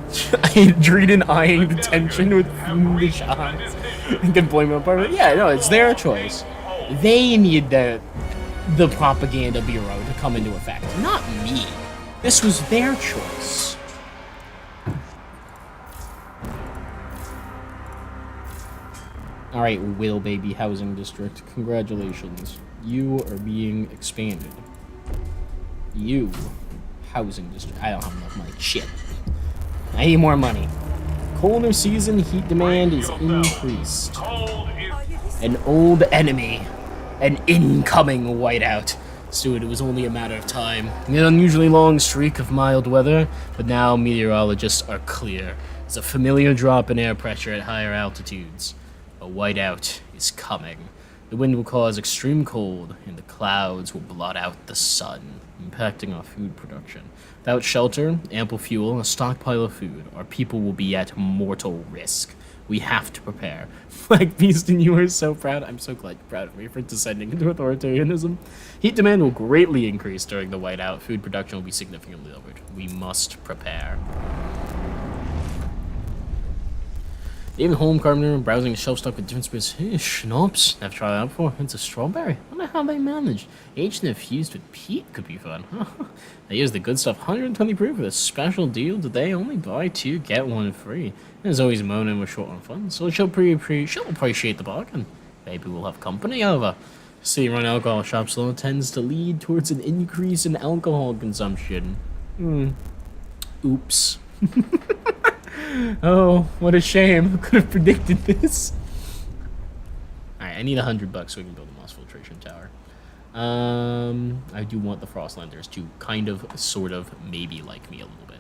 Dreden eyeing the tension with the shots. Can blame it on yeah, no, it's their choice. They need the propaganda bureau to come into effect, not me. This was their choice. Alright, Will Baby Housing District, congratulations. You are being expanded. You, Housing District. I don't have enough money. Shit. I need more money. Colder season, heat demand is increased. An old enemy. An incoming whiteout. Steward, it was only a matter of time. An unusually long streak of mild weather, but now meteorologists are clear. There's a familiar drop in air pressure at higher altitudes. A whiteout is coming. The wind will cause extreme cold, and the clouds will blot out the sun, impacting our food production. Without shelter, ample fuel, and a stockpile of food, our people will be at mortal risk. We have to prepare. Flag Beast and you are so proud. I'm so glad you're proud of me for descending into authoritarianism. Heat demand will greatly increase during the whiteout. Food production will be significantly lowered. We must prepare. Even home carpenter browsing a shelf stocked with different species. Hey, schnapps. Never tried that before. It's a strawberry. I wonder how they managed. Aged and infused with peat could be fun. They use the good stuff. 120 proof with a special deal today. Only buy 2, get 1 free. There's always moaning we're short on funds, so she'll appreciate the bargain. Maybe we'll have company over. City-run alcohol shops though tends to lead towards an increase in alcohol consumption. Oops. Oh, what a shame. I could have predicted this. Alright, I need $100 so we can build a moss filtration tower. I do want the Frostlanders to kind of, sort of, maybe like me a little bit.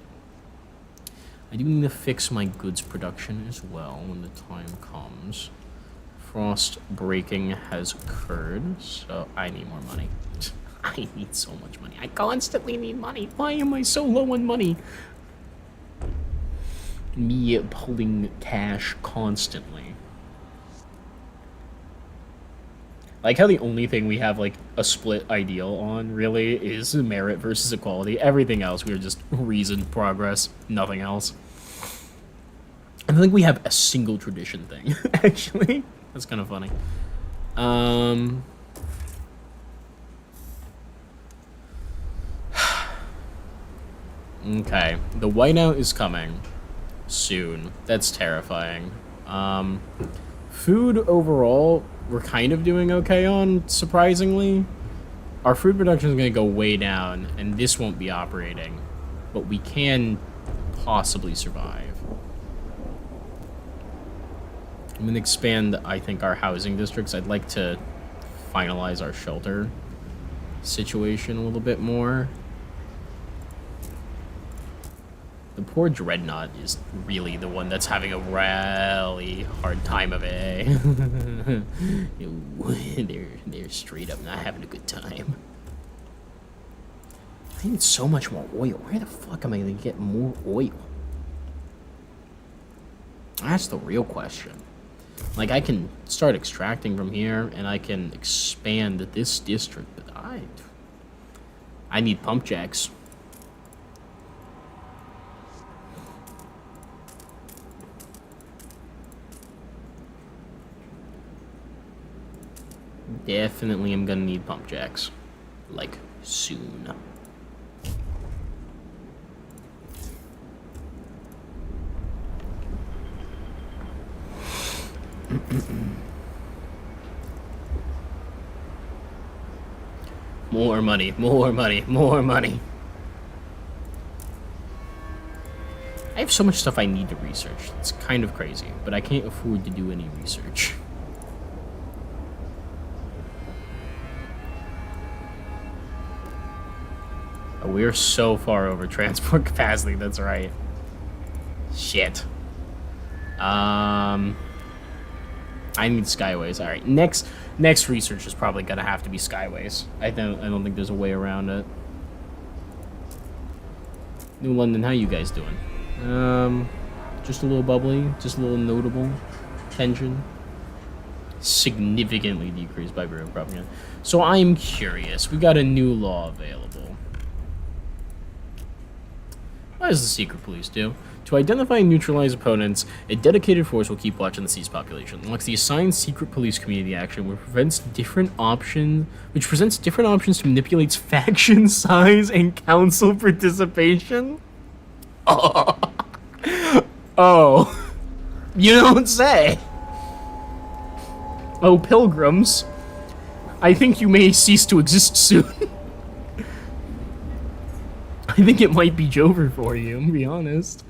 I do need to fix my goods production as well when the time comes. Frost breaking has occurred, so I need more money. I need so much money. I constantly need money. Why am I so low on money? Me pulling cash constantly. Like how the only thing we have like a split ideal on really is merit versus equality. Everything else we're just reason, progress, nothing else. I think we have a single tradition thing, actually. That's kind of funny. Okay, the whiteout is coming soon. That's terrifying. Food overall, we're kind of doing okay on, surprisingly. Our food production is going to go way down, and this won't be operating. But we can possibly survive. I'm going to expand, I think, our housing districts. I'd like to finalize our shelter situation a little bit more. The poor Dreadnought is really the one that's having a really hard time of it. They're straight up not having a good time. I need so much more oil. Where the fuck am I gonna get more oil? That's the real question. Like, I can start extracting from here, and I can expand this district, but I need pump jacks. Definitely am gonna need pump jacks. Like, soon. More money, more money, more money. I have so much stuff I need to research. It's kind of crazy, but I can't afford to do any research. We're so far over transport capacity, that's right. Shit. I need skyways. Alright, next research is probably gonna have to be skyways. I don't think there's a way around it. New London, how you guys doing? Just a little bubbly, just a little notable tension. Significantly decreased by brewing propaganda. So I'm curious. We got a new law available. What does the secret police do? To identify and neutralize opponents, a dedicated force will keep watch on the Sea's population. Unlocks the assigned secret police community action, which presents different options to manipulate faction size and council participation. Oh, you don't say. Oh, pilgrims, I think you may cease to exist soon. I think it might be Jover for you, to be honest.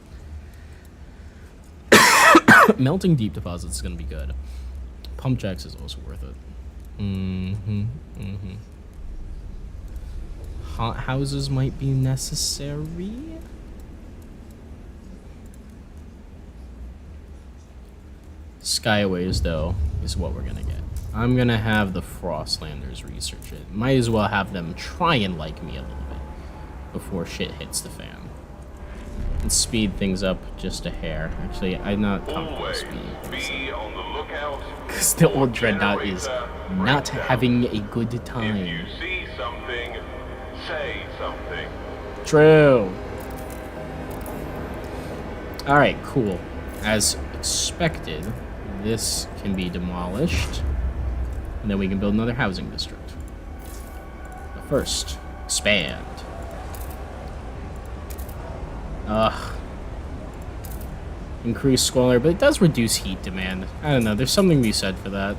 Melting deep deposits is gonna be good. Pump jacks is also worth it. Hot houses might be necessary. Skyways, though, is what we're gonna get. I'm gonna have the Frostlanders research it. Might as well have them try and like me a little bit before shit hits the fan. And speed things up just a hair. Actually, I'm not comfortable speeding
Be on the lookout.
because the old Dreadnought is not having a good
If
time.
you see something, say something.
True. Alright, cool. As expected, this can be demolished. And then we can build another housing district. But first, expand. Ugh. Increase squalor, but it does reduce heat demand. I don't know, there's something to be said for that.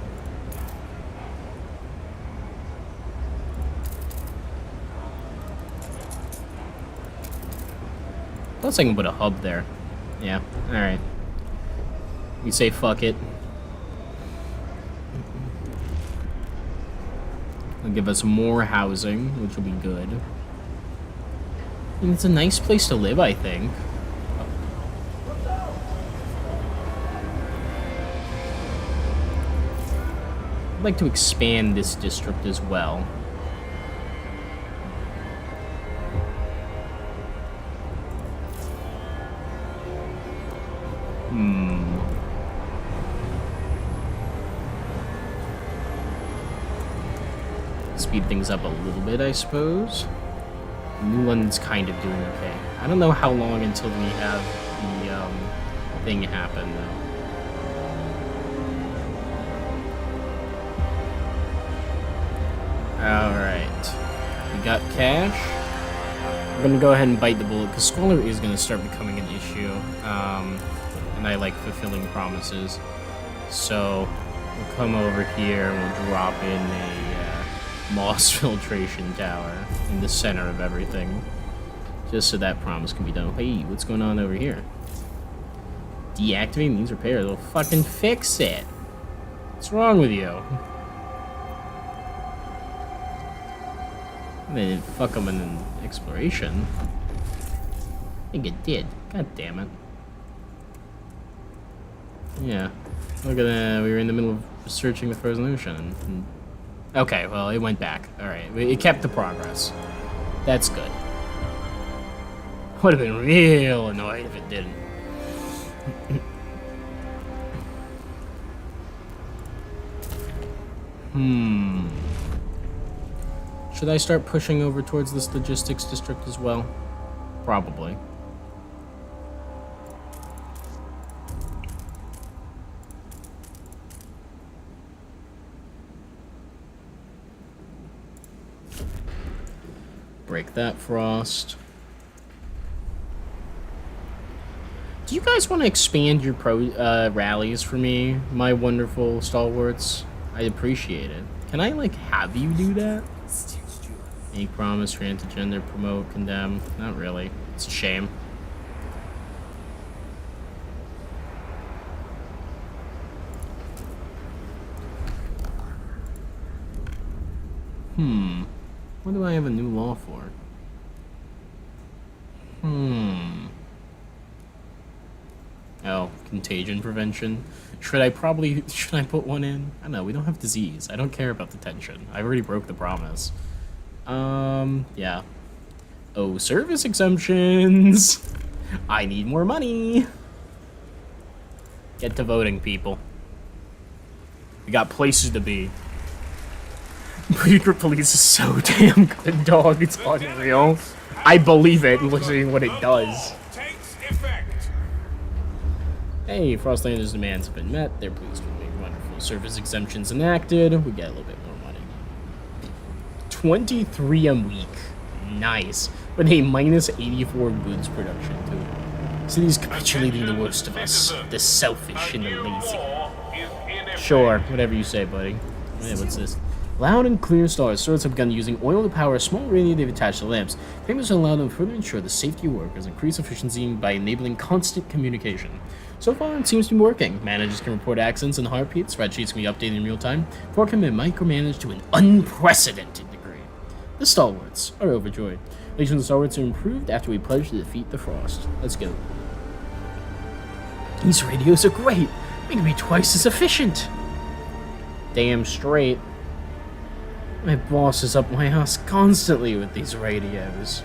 Plus I can put a hub there. Yeah, alright. We say fuck it. It'll give us more housing, which will be good. And it's a nice place to live, I think. I'd like to expand this district as well. Speed things up a little bit, I suppose. New London's kind of doing okay. I don't know how long until we have the thing happen, though. Alright. We got cash. I'm gonna go ahead and bite the bullet, because Squalor is gonna start becoming an issue. And I like fulfilling promises. So, we'll come over here and we'll drop in a moss filtration tower in the center of everything. Just so that promise can be done. Hey, what's going on over here? Deactivating these repairs will fucking fix it. What's wrong with you? They didn't fuck them in an exploration. I think it did. God damn it. Yeah. Look at that. We were in the middle of searching the frozen ocean. Okay, well, it went back. Alright. It kept the progress. That's good. Would have been real annoyed if it didn't. Should I start pushing over towards this logistics district as well? Probably. Break that frost. Do you guys want to expand your rallies for me, my wonderful stalwarts? I'd appreciate it. Can I, like, have you do that? Make promise, grant to gender, promote, condemn. Not really. It's a shame. What do I have a new law for? Oh, contagion prevention. Should I put one in? I don't know, we don't have disease. I don't care about detention. I already broke the promise. Yeah. Oh, service exemptions. I need more money. Get to voting, people. We got places to be. Secret police is so damn good, dog. It's unreal. I believe it, literally what it does. Hey, Frostlander's demands have been met. They're pleased with me. Wonderful. Service exemptions enacted. We get a little bit more money. 23 a week. Nice. With a minus 84 goods production, too. Cities capitulating the worst of us. The selfish and the lazy. Sure, whatever you say, buddy. Hey, what's this? Loud and clear stars. Swords have begun using oil to power a small radio they've attached to lamps. Payments will allow them to further ensure the safety of workers and increase efficiency by enabling constant communication. So far, it seems to be working. Managers can report accidents and heartbeats. Spreadsheets can be updated in real time. Work can be micromanaged to an unprecedented degree. The stalwarts are overjoyed. Relations with the stalwarts are improved after we pledge to defeat the frost. Let's go. These radios are great. We can be twice as efficient. Damn straight. My boss is up my ass constantly with these radios.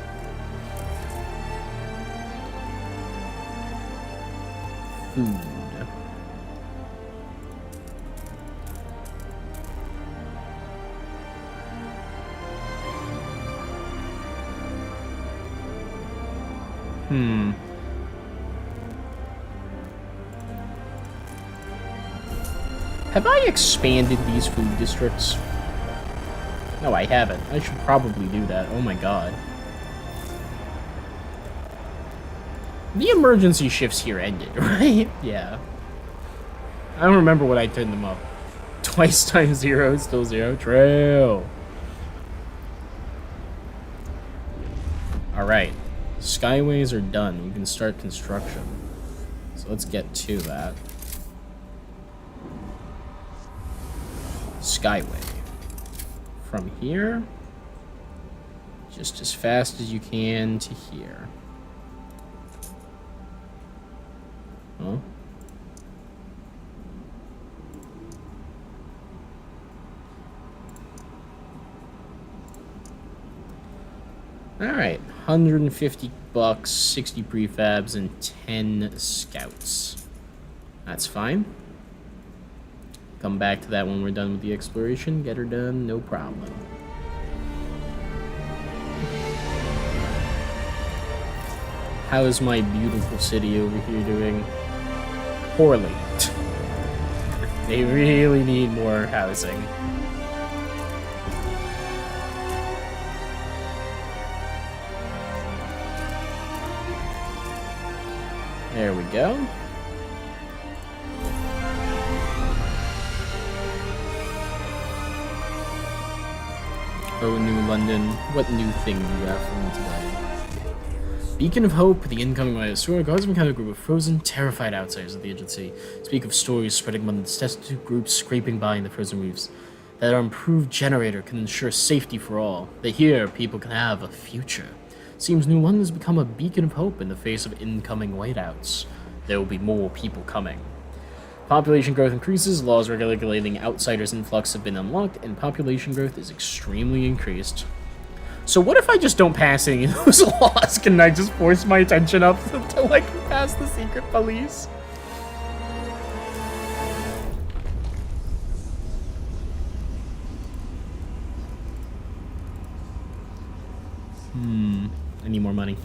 Food. Have I expanded these food districts? No, I haven't. I should probably do that. Oh my god. The emergency shifts here ended, right? Yeah. I don't remember what I turned them up. Twice times 0, still 0. True. Alright. Skyways are done. We can start construction. So let's get to that. Skyway. From here, just as fast as you can to here. Huh? Alright, 150 bucks, 60 prefabs, and 10 scouts. That's fine. Come back to that when we're done with the exploration. Get her done, no problem. How is my beautiful city over here doing? Poorly. They really need more housing. There we go. Oh, New London, what new thing do you have for me today? Beacon of Hope, the incoming light. Sewer guards encounter a group of frozen, terrified outsiders at the agency. Speak of stories spreading among the destitute groups scraping by in the frozen reefs. That our improved generator can ensure safety for all. That here, people can have a future. Seems New London has become a beacon of hope in the face of incoming whiteouts. There will be more people coming. Population growth increases, laws regulating outsiders' influx have been unlocked, and population growth is extremely increased. So what if I just don't pass any of those laws? Can I just force my attention up until I can pass the secret police? I need more money.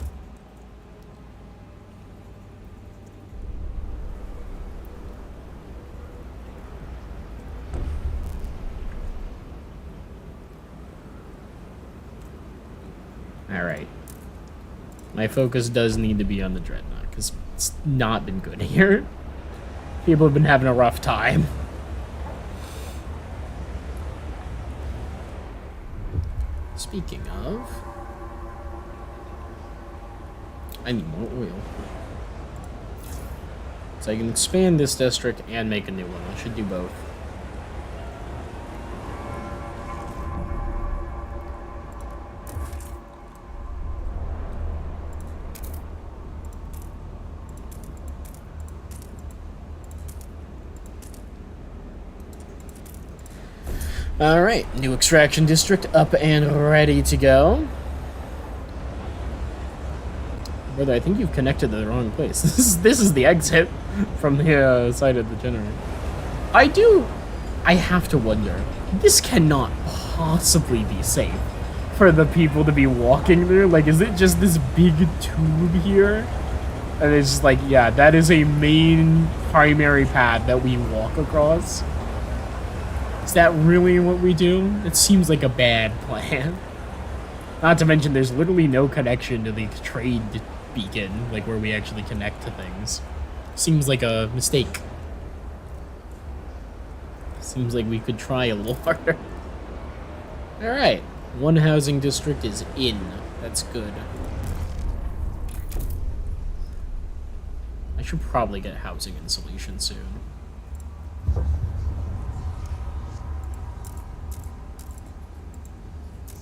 Alright. My focus does need to be on the Dreadnought, because it's not been good here. People have been having a rough time. Speaking of... I need more oil. So I can expand this district and make a new one. I should do both. Alright, new extraction district up and ready to go. Brother, I think you've connected to the wrong place. This is the exit from the side of the generator. I have to wonder, this cannot possibly be safe for the people to be walking through. Like, is it just this big tube here? And it's just like, yeah, that is a main primary path that we walk across. Is that really what we do? It seems like a bad plan. Not to mention, there's literally no connection to the trade beacon, like where we actually connect to things. Seems like a mistake. Seems like we could try a little harder. Alright, one housing district is in. That's good. I should probably get housing insulation soon.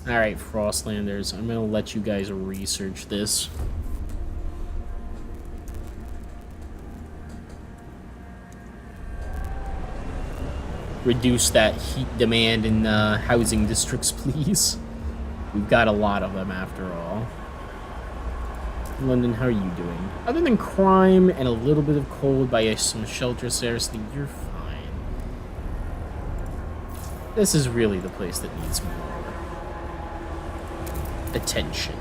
Alright, Frostlanders, I'm gonna let you guys research this. Reduce that heat demand in housing districts, please. We've got a lot of them, after all. London, how are you doing? Other than crime and a little bit of cold by some shelter scarcity, you're fine. This is really the place that needs more attention.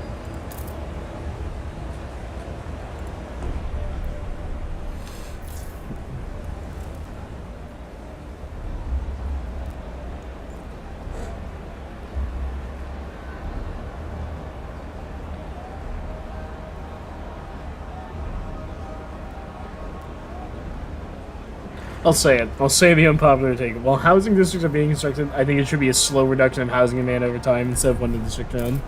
I'll say it. I'll say the unpopular take. While housing districts are being constructed, I think it should be a slow reduction of housing demand over time instead of one district own.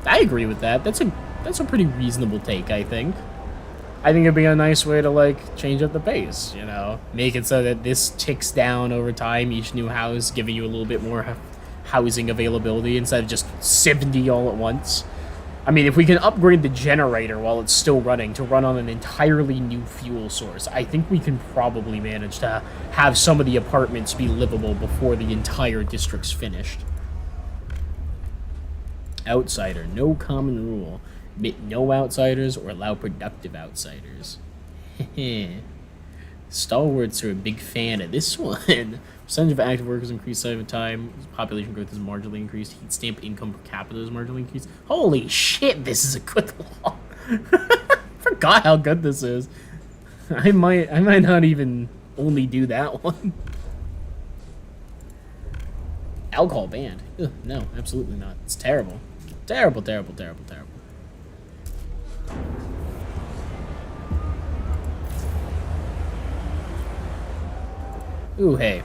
I agree with that. That's a pretty reasonable take, I think. I think it'd be a nice way to, like, change up the pace, you know? Make it so that this ticks down over time, each new house, giving you a little bit more housing availability instead of just 70 all at once. I mean, if we can upgrade the generator while it's still running to run on an entirely new fuel source, I think we can probably manage to have some of the apartments be livable before the entire district's finished. Outsider, no common rule. Admit no outsiders or allow productive outsiders. Stalwarts are a big fan of this one. Percentage of active workers increased over time. Population growth is marginally increased. Heat stamp income per capita is marginally increased. Holy shit, this is a good law. Forgot how good this is. I might not even only do that one. Alcohol banned. Ugh, no, absolutely not. It's terrible. Terrible, terrible, terrible, terrible. Ooh, hey.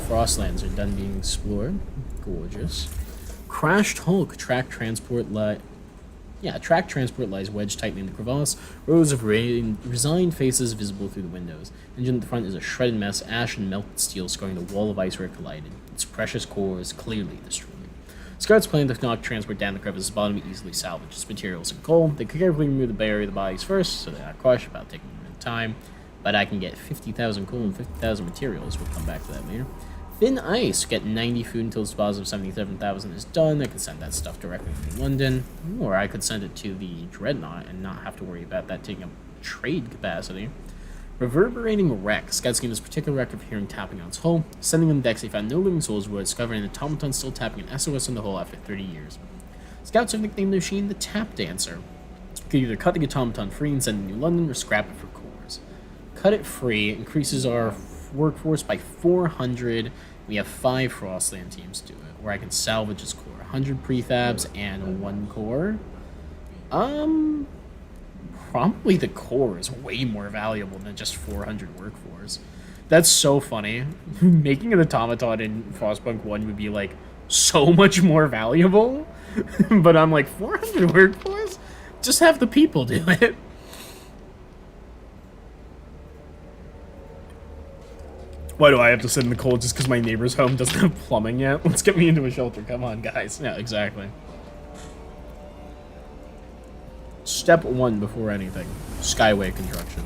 Frostlands are done being explored. Gorgeous. Crashed Hulk. Track transport lies wedged tightly in the crevasse. Rows of resigned faces visible through the windows. Engine at the front is a shredded mess. Ash and melted steel scoring the wall of ice where it collided. Its precious core is clearly destroyed. Scouts plan to knock transport down the crevice's bottom to easily salvage its materials and coal. They could carefully remove the barrier of the bodies first, so they're not crushed, about taking a minute of time. But I can get 50,000 coal and 50,000 materials. We'll come back to that later. Thin Ice. Get 90 food until its deposit of 77,000 is done. I could send that stuff directly to London. Or I could send it to the Dreadnought and not have to worry about that taking up trade capacity. Reverberating Wreck. Scouts gained this particular record for hearing tapping on its hull. Sending them decks, they found no living souls were discovering an automaton still tapping an SOS on the hull after 30 years. Scouts have nicknamed the machine the Tap Dancer. You could either cut the automaton free and send it to New London or scrap it for cores. Cut it free increases our workforce by 400. We have 5 Frostland teams do it, or I can salvage its core. 100 prefabs and 1 core. Probably the core is way more valuable than just 400 workforce. That's so funny. Making an automaton in Frostpunk 1 would be like so much more valuable. But I'm like, 400 workforce? Just have the people do it. Why do I have to sit in the cold just because my neighbor's home doesn't have plumbing yet? Let's get me into a shelter. Come on, guys. Yeah, exactly. Step 1 before anything. Skyway construction.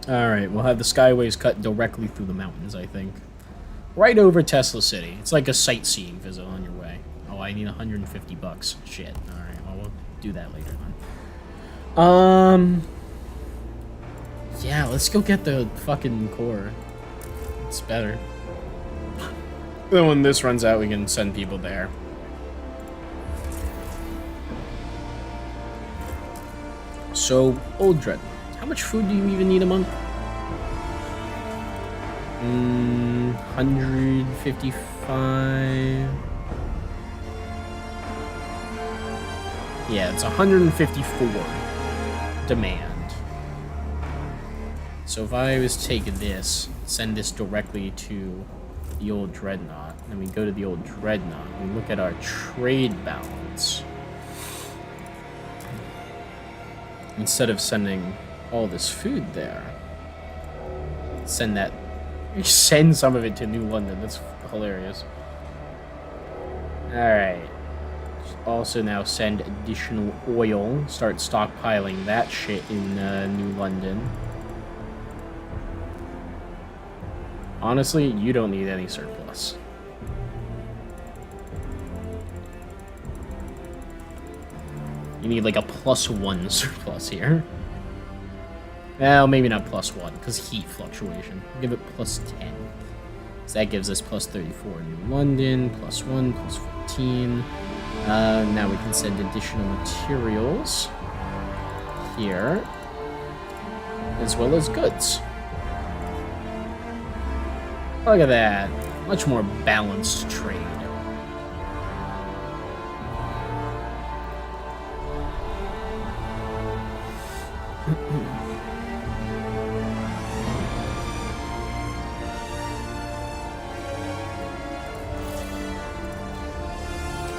Alright, we'll have the skyways cut directly through the mountains, I think. Right over Tesla City. It's like a sightseeing visit on your way. Oh, I need 150 bucks. Shit. Alright, well, we'll do that later then. Yeah, let's go get the fucking core. It's better. Then when this runs out, we can send people there. So, Old Dread. How much food do you even need a month? 155. Yeah, it's 154 demand. So if I was to take this, send this directly to the old Dreadnought, and we go to the old Dreadnought, we look at our trade balance. Instead of sending all this food there, send some of it to New London. That's hilarious. Alright. Also now send additional oil. Start stockpiling that shit in New London. Honestly, you don't need any surplus. You need like a +1 surplus here. Well, maybe not +1, because heat fluctuation. Give it +10. So that gives us +34 in New London, +1, +14. Now we can send additional materials here, as well as goods. Look at that. Much more balanced trade.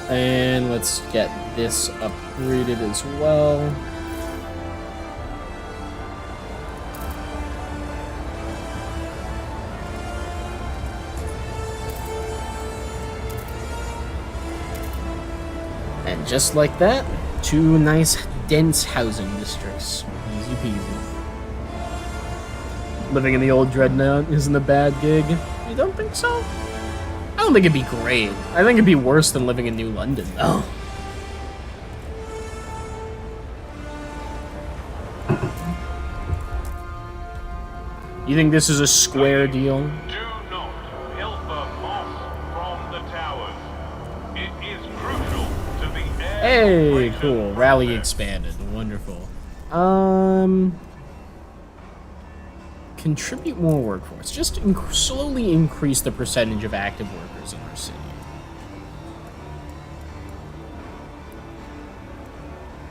And let's get this upgraded as well. And just like that, 2 nice, dense housing districts. Easy peasy. Living in the old Dreadnought isn't a bad gig. You don't think so? I don't think it'd be great. I think it'd be worse than living in New London, though. You think this is a square deal?
Do not pilfer moss from the towers. It is crucial to the air.
Hey, cool. Rally expanded. Wonderful. Contribute more workforce. Just slowly increase the percentage of active workers in our city.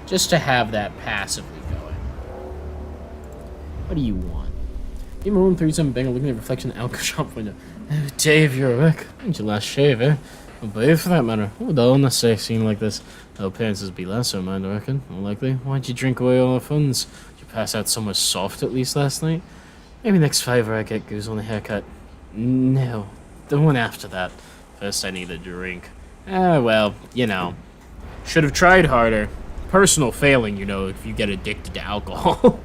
Just to have that passively going. What do you want? Give me room 37 banger looking at the reflection in the alcohol shop window. Oh, Dave, you're awake. When'd you last shave, eh? Well, babe, for that matter. What would the unnecessary scene like this? Oh, appearances be less, so mind, I reckon. More likely. Why'd you drink away all our funds? Did you pass out somewhere soft at least last night? Maybe next favor I get goes on the haircut. No. The one after that. First I need a drink. Ah, well, you know. Should have tried harder. Personal failing, you know, if you get addicted to alcohol.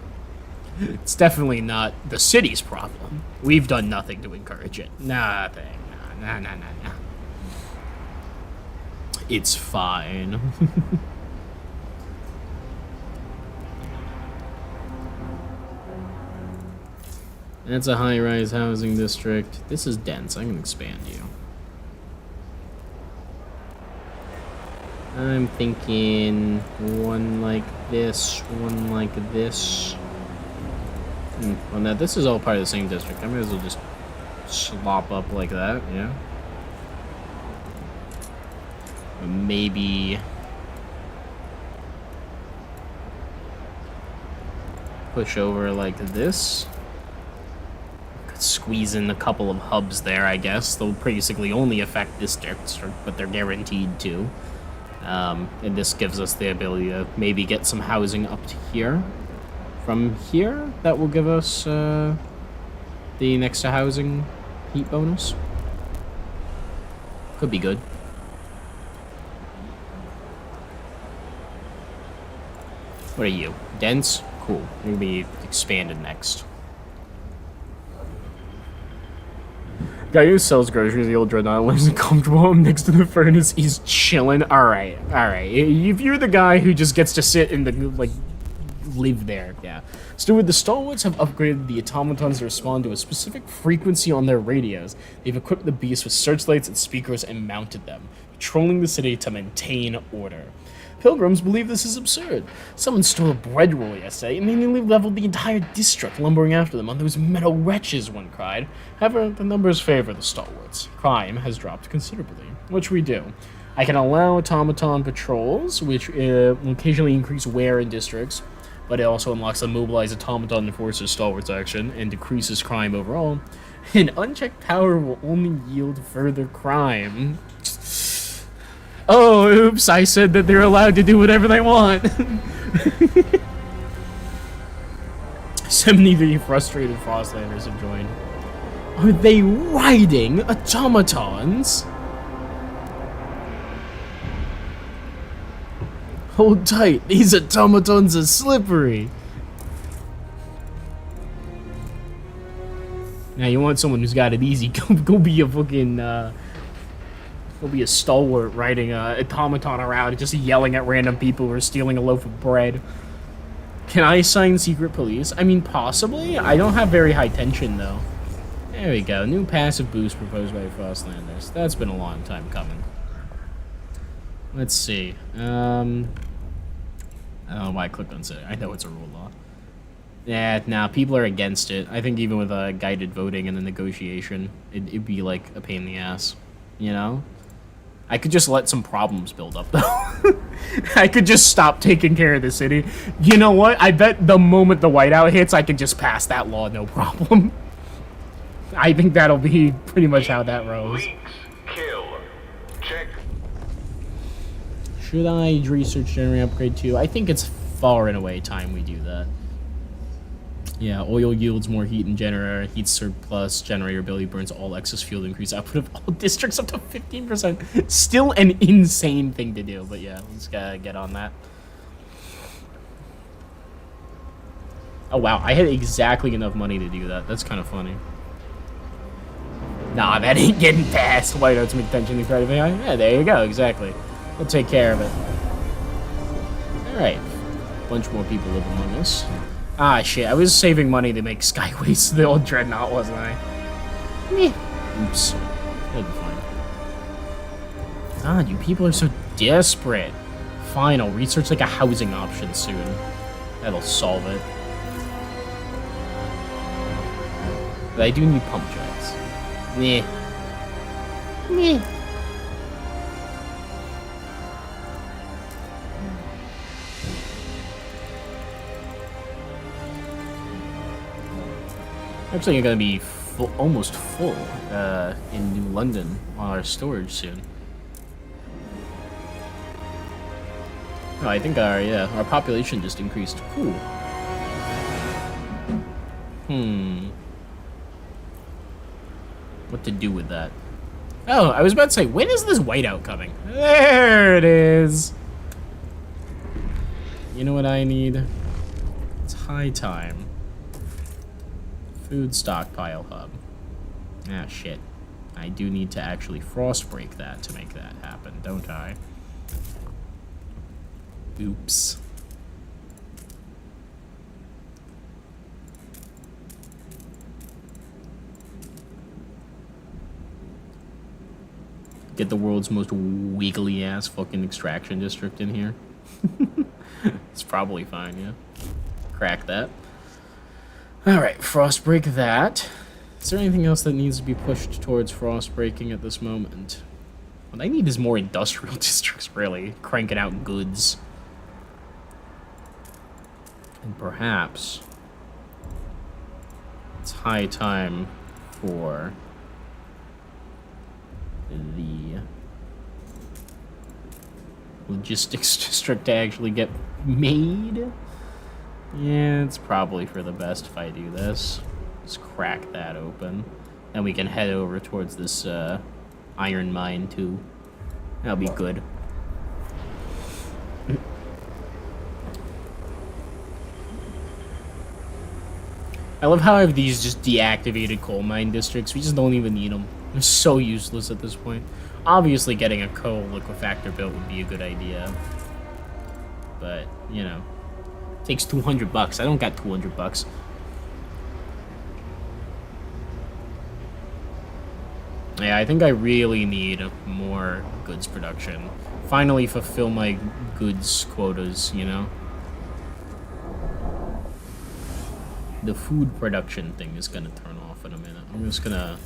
It's definitely not the city's problem. We've done nothing to encourage it. Nothing. Nah. It's fine. That's a high-rise housing district. This is dense. I can expand you. I'm thinking one like this, one like this. Well, now this is all part of the same district. I might as well just slop up like that, yeah. Maybe push over like this. Could squeeze in a couple of hubs there, I guess. They'll basically only affect districts, but they're guaranteed to. And this gives us the ability to maybe get some housing up to here. From here, that will give us the next to housing heat bonus. Could be good. What are you? Dense? Cool. You'll be expanded next. Guy who sells groceries, the old dreadnought, lives in comfortable home next to the furnace. He's chilling. Alright. If you're the guy who just gets to sit in the, like, live there, yeah. Steward, the stalwarts have upgraded the automatons to respond to a specific frequency on their radios. They've equipped the beasts with searchlights and speakers and mounted them, patrolling the city to maintain order. Pilgrims believe this is absurd. Someone stole a bread roll yesterday and they nearly leveled the entire district, lumbering after them on those metal wretches, one cried. However, the numbers favor the stalwarts. Crime has dropped considerably, which we do. I can allow automaton patrols, which will occasionally increase wear in districts, but it also unlocks the mobilized automaton enforces stalwarts action and decreases crime overall. And unchecked power will only yield further crime. Oh, oops, I said that they're allowed to do whatever they want. 73 frustrated Frostlanders have joined. Are they riding automatons? Hold tight, these automatons are slippery. Now you want someone who's got it easy, go be a fucking, He'll be a stalwart riding a automaton around, just yelling at random people who are stealing a loaf of bread. Can I assign secret police? I mean, possibly. I don't have very high tension, though. There we go. New passive boost proposed by Frostlanders. That's been a long time coming. Let's see. I don't know why I clicked on it. I know it's a rule law. Yeah, nah, people are against it. I think even with guided voting and the negotiation, it'd be like a pain in the ass. You know? I could just let some problems build up, though. I could just stop taking care of the city. You know what? I bet the moment the whiteout hits, I can just pass that law, no problem. I think that'll be pretty much how that rolls.
Kill. Check.
Should I research generate upgrade too? I think it's far and away time we do that. Yeah, oil yields more heat in generator. Heat surplus generator ability burns all excess fuel to increase output of all districts up to 15%. Still an insane thing to do, but yeah, let's get on that. Oh wow, I had exactly enough money to do that. That's kind of funny. Nah, that ain't getting past. Whiteouts make attention to creative AI. Yeah, there you go, exactly. We'll take care of it. Alright. Bunch more people live among us. Ah, shit. I was saving money to make Skyways the old Dreadnought, wasn't I? Oops. That'll be fine. God, you people are so desperate. Fine, I'll research like a housing option soon. That'll solve it. But I do need pump jacks. Meh. Meh. Actually, you're gonna be almost full in New London on our storage soon. Oh, I think our population just increased. Cool. What to do with that? Oh, I was about to say, when is this whiteout coming? There it is. You know what I need? It's high time. Food stockpile hub. Ah, shit. I do need to actually frost break that to make that happen, don't I? Oops. Get the world's most wiggly ass fucking extraction district in here. It's probably fine, yeah. Crack that. Alright, frost break that. Is there anything else that needs to be pushed towards frost breaking at this moment? What I need is more industrial districts, really. Cranking out goods. And perhaps it's high time for the logistics district to actually get made. Yeah, it's probably for the best if I do this. Just crack that open. Then we can head over towards this iron mine too. That'll be good. I love how I have these just deactivated coal mine districts. We just don't even need them. They're so useless at this point. Obviously, getting a coal liquefactor built would be a good idea. But, you know, it takes 200 bucks. I don't got 200 bucks. Yeah, I think I really need more goods production. Finally fulfill my goods quotas, you know? The food production thing is gonna turn off in a minute. I'm just gonna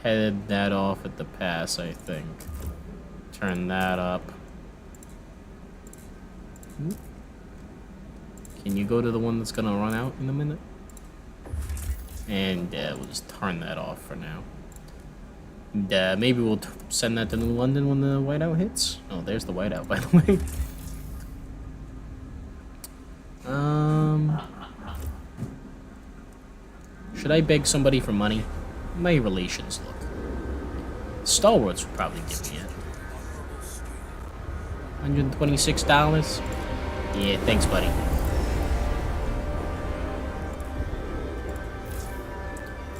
head that off at the pass, I think. Turn that up. Can you go to the one that's gonna run out in a minute? And we'll just turn that off for now. And, maybe we'll send that to New London when the whiteout hits. Oh, there's the whiteout, by the way. Should I beg somebody for money? My relations look. Stalwarts would probably give me it. $126? Yeah, thanks, buddy.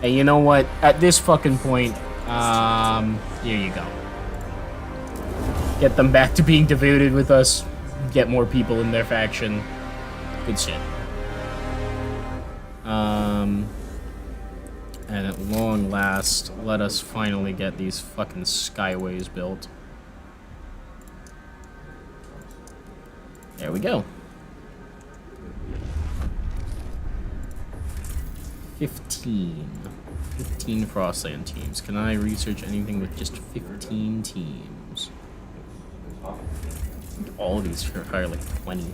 Hey, you know what? At this fucking point, here you go. Get them back to being devoted with us. Get more people in their faction. Good shit. And at long last, let us finally get these fucking skyways built. There we go. 15 Frostland teams. Can I research anything with just 15 teams? All of these require like 20.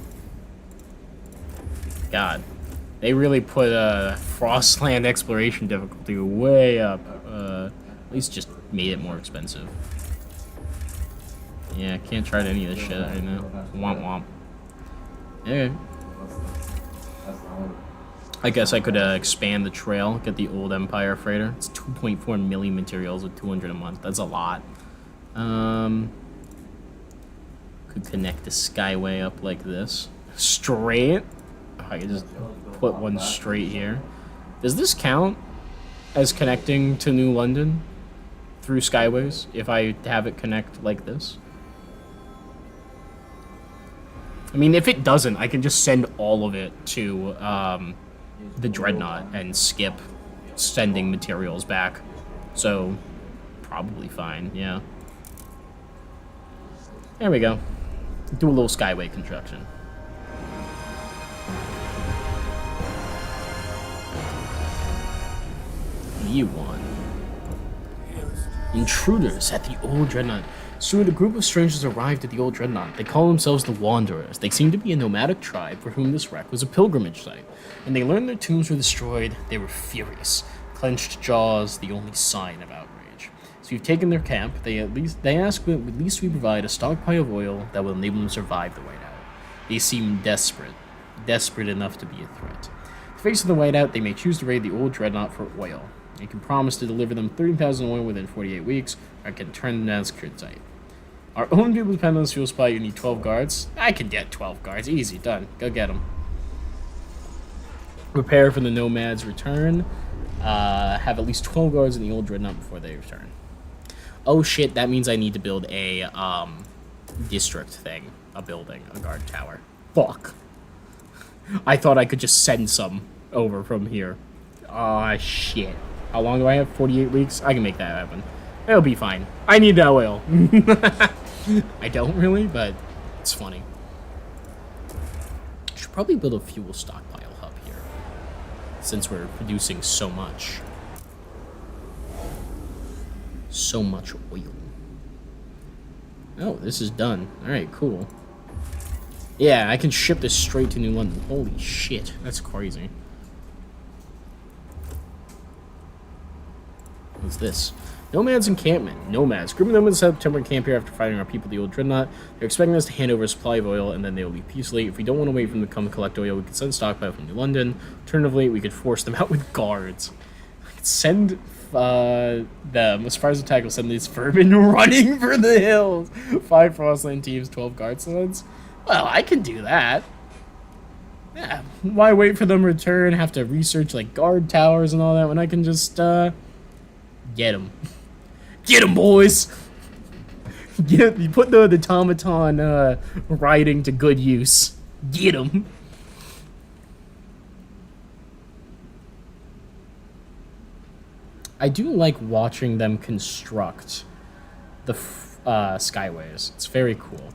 God. They really put Frostland exploration difficulty way up. At least just made it more expensive. Yeah, can't try any of this shit right now. Womp womp. Okay. I guess I could expand the trail, get the old Empire freighter. It's 2.4 million materials with 200 a month. That's a lot. Could connect the Skyway up like this. Straight. I could just put one straight here. Does this count as connecting to New London through Skyways if I have it connect like this? I mean, if it doesn't, I can just send all of it to the Dreadnought and skip sending materials back. So, probably fine, yeah. There we go. Do a little Skyway construction. You won. Intruders at the old Dreadnought. Soon, a group of strangers arrived at the old dreadnought. They call themselves the Wanderers. They seem to be a nomadic tribe for whom this wreck was a pilgrimage site. When they learned their tombs were destroyed, they were furious. Clenched jaws, the only sign of outrage. So we've taken their camp. They ask that at least we provide a stockpile of oil that will enable them to survive the whiteout. They seem desperate enough to be a threat. In the face of the whiteout, they may choose to raid the old dreadnought for oil. They can promise to deliver them 30,000 oil within 48 weeks, or I can turn them down as secured site. Our own people depend on this fuel supply. You need 12 guards. I can get 12 guards. Easy, done. Go get them. Prepare for the nomads' return. Have at least 12 guards in the old dreadnought before they return. Oh shit, that means I need to build a district thing. A building, a guard tower. Fuck. I thought I could just send some over from here. Aw, shit. How long do I have? 48 weeks? I can make that happen. It'll be fine. I need that oil. I don't really, but it's funny. Should probably build a fuel stockpile hub here, since we're producing so much. So much oil. Oh, this is done. Alright, cool. Yeah, I can ship this straight to New London. Holy shit, that's crazy. What's this? Nomads encampment. Nomads. Group of nomads set up temporary camp here after fighting our people at the old dreadnought. They're expecting us to hand over a supply of oil, and then they will leave peacefully. If we don't want to wait for them to come collect oil, we could send stockpile from New London. Alternatively, we could force them out with guards. I could send them. As far as attack, we'll send these vermin running for the hills. 5 Frostland teams, 12 guard studs. Well, I can do that. Yeah, why wait for them to return, have to research, like, guard towers and all that, when I can just, get them. Get them, boys! You put the automaton, riding to good use. Get them. I do like watching them construct the skyways. It's very cool.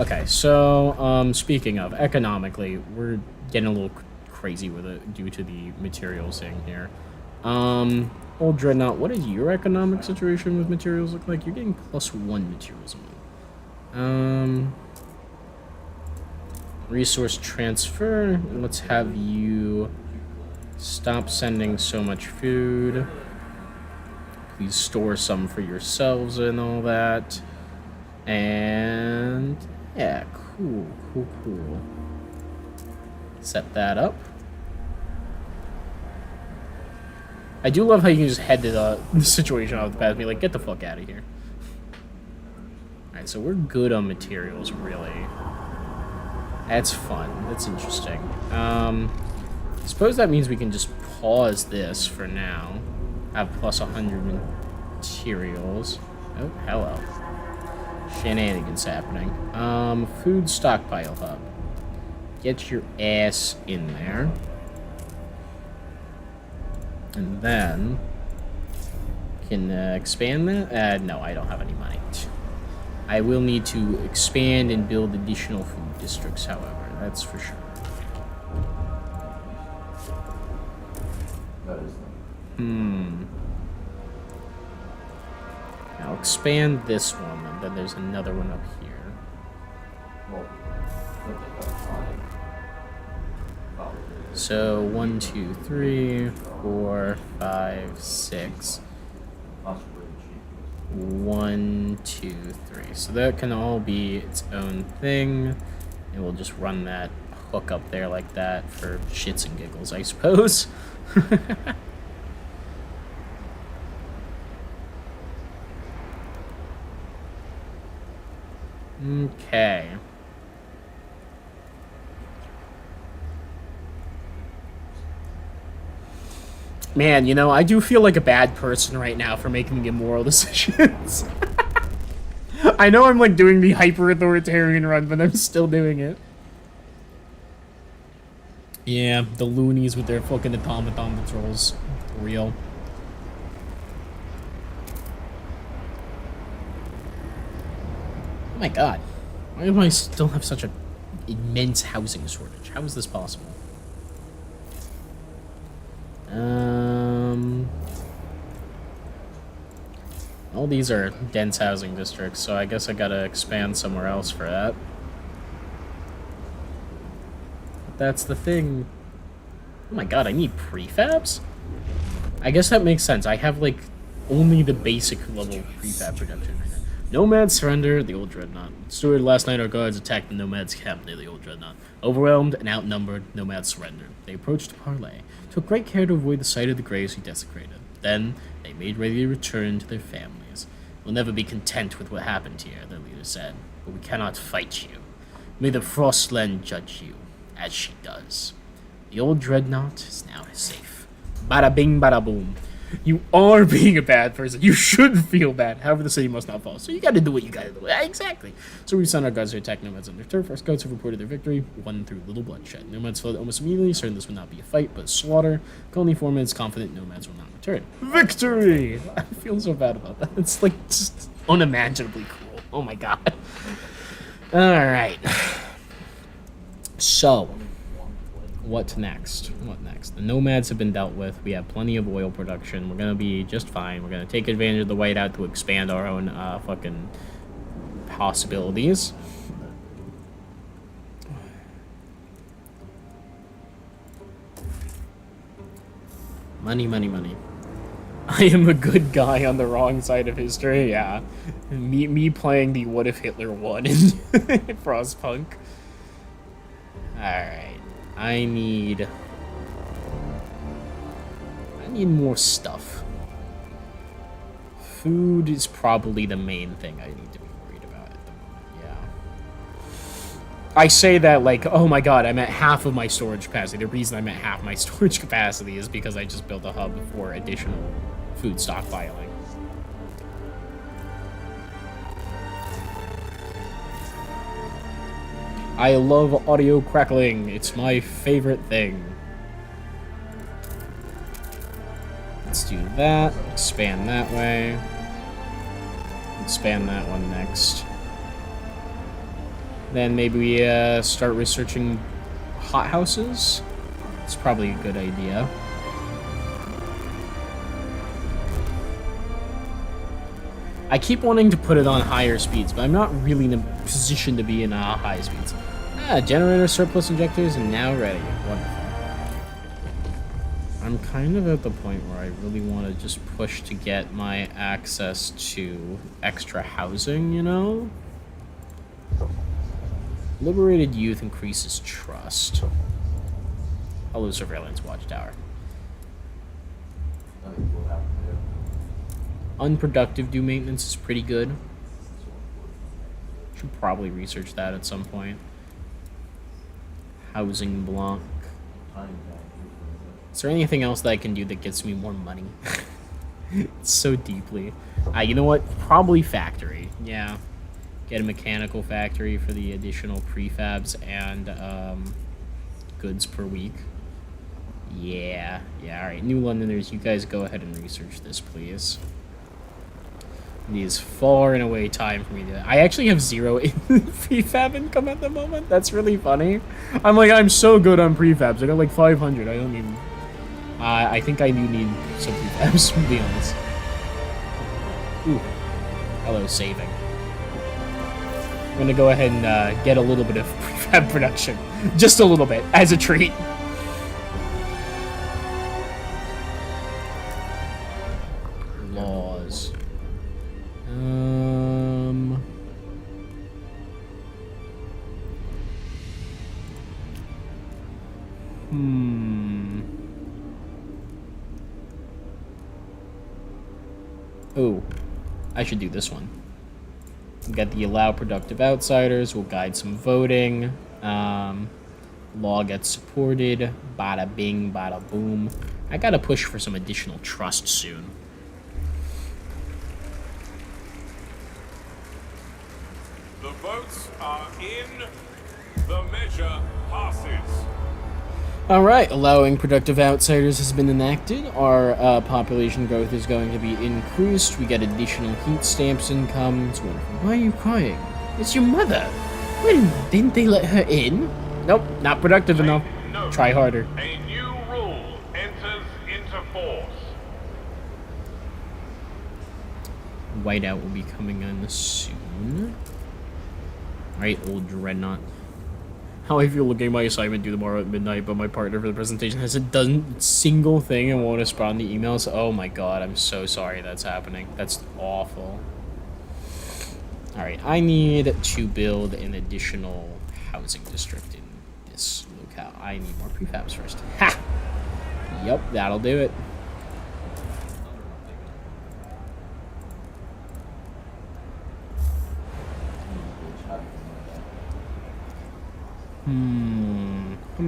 Okay, so, speaking of, economically, we're getting a little crazy with it due to the materials thing here. Old Dreadnought, what does your economic situation with materials look like? You're getting +1 materials a month. Resource transfer. Let's have you stop sending so much food. Please store some for yourselves and all that. And yeah, cool. Set that up. I do love how you can just head to the situation off the path and be like, get the fuck out of here. Alright, so we're good on materials, really. That's fun. That's interesting. I suppose that means we can just pause this for now. Have +100 materials. Oh, hello. Shenanigans happening. Food stockpile hub. Get your ass in there. And then can expand that. No, I don't have any money. I will need to expand and build additional food districts, however. That's for sure. I'll expand this one, and then there's another one up here. So 1, 2, 3, 4, 5, 6. 1, 2, 3. So that can all be its own thing, and we'll just run that hook up there like that for shits and giggles, I suppose. Okay. Man, you know, I do feel like a bad person right now for making immoral decisions. I know I'm like doing the hyper-authoritarian run, but I'm still doing it. Yeah, the loonies with their fucking automaton patrols. Real. Oh my god. Why do I still have such an immense housing shortage? How is this possible? All these are dense housing districts, so I guess I gotta expand somewhere else for that. But that's the thing. Oh my god, I need prefabs? I guess that makes sense. I have, like, only the basic level prefab production right now. Nomads surrender the old dreadnought. Steward, last night our guards attacked the nomads' camp near the old dreadnought. Overwhelmed and outnumbered, nomads surrendered. They approached the parley, took great care to avoid the sight of the graves we desecrated. Then, they made ready to return to their families. We'll never be content with what happened here, their leader said, but we cannot fight you. May the Frostland judge you, as she does. The old dreadnought is now safe. Bada bing, bada boom. You are being a bad person. You should feel bad. However, the city must not fall. So you gotta do what you gotta do. Exactly. So we sent our guards to attack nomads on their turf. Our scouts have reported their victory, won through little bloodshed. Nomads fled almost immediately, certain this would not be a fight, but a slaughter. Colony foreman is confident nomads will not return. Victory! I feel so bad about that. It's like just unimaginably cool. Oh my god. Alright. So, what next? What next? The nomads have been dealt with. We have plenty of oil production. We're gonna be just fine. We're gonna take advantage of the whiteout to expand our own fucking possibilities. Money, money, money. I am a good guy on the wrong side of history. Yeah, me playing the what if Hitler won in Frostpunk. All right. I need more stuff. Food is probably the main thing I need to be worried about at the moment, yeah. I say that like, oh my god, I'm at half of my storage capacity. The reason I'm at half my storage capacity is because I just built a hub for additional food stockpiling. I love audio crackling. It's my favorite thing. Let's do that. Expand that way. Expand that one next. Then maybe we start researching hothouses. It's probably a good idea. I keep wanting to put it on higher speeds, but I'm not really in a position to be in high speeds. Generator surplus injectors and now ready. Wonderful. I'm kind of at the point where I really want to just push to get my access to extra housing, you know? Liberated youth increases trust. Hello, surveillance watchtower. Unproductive do maintenance is pretty good. Should probably research that at some point. Housing block. Is there anything else that I can do that gets me more money? So deeply. You know what? Probably factory. Yeah. Get a mechanical factory for the additional prefabs and goods per week. Yeah. Yeah, alright. New Londoners, you guys go ahead and research this, please. It is far and away time for me to... I actually have 0 prefab income at the moment. That's really funny. I'm so good on prefabs. I got like 500. I don't even... I think I do need some prefabs, to be honest. Ooh. Hello, saving. I'm gonna go ahead and get a little bit of prefab production. Just a little bit, as a treat. Laws. Oh, I should do this one. We've got the allow productive outsiders. We'll guide some voting. Law gets supported. Bada bing, bada boom. I gotta push for some additional trust soon.
The votes are in. The measure passes.
Alright, allowing productive outsiders has been enacted. Our population growth is going to be increased. We get additional heat stamps income. It's wonderful. Why are you crying? It's your mother. Didn't they let her in? Nope, not productive enough. Try harder.
A new rule enters into force.
Whiteout will be coming in soon. Alright, old Dreadnought. How I feel looking at my assignment due tomorrow at midnight, but my partner for the presentation hasn't done a single thing and won't respond to emails. Oh my god, I'm so sorry that's happening. That's awful. Alright, I need to build an additional housing district in this locale. I need more prefabs first. Ha! Yep, that'll do it.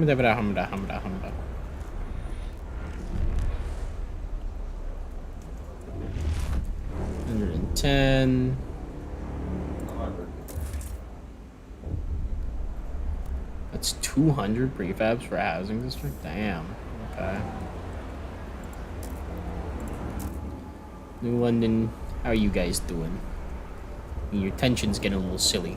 Hamda. 110. That's 200 prefabs for a housing district? Damn. Okay. New London, how are you guys doing? Your tension's getting a little silly.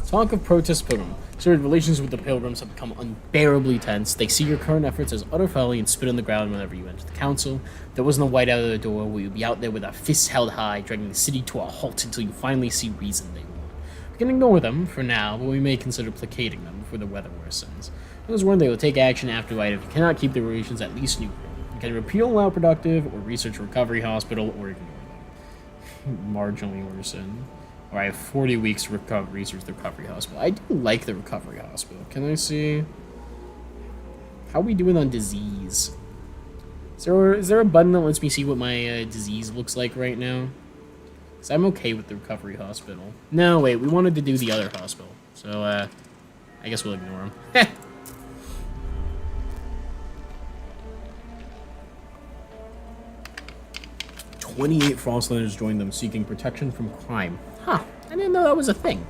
Talk of protest pilgrim. Sir, relations with the pilgrims have become unbearably tense. They see your current efforts as utter folly and spit on the ground whenever you enter the council. If there wasn't a white out of the door, we would be out there with our fists held high, dragging the city to a halt until you finally see reason they want. We can ignore them for now, but we may consider placating them before the weather worsens. Those warned they will take action after white if you cannot keep the relations at least neutral. You can repeal allow productive, or research recovery hospital, or ignore them. Marginally worsen. Or I have 40 weeks to research the recovery hospital. I do like the recovery hospital. Can I see? How are we doing on disease? Is there a button that lets me see what my disease looks like right now? Because I'm okay with the recovery hospital. No, wait, we wanted to do the other hospital. So, I guess we'll ignore them. 28 Frostlanders joined them, seeking protection from crime. Huh, I didn't know that was a thing.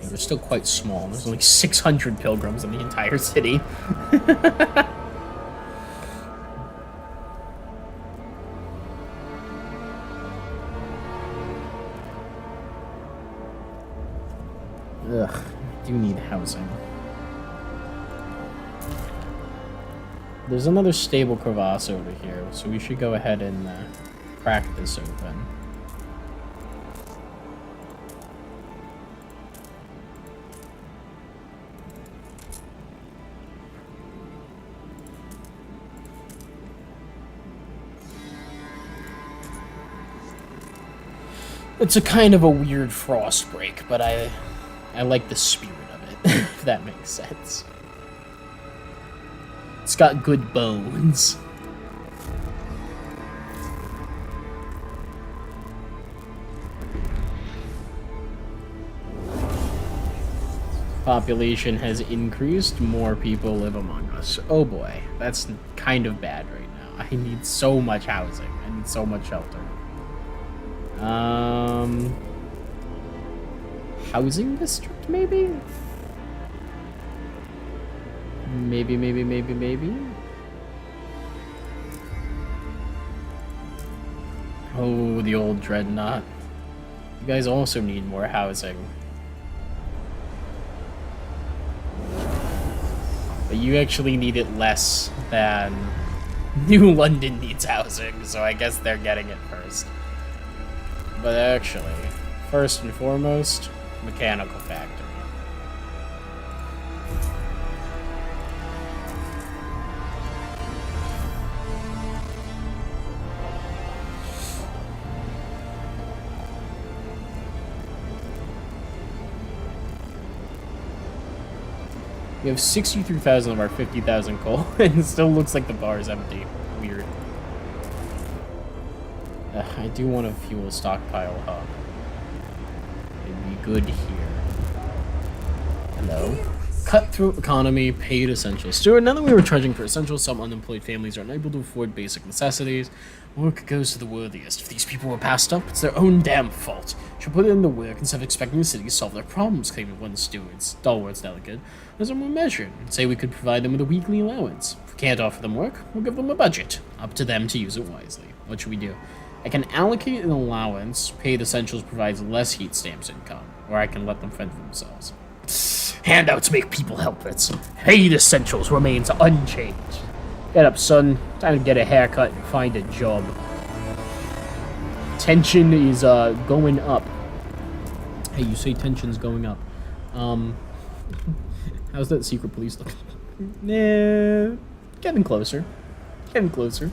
They're still quite small. There's only 600 pilgrims in the entire city. Ugh, I do need housing. There's another stable crevasse over here, so we should go ahead and crack this open. It's a kind of a weird frost break, but I like the spirit of it, if that makes sense. It's got good bones. Population has increased. More people live among us. Oh boy, that's kind of bad right now. I need so much housing. I need so much shelter. Housing district, maybe? Maybe. Oh, the old dreadnought. You guys also need more housing. But you actually need it less than New London needs housing, so I guess they're getting it first. But actually, first and foremost, mechanical factory. We have 63,000 of our 50,000 coal, and it still looks like the bar is empty. Weird. I do want a fuel stockpile hub. It'd be good here. Hello. Cutthroat economy, paid essentials. Stuart, now that we were charging for essentials, some unemployed families are unable to afford basic necessities. Work goes to the worthiest. If these people were passed up, it's their own damn fault. Should put in the work instead of expecting the city to solve their problems, claimed one steward, stalwart's delegate. As a more measured, and say we could provide them with a weekly allowance. If we can't offer them work, we'll give them a budget. Up to them to use it wisely. What should we do? I can allocate an allowance. Paid essentials provides less heat stamps income, or I can let them fend for themselves. Handouts make people helpless. Paid essentials remains unchanged. Get up, son. Time to get a haircut and find a job. Tension is going up. Hey, you say tension's going up. How's that secret police looking? Nah, getting closer. Getting closer.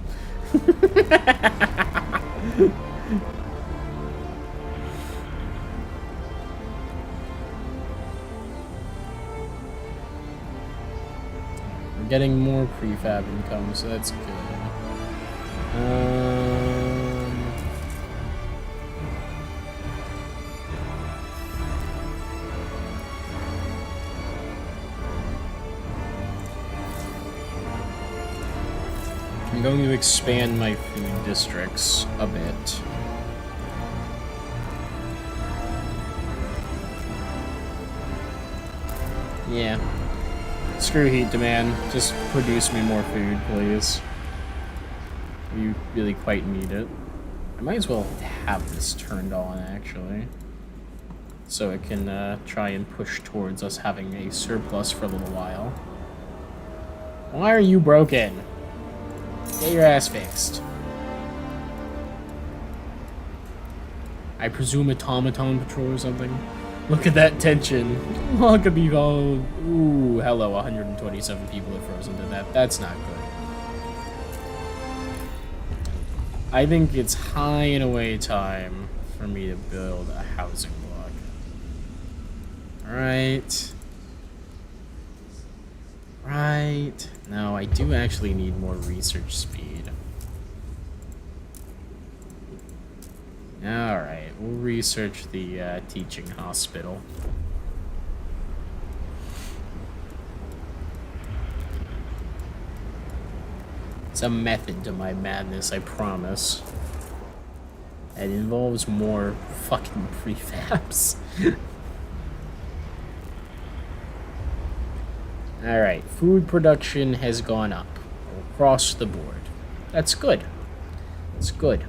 We're getting more prefab income, so that's good. I'm going to expand my food districts a bit. Yeah. Screw heat demand. Just produce me more food, please. You really quite need it. I might as well have this turned on, actually. So it can try and push towards us having a surplus for a little while. Why are you broken? Get your ass fixed. I presume automaton patrol or something. Look at that tension. Look at me go. Ooh, hello, 127 people are frozen to that. That's not good. I think it's high and away time for me to build a housing block. Alright. Right. No, I do actually need more research speed. Alright, we'll research the teaching hospital. It's a method to my madness, I promise. It involves more fucking prefabs. Alright, food production has gone up across the board. That's good. That's good.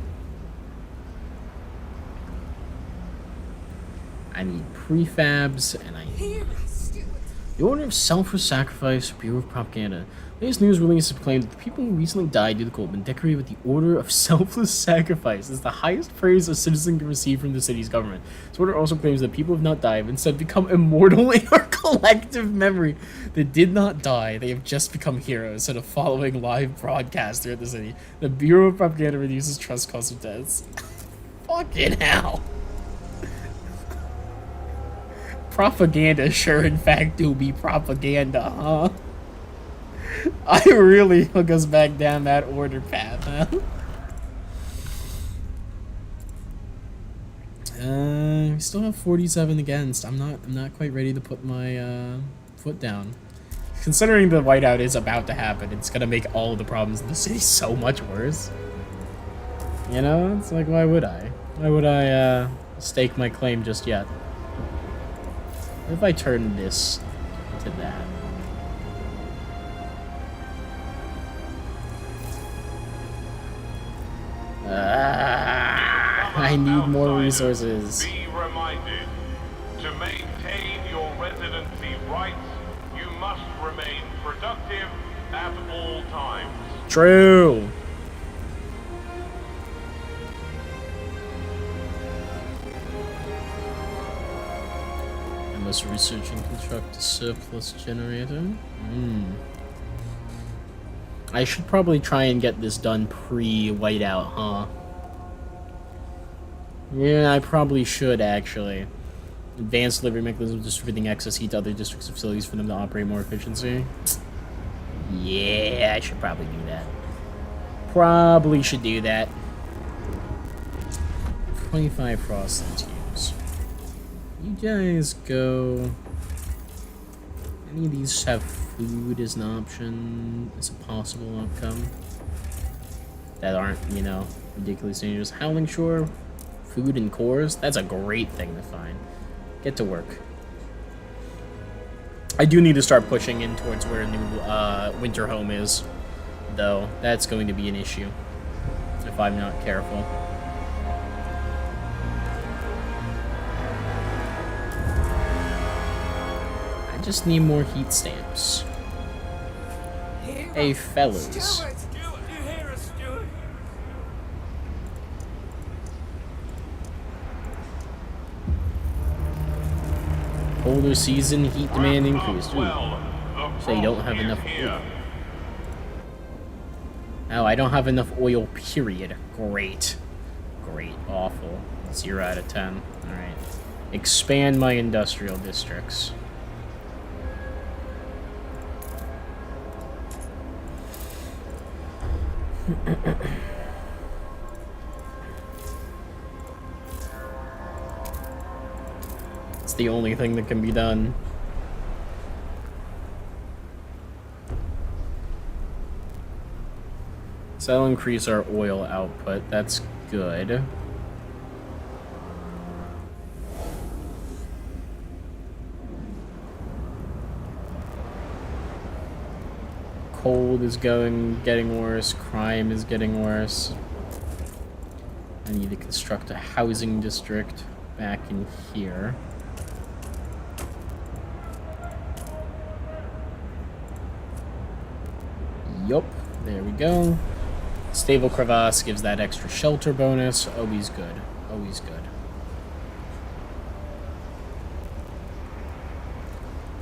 I need prefabs, and I need... The Order of Selfless Sacrifice, Bureau of Propaganda. Latest news release has proclaimed that the people who recently died due to cold have been decorated with the Order of Selfless Sacrifice. It's the highest praise a citizen can receive from the city's government. This order also claims that people have not died, but instead become immortal in our collective memory. They did not die, they have just become heroes instead of following live broadcasts throughout the city. The Bureau of Propaganda reduces trust costs of deaths. Fucking hell. Propaganda sure in fact do be propaganda, huh? I really hook us back down that order path, huh? We still have 47 against. I'm not quite ready to put my foot down. Considering the whiteout is about to happen, it's gonna make all of the problems in the city so much worse. You know, it's like, why would I? Why would I stake my claim just yet? What if I turn this to that? I need more resources.
Be reminded, to maintain your residency rights, you must remain productive at all times.
True. I must research and construct a surplus generator. I should probably try and get this done pre-whiteout, huh? Yeah, I probably should, actually. Advanced delivery mechanism distributing excess heat to other districts and facilities for them to operate more efficiency. Yeah, I should probably do that. Probably should do that. 25 frosted tubes. You guys go... Any of these have food as an option, as a possible outcome? That aren't, you know, ridiculously dangerous. Howling Shore, food and cores, that's a great thing to find. Get to work. I do need to start pushing in towards where a new winter home is, though. That's going to be an issue if I'm not careful. I just need more heat stamps. Hey, fellas.
Stuart!
You hear us, Stuart?
Colder season, heat demand
Wrap up
increased. Ooh.
well. The
So you don't have
frost is
enough
here.
oil. Oh, I don't have enough oil, period. Great. Great. Awful. 0 out of 10. Alright. Expand my industrial districts. It's the only thing that can be done. So that'll increase our oil output. That's good. Cold is getting worse. Crime is getting worse. I need to construct a housing district back in here. Yup, there we go. Stable crevasse gives that extra shelter bonus. Always good. Always good.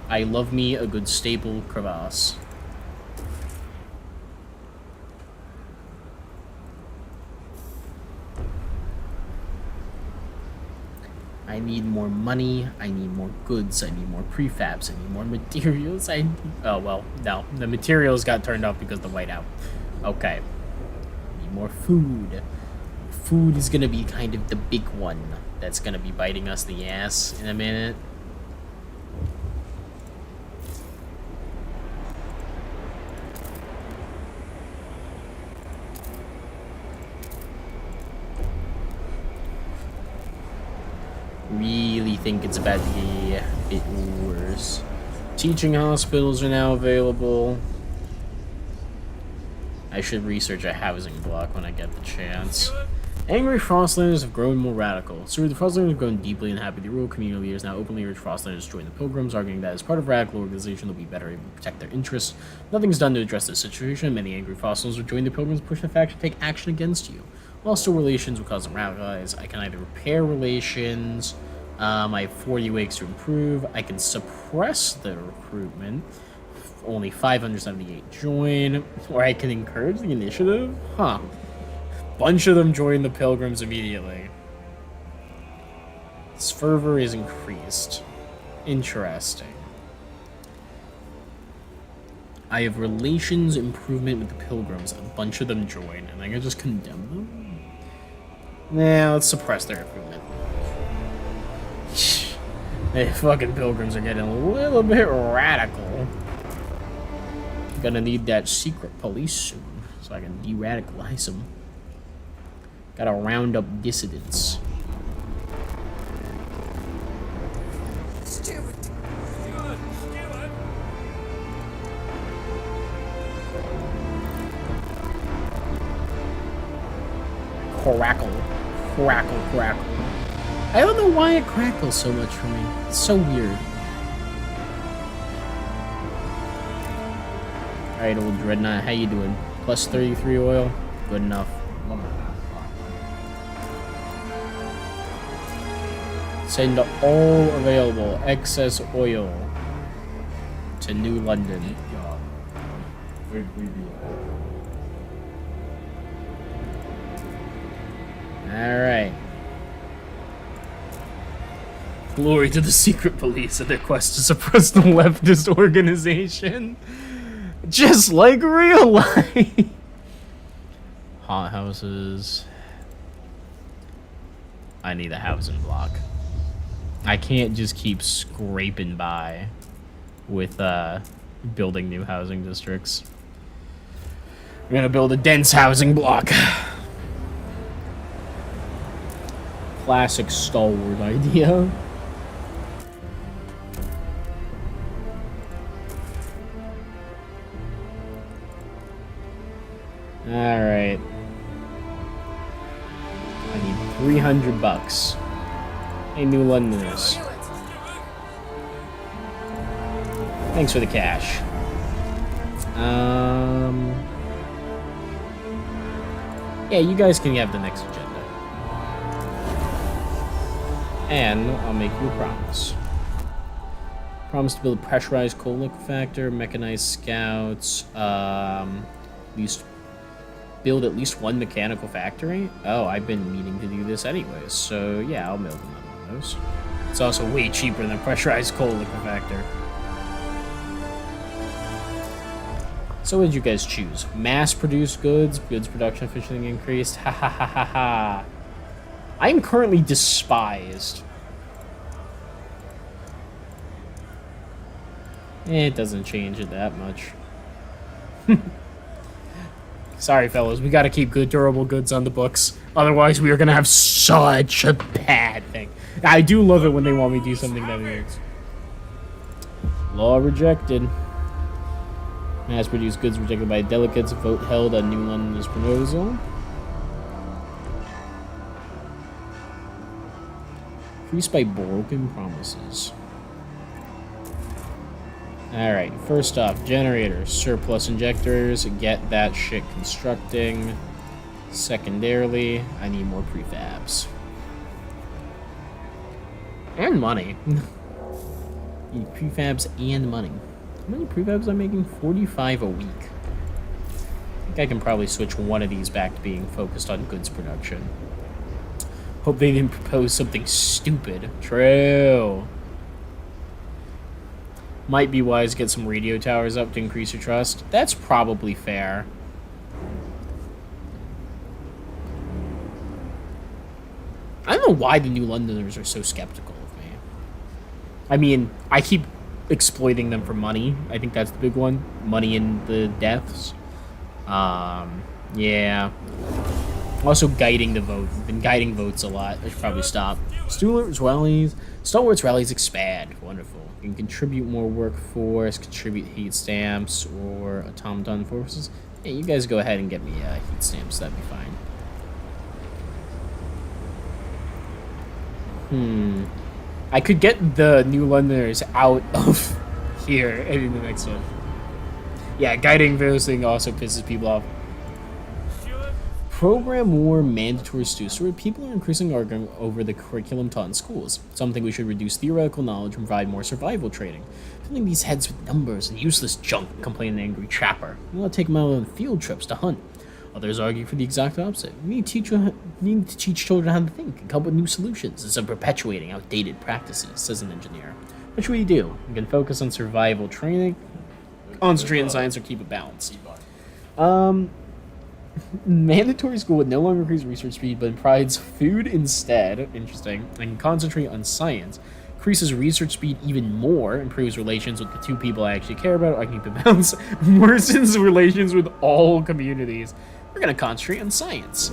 I love me a good stable crevasse. I need more money, I need more goods, I need more prefabs, I need more materials, oh, well, no. The materials got turned off because of the whiteout. Okay. I need more food. Food is gonna be kind of the big one that's gonna be biting us the ass in a minute. Really think it's about to be a bit worse. Teaching hospitals are now available. I should research a housing block when I get the chance. Angry Frostlanders have grown more radical. So the Frostlanders have grown deeply unhappy. The rural community leaders now openly urge Frostlanders to join the Pilgrims, arguing that as part of a radical organization, they'll be better able to protect their interests. Nothing's done to address this situation. Many angry Frostlanders will join the Pilgrims, push the faction to take action against you. While still relations will cause them radicalize, I can either repair relations. I have 40 weeks to improve. I can suppress the recruitment. Only 578 join. Or I can encourage the initiative. Huh. Bunch of them join the Pilgrims immediately. This fervor is increased. Interesting. I have relations improvement with the Pilgrims. A bunch of them join, and I can just condemn them? Nah, let's suppress their recruitment. The fucking Pilgrims are getting a little bit radical. Gonna need that secret police soon, so I can de-radicalize them. Gotta round up dissidents.
Stuart!
Crackle. Crackle, crackle. I don't know why it crackles so much for me. It's so weird. Alright, old Dreadnought, how you doing? Plus 33 oil? Good enough. Send all available excess oil to New London. Alright. Glory to the secret police and their quest to suppress the leftist organization. Just like real life. Hot houses. I need a housing block. I can't just keep scraping by with building new housing districts. I'm gonna build a dense housing block. Classic stalwart idea. Alright. I need $300. Hey, New Londoners. Thanks for the cash. Yeah, you guys can have the next agenda. And I'll make you a promise. Promise to build a pressurized coal liquefactor, mechanized scouts, build at least one mechanical factory. Oh, I've been meaning to do this anyways, so yeah, I'll build another one of those. It's also way cheaper than a pressurized coal liquefactor. So what did you guys choose? Mass-produced goods, goods production efficiency increased. Ha ha ha ha ha. I am currently despised. It doesn't change it that much. Sorry, fellas, we gotta keep good durable goods on the books. Otherwise, we are gonna have such a bad thing. I do love it when they want me to do something that works. Law rejected. Mass-produced goods rejected by delegates. Vote held on New London's proposal. Increased by broken promises. Alright, first off, generators, surplus injectors, get that shit constructing. Secondarily, I need more prefabs. And money. Need prefabs and money. How many prefabs am I making? 45 a week. I think I can probably switch one of these back to being focused on goods production. Hope they didn't propose something stupid. True. Might be wise to get some radio towers up to increase your trust. That's probably fair. I don't know why the New Londoners are so skeptical of me. I mean, I keep exploiting them for money. I think that's the big one. Money in the deaths. Yeah. Also guiding the vote. Been guiding votes a lot. I should probably stop. Stalwarts rallies expand. Wonderful. You can contribute more workforce, contribute heat stamps, or automaton forces. Yeah, you guys go ahead and get me heat stamps. That'd be fine. I could get the New Londoners out of here in the next one. Yeah, guiding those thing also pisses people off. Program more mandatory students where people are increasingly arguing over the curriculum taught in schools. Some think we should reduce theoretical knowledge and provide more survival training. Filling these heads with numbers and useless junk, complained an angry trapper. We want to take them out on field trips to hunt. Others argue for the exact opposite. We need to teach children how to think and come up with new solutions instead of perpetuating outdated practices, says an engineer. What should we do? We can focus on survival training, concentrate on science, or keep it balanced. Mandatory school would no longer increase research speed, but provides food instead. Interesting. And concentrate on science. Increases research speed even more. Improves relations with the two people I actually care about. I can keep it balanced. Worsens relations with all communities. We're gonna concentrate on science.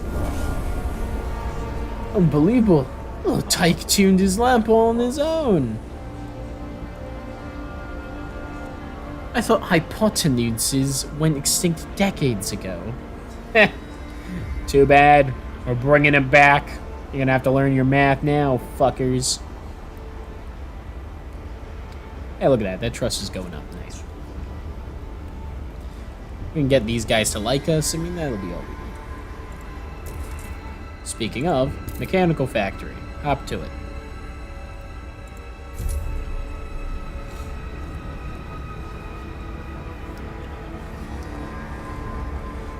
Unbelievable. Oh, Tyke tuned his lamp all on his own. I thought hypotenuses went extinct decades ago. Too bad. We're bringing it back. You're gonna have to learn your math now, fuckers. Hey, look at that. That trust is going up. Nice. We can get these guys to like us. I mean, that'll be all we need. Speaking of, mechanical factory. Hop to it.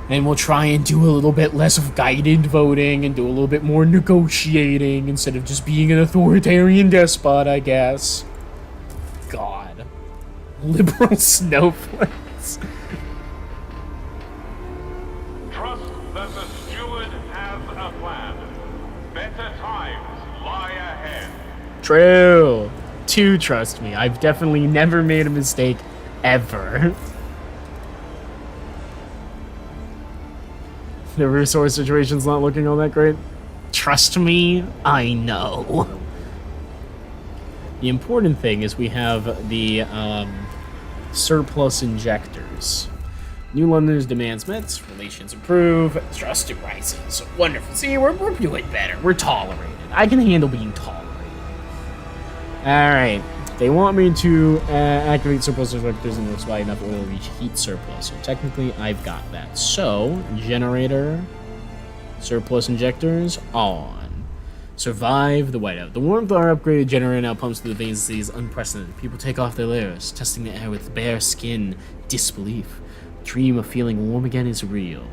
And we'll try and do a little bit less of guided voting and do a little bit more negotiating instead of just being an authoritarian despot, I guess. God. Liberal snowflakes.
Trust that the steward has a plan. Better times lie ahead.
True. Do trust me. I've definitely never made a mistake, ever. The resource situation's not looking all that great. Trust me, I know. The important thing is we have the surplus injectors. New Londoners' demands met, relations improve, trust rises. Wonderful. See, we're doing better. We're tolerated. I can handle being tolerated. Alright. They want me to activate surplus injectors and supply enough oil to reach heat surplus. So technically, I've got that. So, generator, surplus injectors, on. Survive the whiteout. The warmth our upgraded generator now pumps through the veins of the city is unprecedented. People take off their layers, testing the air with bare skin. Disbelief. Dream of feeling warm again is real.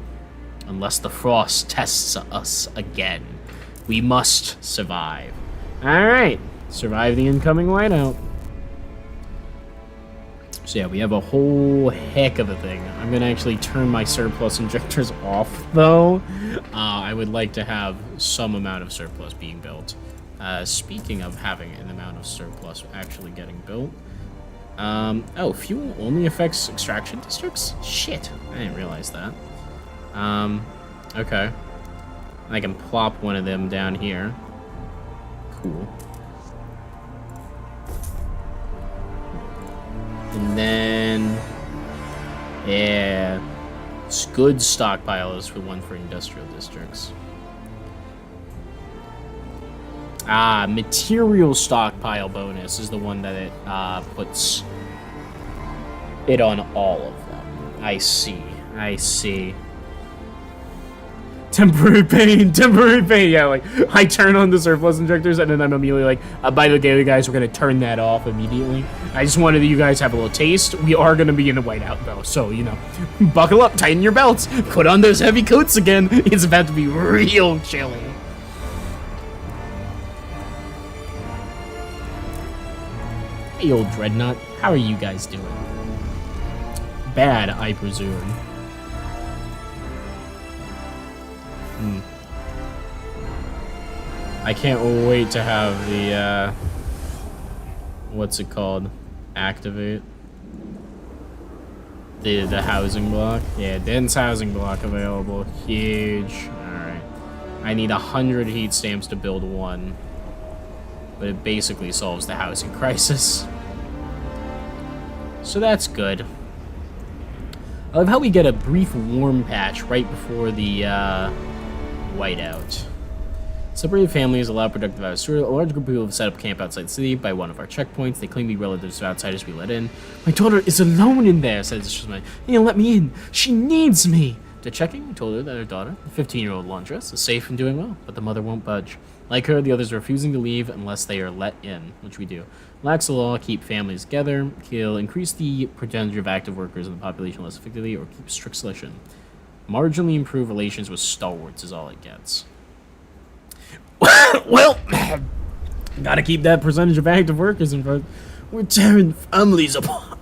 Unless the frost tests us again. We must survive. Alright. Survive the incoming whiteout. So yeah, we have a whole heck of a thing. I'm gonna actually turn my surplus injectors off, though. I would like to have some amount of surplus being built. Speaking of having an amount of surplus actually getting built. Oh, fuel only affects extraction districts? Shit, I didn't realize that. Okay. I can plop one of them down here. Cool. And then, yeah, it's good stockpiles for one for industrial districts. Material stockpile bonus is the one that it puts it on all of them. I see. Temporary pain, yeah, like, I turn on the surplus injectors, and then I'm immediately like, by the way, guys, we're gonna turn that off immediately. I just wanted you guys to have a little taste. We are gonna be in the whiteout, though, so, you know, buckle up, tighten your belts, put on those heavy coats again. It's about to be real chilly. Hey, old Dreadnought, how are you guys doing? Bad, I presume. I can't wait to have the, what's it called? Activate. The housing block. Yeah, dense housing block available. Huge. Alright. I need 100 heat stamps to build one. But it basically solves the housing crisis. So that's good. I love how we get a brief warm patch right before the, whiteout. Separated families allow productive hours. A large group of people have set up camp outside the city by one of our checkpoints. They claim to be relatives to outsiders we let in. My daughter is alone in there, said this man. You let me in. She needs me. To checking, we told her that her daughter, the 15-year-old laundress, is safe and doing well, but the mother won't budge. Like her, the others are refusing to leave unless they are let in, which we do. Lax the law, keep families together, kill, increase the percentage of active workers in the population less effectively, or keep strict selection. Marginally improve relations with stalwarts is all it gets. Well, gotta keep that percentage of active workers in front. We're tearing families apart.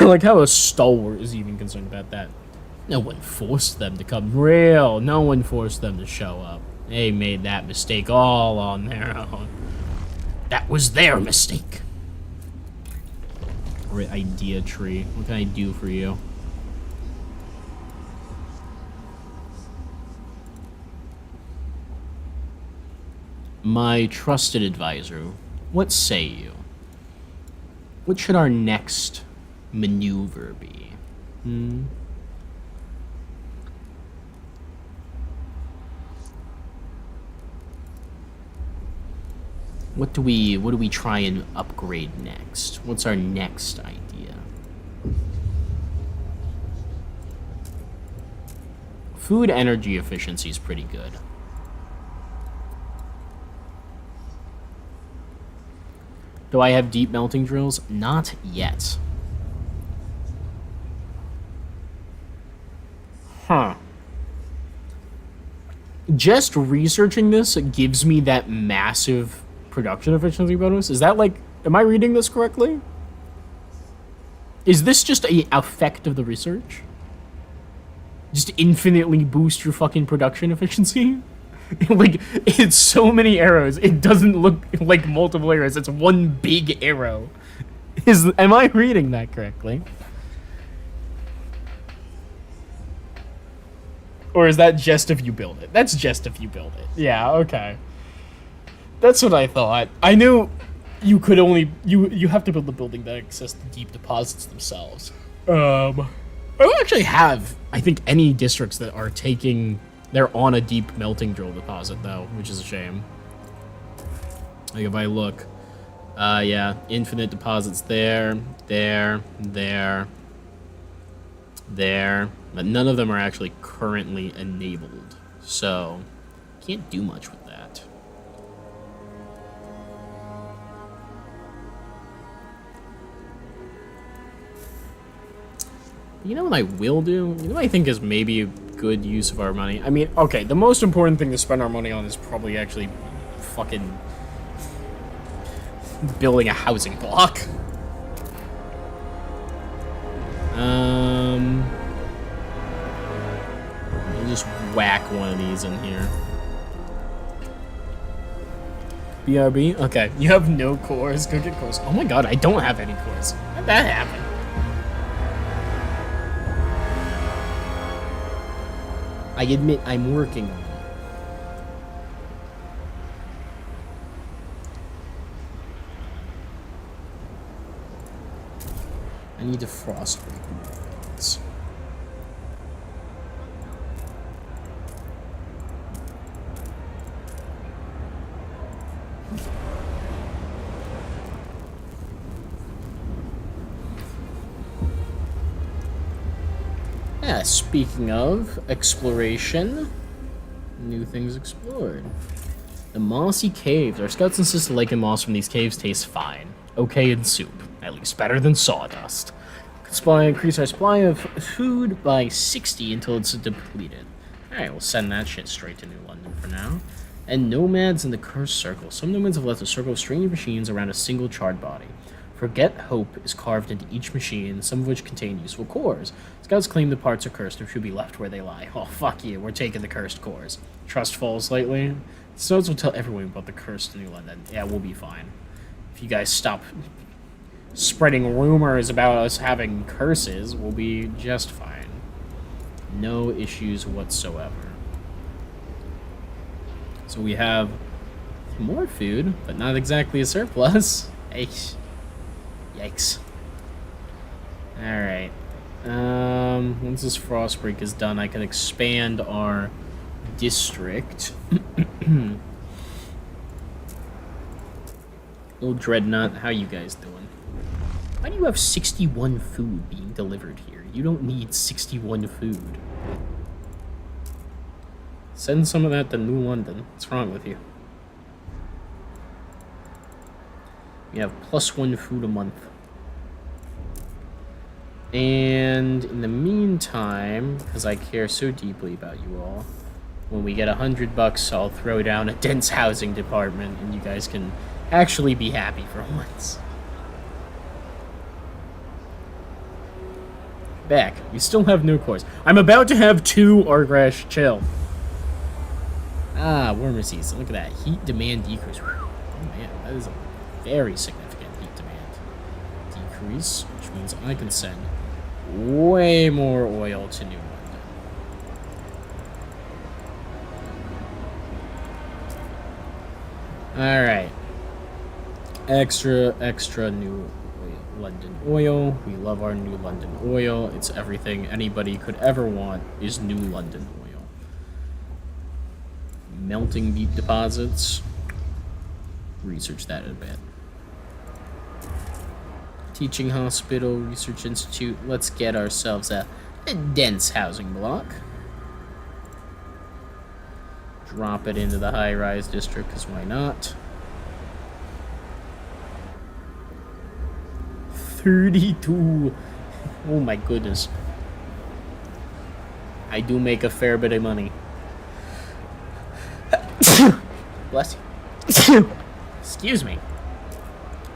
Like how a stalwart is even concerned about that. No one forced them to come. No one forced them to show up. They made that mistake all on their own. That was their mistake. Alright, idea tree. What can I do for you? My trusted advisor, what say you? What should our next maneuver be? What do we try and upgrade next? What's our next idea? Food energy efficiency is pretty good. Do I have deep melting drills? Not yet. Huh. Just researching this gives me that massive production efficiency bonus. Is that like, am I reading this correctly? Is this just a effect of the research? Just infinitely boost your fucking production efficiency? Like, it's so many arrows, it doesn't look like multiple arrows, it's one big arrow. Am I reading that correctly? Or is that just if you build it? That's just if you build it. Yeah, okay. That's what I thought. I knew you could only... You have to build the building that access the deep deposits themselves. I don't actually have, I think, any districts that are taking... They're on a deep melting drill deposit, though, which is a shame. Like, if I look... Yeah, infinite deposits there, there, but none of them are actually currently enabled, so can't do much with that. You know what I will do? You know what I think is maybe a good use of our money? I mean, okay, the most important thing to spend our money on is probably actually fucking building a housing block. I'll just whack one of these in here. BRB? Okay, you have no cores. Go get cores. Oh my god, I don't have any cores. How'd that happen? I admit I'm working on it. I need to frostpunk. Yeah, speaking of exploration, new things explored. The mossy caves. Our scouts insist the lake and moss from these caves taste fine. Okay in soup. At least better than sawdust. Increase our supply of food by 60 until it's depleted. Alright, we'll send that shit straight to New London for now. And nomads in the cursed circle. Some nomads have left a circle of strange machines around a single charred body. Forget Hope is carved into each machine, some of which contain useful cores. Scouts claim the parts are cursed and should be left where they lie. Oh, fuck you, we're taking the cursed cores. Trust falls slightly. Scouts will tell everyone about the cursed New London. Yeah, we'll be fine. If you guys stop spreading rumors about us having curses, we'll be just fine. No issues whatsoever. So we have more food, but not exactly a surplus. Yikes. Alright. Once this Frostbreak is done, I can expand our district. Old Dreadnought, how you guys doing? Why do you have 61 food being delivered here? You don't need 61 food. Send some of that to New London. What's wrong with you? You have +1 food a month. And in the meantime, because I care so deeply about you all, when we get $100, I'll throw down a dense housing department and you guys can actually be happy for once. Back. We still have no cores. I'm about to have 2 Argrash. Chill. Ah, warmer season. Look at that. Heat demand decrease. Oh man, that is a very significant heat demand decrease, which means I can send way more oil to New London. Alright. Extra New London oil. We love our New London oil. It's everything anybody could ever want is New London oil. Melting beet deposits. Research that a bit. Teaching hospital, research institute. Let's get ourselves a dense housing block. Drop it into the high-rise district, because why not? 32. Oh my goodness. I do make a fair bit of money. Bless you. Excuse me.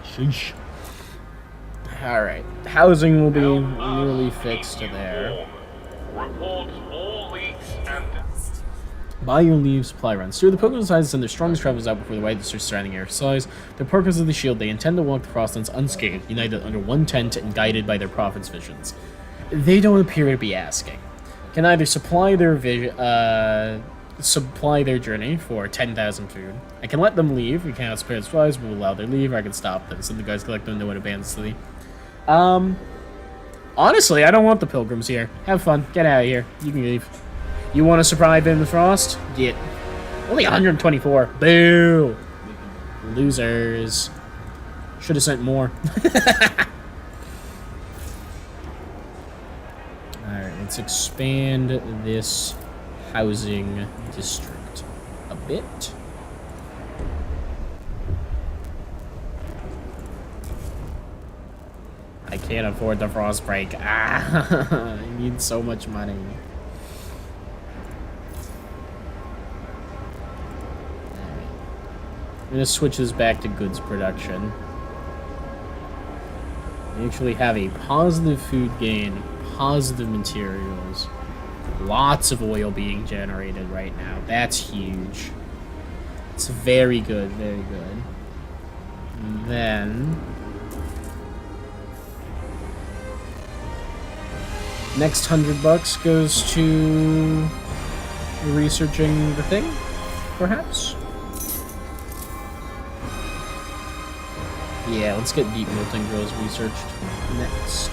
Sheesh. Alright. Housing will be nearly fixed there.
Report all leaks and...
Buy your leave supply runs. Through the Pokemon decides to send their strongest travelers out before the white starts surrounding air size. The purpose of the shield, they intend to walk the Frostlands unscathed, united under one tent and guided by their prophet's visions. They don't appear to be asking. Can either supply their journey for 10,000 food. I can let them leave. We cannot spare supplies, but we'll allow their leave, or I can stop them. So the guys collect them, no one abandons the city. Honestly, I don't want the pilgrims here. Have fun. Get out of here. You can leave. You want to survive in the frost? Get. Only 124. Boo! Losers. Should have sent more. Alright, let's expand this housing district a bit. I can't afford the Frostpunk. Ah, I need so much money. Alright. I'm gonna switch this back to goods production. We actually have a positive food gain, positive materials, lots of oil being generated right now. That's huge. It's very good, very good. And then next $100 goes to researching the thing, perhaps? Yeah, let's get deep melting grills researched next.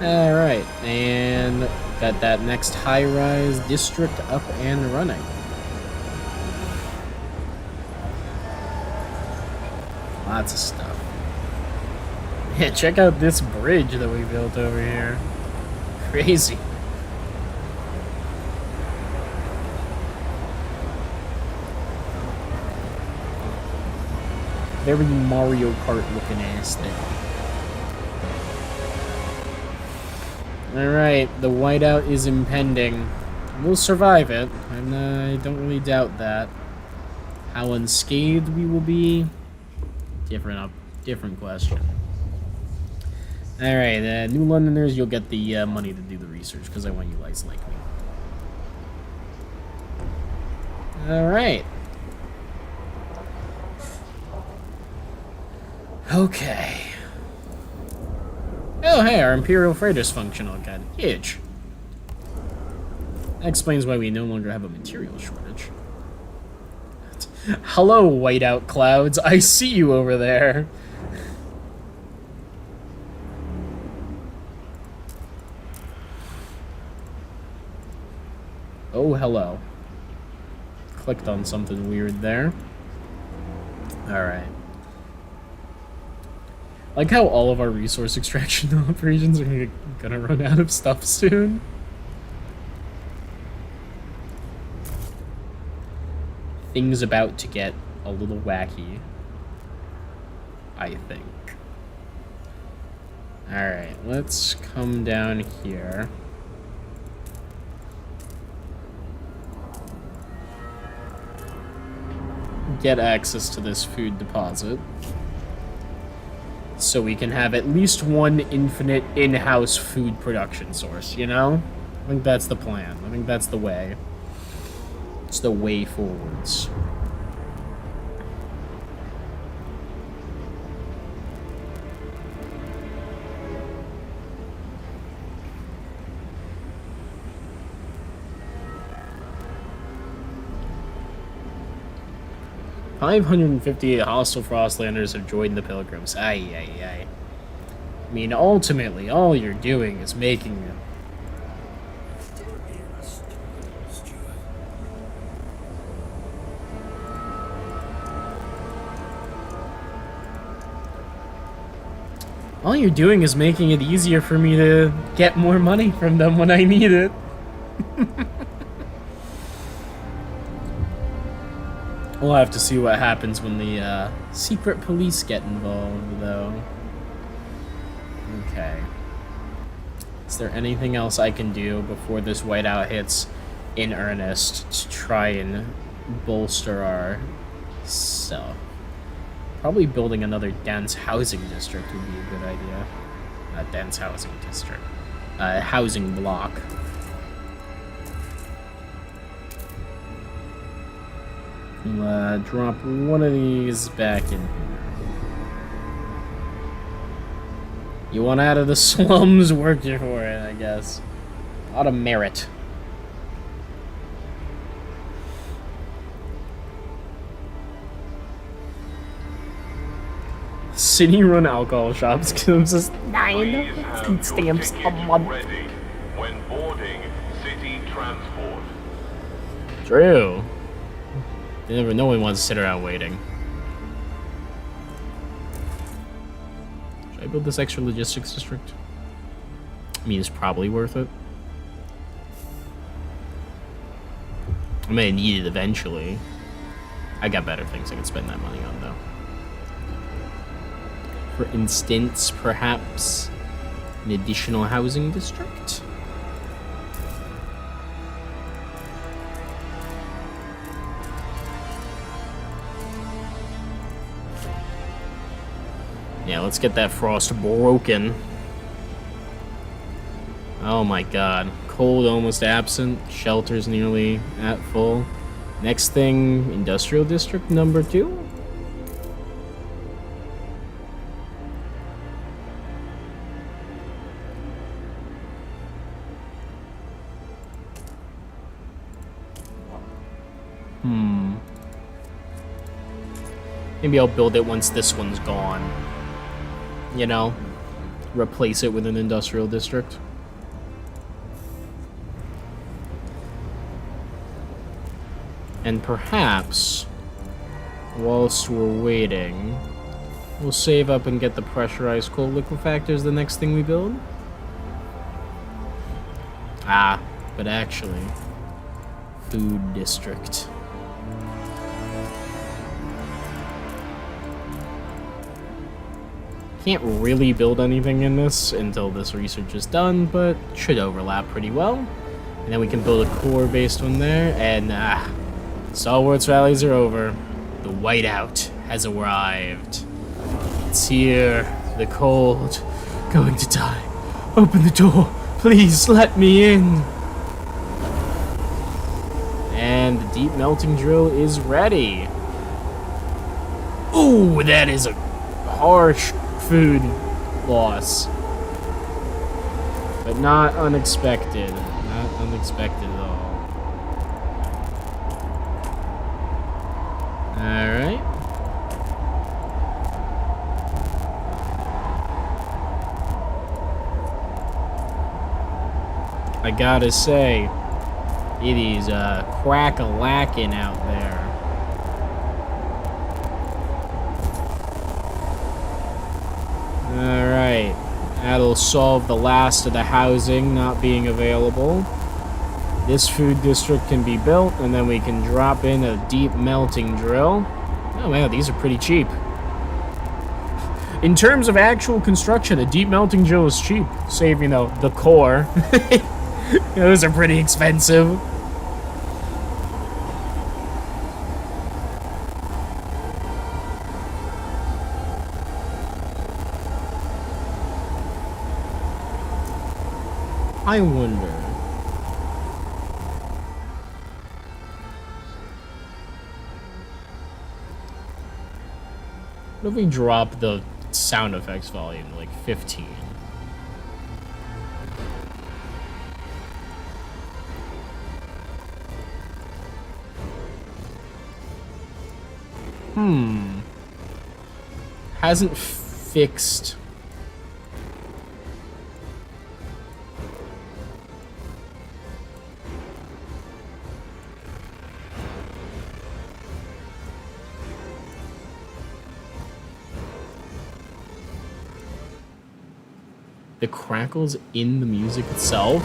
Alright, and got that next high-rise district up and running. Lots of stuff. Yeah, check out this bridge that we built over here. Crazy. Very Mario Kart looking ass thing. Alright, the whiteout is impending. We'll survive it, and I don't really doubt that. How unscathed we will be, different question. Alright, New Londoners, you'll get the money to do the research, because I want you guys like me. Alright. Okay. Oh, hey, our Imperial Freighter's functional again. Huge. That explains why we no longer have a material shortage. Hello, whiteout clouds. I see you over there. Oh, hello. Clicked on something weird there. Alright. Like how all of our resource extraction operations are gonna run out of stuff soon. Things about to get a little wacky, I think. Alright, let's come down here. Get access to this food deposit. So we can have at least one infinite in-house food production source, you know? I think that's the plan. I think that's the way. It's the way forwards. "558 hostile Frostlanders have joined the Pilgrims. Ay, ay, ay. I mean, ultimately, all you're doing is making them. All you're doing is making it easier for me to get more money from them when I need it." We'll have to see what happens when the secret police get involved, though. Okay. Is there anything else I can do before this whiteout hits in earnest to try and bolster our stuff? Probably building another dense housing district would be a good idea. Dense housing district. Housing block. Drop one of these back in here. You want out of the slums? Work you for it, I guess. A lot of merit. City-run alcohol shops gives us 9 food stamps a month.
when boarding city transport.
True. No one wants to sit around waiting. Should I build this extra logistics district? I mean, it's probably worth it. I may need it eventually. I got better things I can spend that money on, though. For instance, perhaps an additional housing district? Yeah, let's get that frost broken. Oh my god. Cold almost absent. Shelters nearly at full. Next thing, industrial district number 2. Maybe I'll build it once this one's gone. You know? Replace it with an industrial district. And perhaps, whilst we're waiting, we'll save up and get the pressurized coal liquefactors the next thing we build. Ah, but actually, food district. Can't really build anything in this until this research is done, but should overlap pretty well. And then we can build a core based one there, and Stalwart's rallies are over. The whiteout has arrived. It's here. The cold. Going to die. Open the door. Please let me in. And the deep melting drill is ready. Ooh, that is a harsh food loss. But not unexpected. Not unexpected at all. Alright. I gotta say, it is crack-a-lackin' out there. Alright. That'll solve the last of the housing not being available. This food district can be built, and then we can drop in a deep melting drill. Oh man, these are pretty cheap. In terms of actual construction, a deep melting drill is cheap. Save, you know, the core. Those are pretty expensive. I wonder. What if we drop the sound effects volume to like 15? Hasn't fixed. The crackles in the music itself?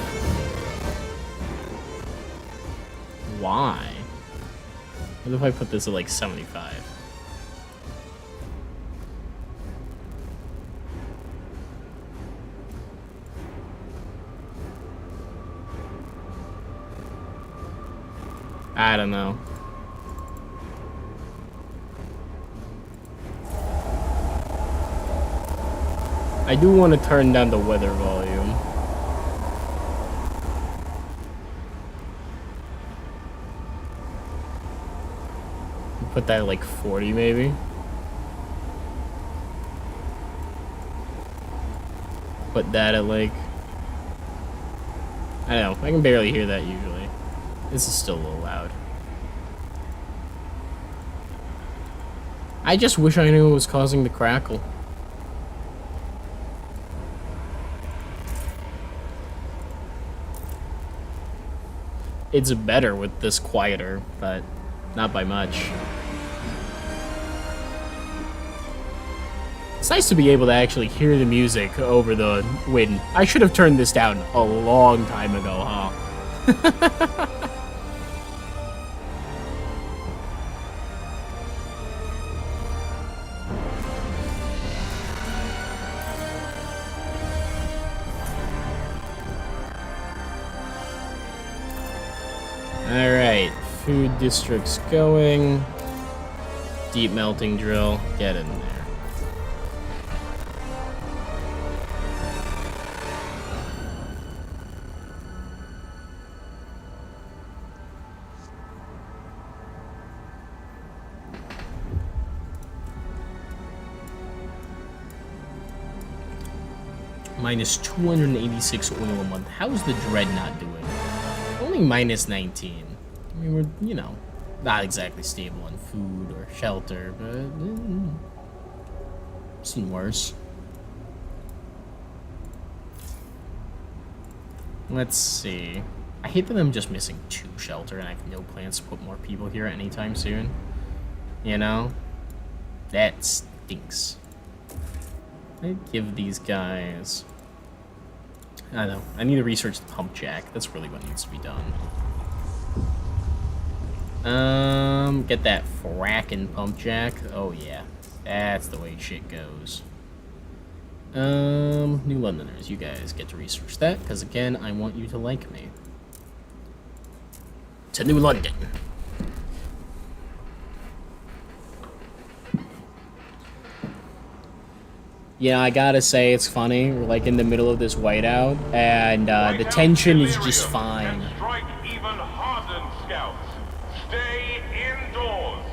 Why? What if I put this at like 75? I don't know. I do want to turn down the weather volume. Put that at like 40 maybe. Put that at like, I don't know, I can barely hear that usually. This is still a little loud. I just wish I knew what was causing the crackle. It's better with this quieter, but not by much. It's nice to be able to actually hear the music over the wind. I should have turned this down a long time ago, huh? Alright, food district's going. Deep melting drill, get in there. Minus 286 oil a month. How's the Dreadnought doing? Only minus 19. I mean, we're, you know, not exactly stable on food or shelter, but seen worse. Let's see. I hate that I'm just missing 2 shelter and I have no plans to put more people here anytime soon. You know? That stinks. I give these guys... I don't know. I need to research the pump jack. That's really what needs to be done. Get that frackin' pump jack. Oh yeah, that's the way shit goes. New Londoners, you guys get to research that, because again, I want you to like me. To New London. Yeah, I gotta say, it's funny. We're like in the middle of this whiteout, and the tension is just fine.
And strike even hardened scouts. Stay indoors.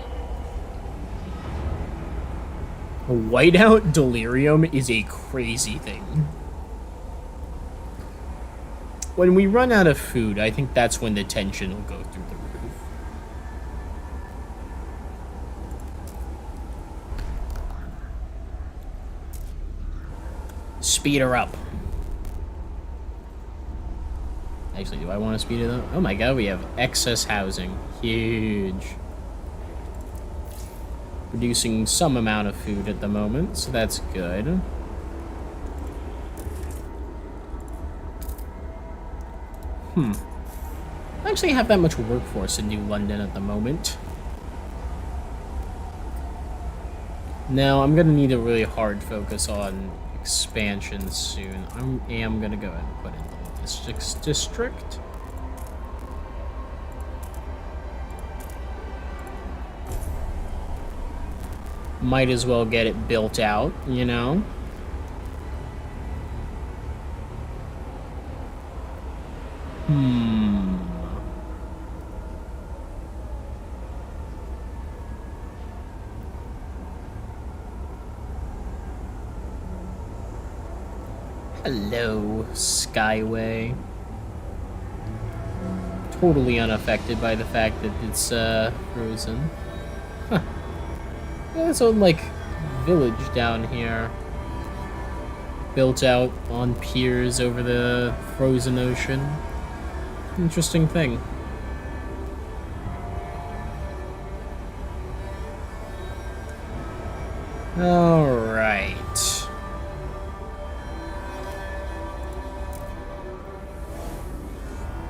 Whiteout delirium is a crazy thing. When we run out of food, I think that's when the tension will go through the roof. Speed her up. Actually, do I want to speed it up? Oh my god, we have excess housing. Huge. Producing some amount of food at the moment, so that's good. I don't actually have that much workforce in New London at the moment. Now, I'm gonna need a really hard focus on expansion soon. I am gonna go ahead and put in the logistics district. Might as well get it built out, you know? Hello, Skyway. Totally unaffected by the fact that it's frozen. Huh. There's a like village down here, built out on piers over the frozen ocean. Interesting thing. All right.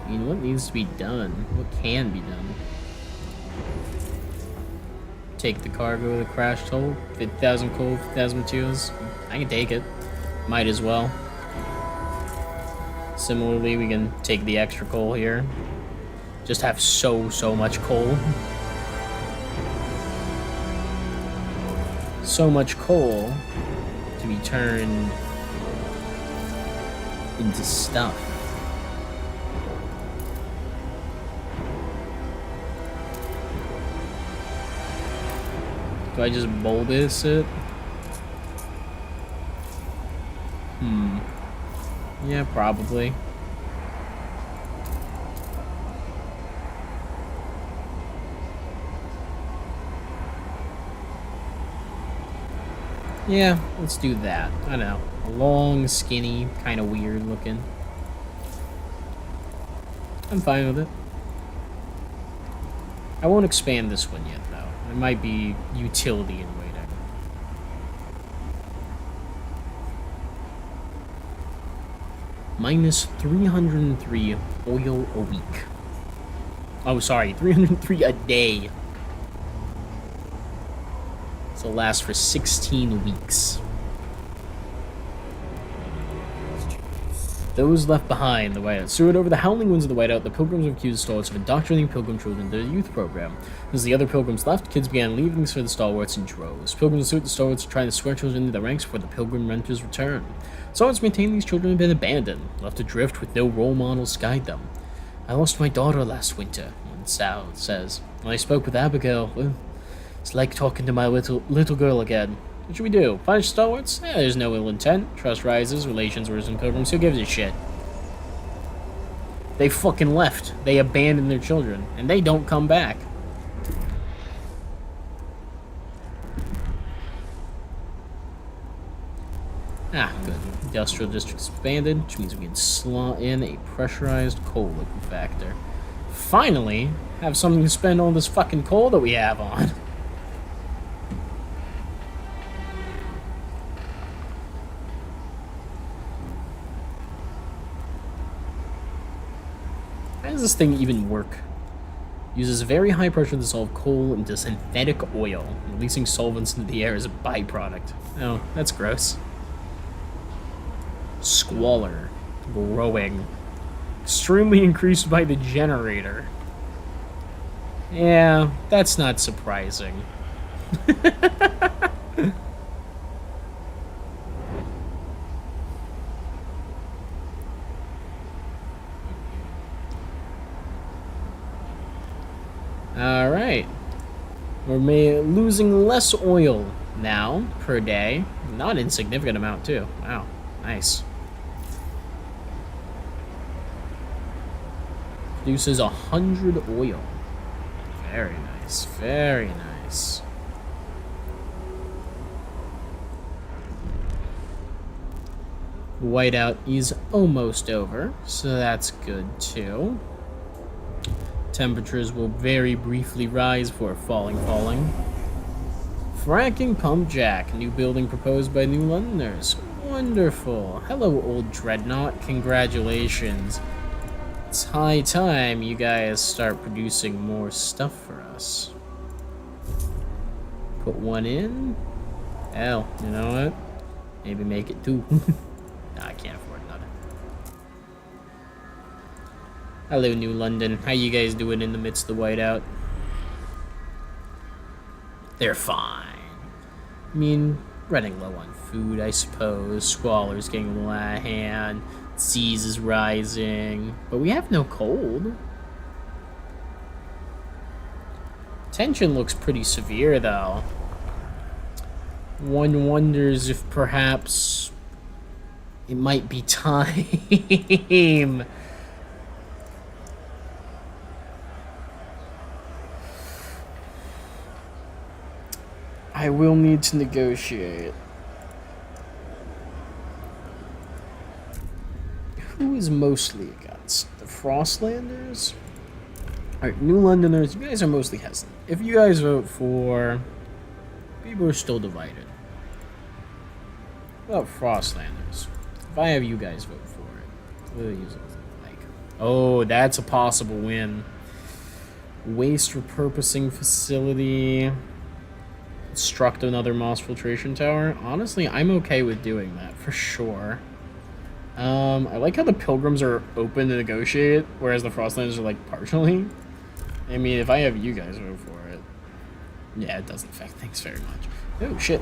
I mean, what needs to be done? What can be done? Take the cargo, the crash toll, 50,000 coal, 50,000 materials. I can take it. Might as well. Similarly, we can take the extra coal here. Just have so much coal. So much coal to be turned into stuff. Do I just bulbous it? Yeah, probably. Yeah, let's do that. I know. Long, skinny, kind of weird looking. I'm fine with it. I won't expand this one yet, though. It might be utility in waiting. Minus 303 oil a week. Oh, sorry, 303 a day. So it'll last for 16 weeks. Those left behind, the whiteout. Steward over the howling winds of the whiteout, the pilgrims were accused stalwarts of indoctrinating pilgrim children into the youth program. As the other pilgrims left, kids began leaving for the stalwarts in droves. Pilgrims assumed the stalwarts were trying to swear children into the ranks before the pilgrim renters returned. Stalwarts maintained these children had been abandoned, left adrift with no role models to guide them. I lost my daughter last winter, one Sal says. When I spoke with Abigail, well, it's like talking to my little girl again. What should we do? Punish stalwarts? There's no ill intent. Trust rises, relations worsen pilgrims. Who gives a shit? They fucking left. They abandoned their children. And they don't come back. Ah, good. Industrial district expanded, which means we can slot in a pressurized coal liquefactor. Finally, have something to spend all this fucking coal that we have on. How does this thing even work? Uses very high pressure to dissolve coal into synthetic oil, releasing solvents into the air as a byproduct. Oh, that's gross. Squalor. Growing. Extremely increased by the generator. Yeah, that's not surprising. Alright. We're losing less oil now per day. Not an insignificant amount, too. Wow. Nice. Produces 100 oil. Very nice. Very nice. Whiteout is almost over, so that's good, too. Temperatures will very briefly rise before falling. Fracking Pump Jack, new building proposed by New Londoners. Wonderful. Hello, old Dreadnought. Congratulations. It's high time you guys start producing more stuff for us. Put one in. Hell, you know what? Maybe make it two. Nah, I can't afford nothing. Hello, New London. How you guys doing in the midst of the whiteout? They're fine. I mean, running low on food, I suppose. Squalor's getting a little out of hand. Seas is rising. But we have no cold. Tension looks pretty severe, though. One wonders if perhaps it might be time. I will need to negotiate. Who is mostly against? The Frostlanders? Alright, New Londoners, you guys are mostly hesitant. If you guys vote for... people are still divided. What about Frostlanders? If I have you guys vote for it, what do you like? Oh, that's a possible win. Waste repurposing facility. Construct another moss filtration tower. Honestly, I'm okay with doing that for sure. I like how the pilgrims are open to negotiate, whereas the Frostlanders are like partially. I mean, if I have you guys vote for it, yeah, it doesn't affect things very much. Oh shit.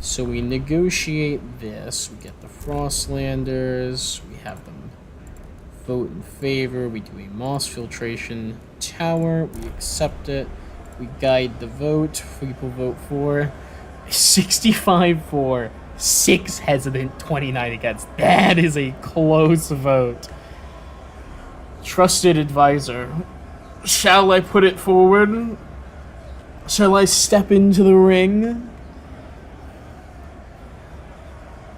So we negotiate this. We get the Frostlanders. We have them vote in favor. We do a moss filtration tower. We accept it. We guide the vote. People vote for 65 for, 6 hesitant, 29 against. That is a close vote. Trusted advisor. Shall I put it forward? Shall I step into the ring?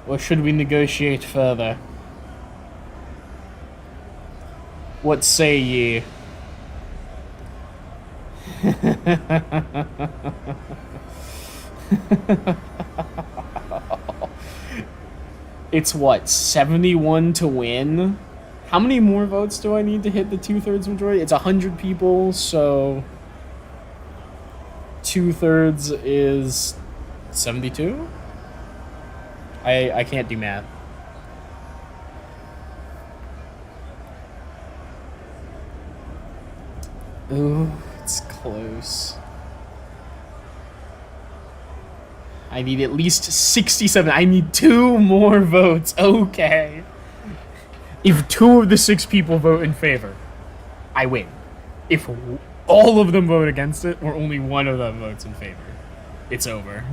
Or should we negotiate further? What say ye? It's what, 71 to win? How many more votes do I need to hit the 2/3 majority? It's 100 people, so 2/3 is 72? I can't do math. Ooh, it's close. I need at least 67. I need 2 more votes. Okay. If 2 of the 6 people vote in favor, I win. If all of them vote against it, or only 1 of them votes in favor, it's over.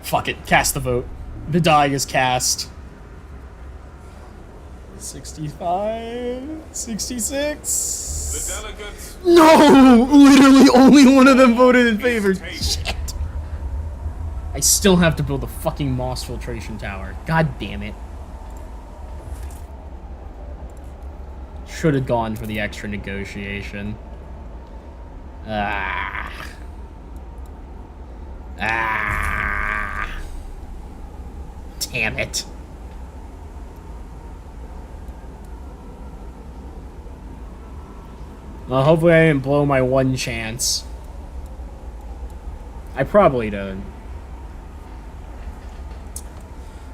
Fuck it. Cast the vote. The die is cast. 65, 66.
The delegates.
No! Literally only 1 of them voted in favor. Shit. I still have to build a fucking moss filtration tower. God damn it. Should have gone for the extra negotiation. Ah. Damn it. Well, hopefully I didn't blow my 1 chance. I probably did.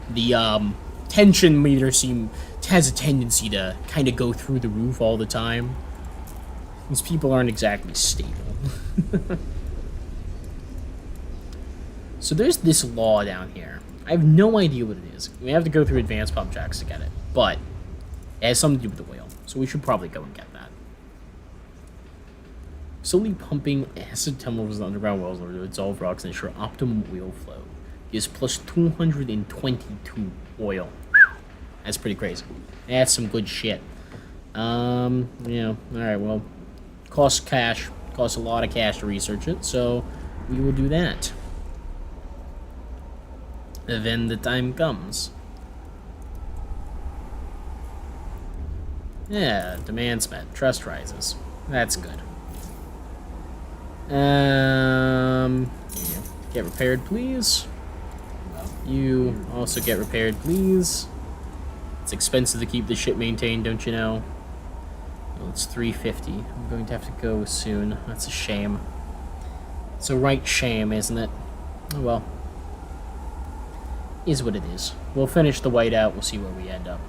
The tension meter has a tendency to kind of go through the roof all the time. These people aren't exactly stable. So there's this law down here. I have no idea what it is. We have to go through advanced pump jacks to get it, but it has something to do with the whale, so we should probably go and get that. Solely pumping acid tunnels in underground wells to dissolve rocks and ensure optimal wheel flow gives plus 222 oil. That's pretty crazy. That's some good shit. Yeah, alright, well, costs cash. Costs a lot of cash to research it, so we will do that. Then the time comes. Yeah, demand's met. Trust rises. That's good. Yeah. Get repaired, please. You also get repaired, please. It's expensive to keep the ship maintained, don't you know? Well, it's 350. I'm going to have to go soon. That's a shame. It's a right shame, isn't it? Oh well. Is what it is. We'll finish the whiteout. We'll see where we end up.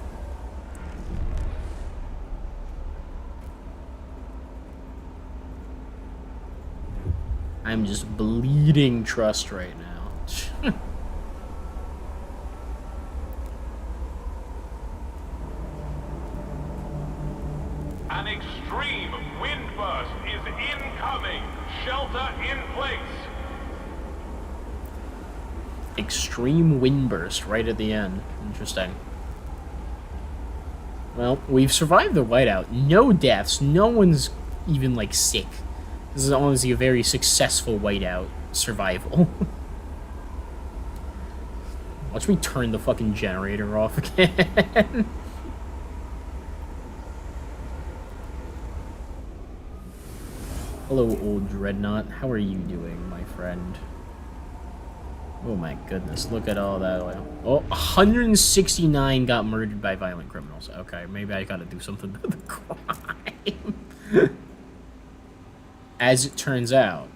I'm just bleeding trust right now.
An extreme wind burst is incoming. Shelter in place.
Extreme wind burst right at the end. Interesting. Well, we've survived the whiteout. No deaths. No one's even, like, sick. This is honestly a very successful whiteout survival. Watch me turn the fucking generator off again. Hello, old dreadnought. How are you doing, my friend? Oh my goodness, look at all that oil. Oh, 169 got murdered by violent criminals. Okay, maybe I gotta do something about the crime. As it turns out,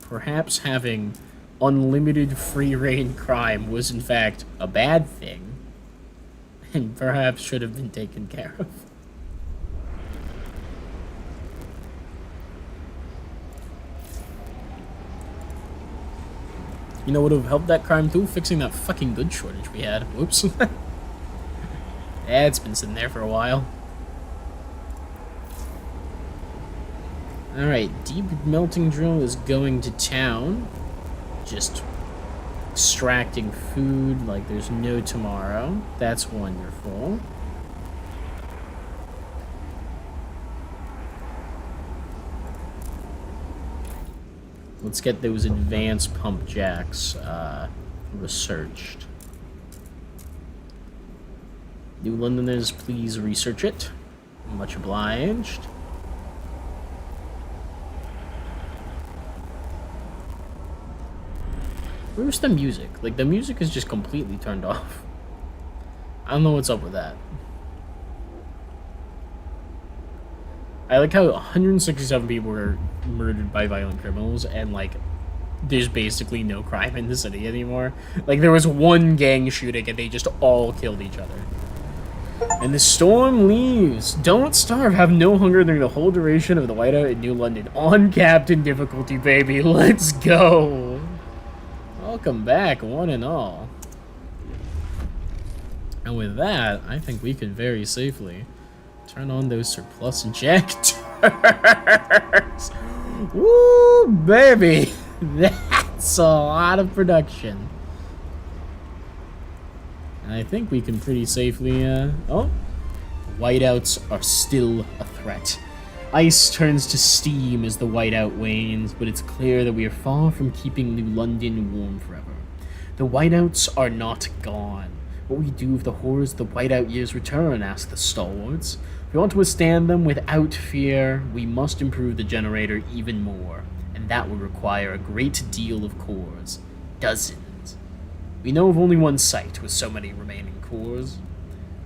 perhaps having unlimited free reign crime was in fact a bad thing, and perhaps should have been taken care of. You know what would have helped that crime too? Fixing that fucking goods shortage we had. Whoops. Yeah, it's been sitting there for a while. Alright, deep melting drill is going to town. Just extracting food like there's no tomorrow. That's wonderful. let's get those advanced pump jacks researched. New Londoners, please research it. Much obliged. Where's the music? Like, the music is just completely turned off. I don't know what's up with that. I like how 167 people were murdered by violent criminals, and, like, there's basically no crime in the city anymore. Like, there was one gang shooting, and they just all killed each other. And the storm leaves. Don't starve. Have no hunger during the whole duration of the whiteout in New London. On Captain difficulty, baby. Let's go. Welcome back, one and all. And with that, I think we can very safely turn on those surplus injectors. Woo, baby. That's a lot of production. And I think we can pretty safely, oh. Whiteouts are still a threat. Ice turns to steam as the whiteout wanes, but it's clear that we are far from keeping New London warm forever. The whiteouts are not gone. What will we do if the horrors of the whiteout years return? Asked the stalwarts. If we want to withstand them without fear, we must improve the generator even more, and that will require a great deal of cores. Dozens. We know of only one site with so many remaining cores.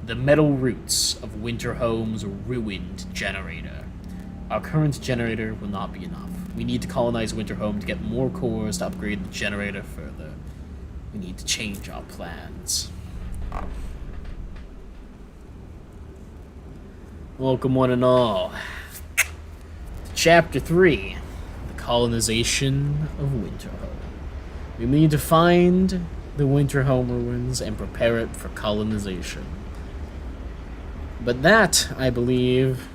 The metal roots of Winterhome's ruined generator. Our current generator will not be enough. We need to colonize Winterhome to get more cores to upgrade the generator further. We need to change our plans. Welcome one and all to Chapter 3, the colonization of Winterhome. We need to find the Winterhome ruins and prepare it for colonization. But that, I believe,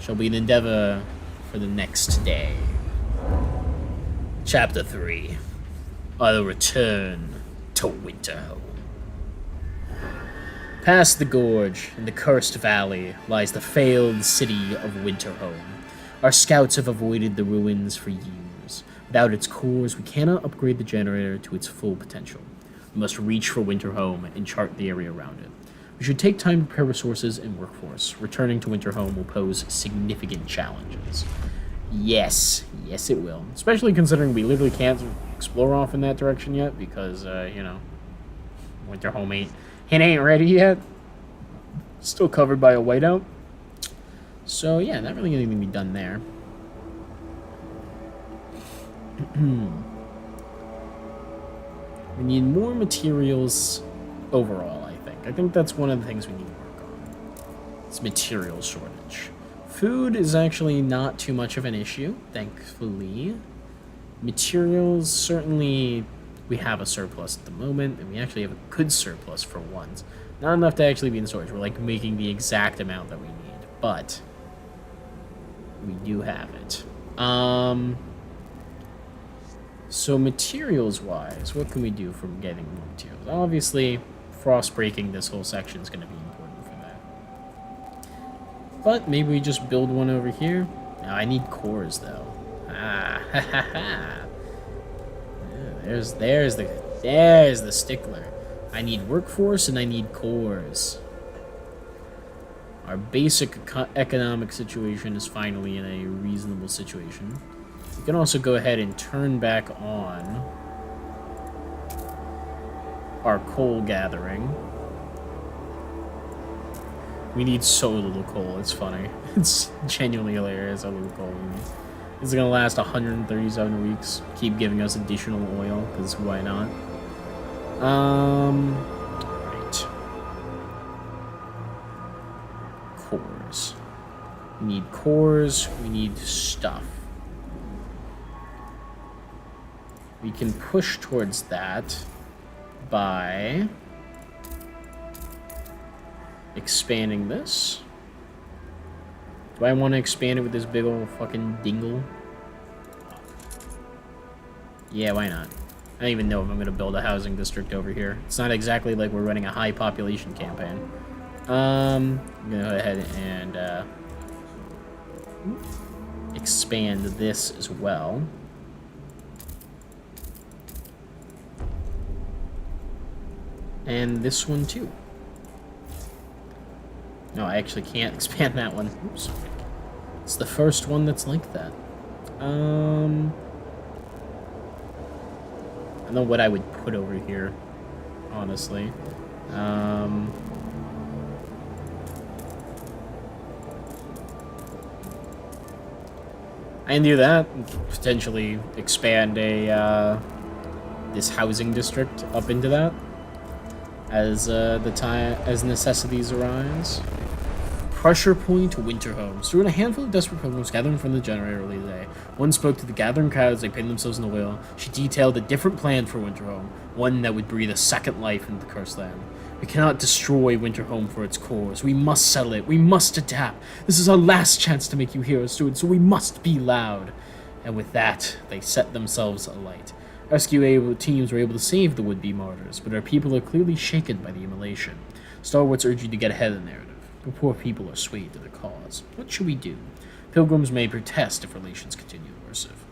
shall be an endeavor for the next day. Chapter 3, the return to Winterhome. Past the gorge, in the cursed valley, lies the failed city of Winterhome. Our scouts have avoided the ruins for years. Without its cores, we cannot upgrade the generator to its full potential. We must reach for Winterhome and chart the area around it. We should take time to prepare resources and workforce. Returning to Winterhome will pose significant challenges. Yes, yes it will. Especially considering we literally can't explore off in that direction yet because, you know, Winterhome ain't ready yet. Still covered by a whiteout. So yeah, not really anything to be done there. We need more materials overall, I think. I think that's one of the things we need to work on. It's material shortage. Food is actually not too much of an issue, thankfully. Materials, certainly we have a surplus at the moment, and we actually have a good surplus for once. Not enough to actually be in storage. We're like making the exact amount that we need, but we do have it. So materials-wise, what can we do from getting more materials? Obviously, frost breaking this whole section is going to be important for that. But maybe we just build one over here. Now, I need cores, though. Ah, ha ha ha. There's the stickler. I need workforce and I need cores. Our basic economic situation is finally in a reasonable situation. We can also go ahead and turn back on our coal gathering. We need so little coal, it's funny. It's genuinely hilarious how little coal we need. It's gonna last 137 weeks. Keep giving us additional oil, because why not? Right. Cores. We need cores, we need stuff. We can push towards that by expanding this. Do I want to expand it with this big old fucking dingle? Yeah, why not? I don't even know if I'm going to build a housing district over here. It's not exactly like we're running a high population campaign. I'm going to go ahead and expand this as well. And this one too. No, I actually can't expand that one. Oops. It's the first one that's like that. I don't know what I would put over here, honestly. I can do that. Potentially expand a this housing district up into that as as necessities arise. Pressure Point Winter Homes. Through a handful of desperate pilgrims gathering from the generator early today, one spoke to the gathering crowd as they pinned themselves in the wheel. She detailed a different plan for Winter Home, one that would breathe a second life into the cursed land. We cannot destroy Winter Home for its cores. We must settle it. We must adapt. This is our last chance to make you heroes, students, so we must be loud. And with that, they set themselves alight. Rescue teams were able to save the would-be martyrs, but our people are clearly shaken by the immolation. Stalwarts urge you to get ahead of the narrative. The poor people are swayed to the cause. What should we do? Pilgrims may protest if relations continue aversive.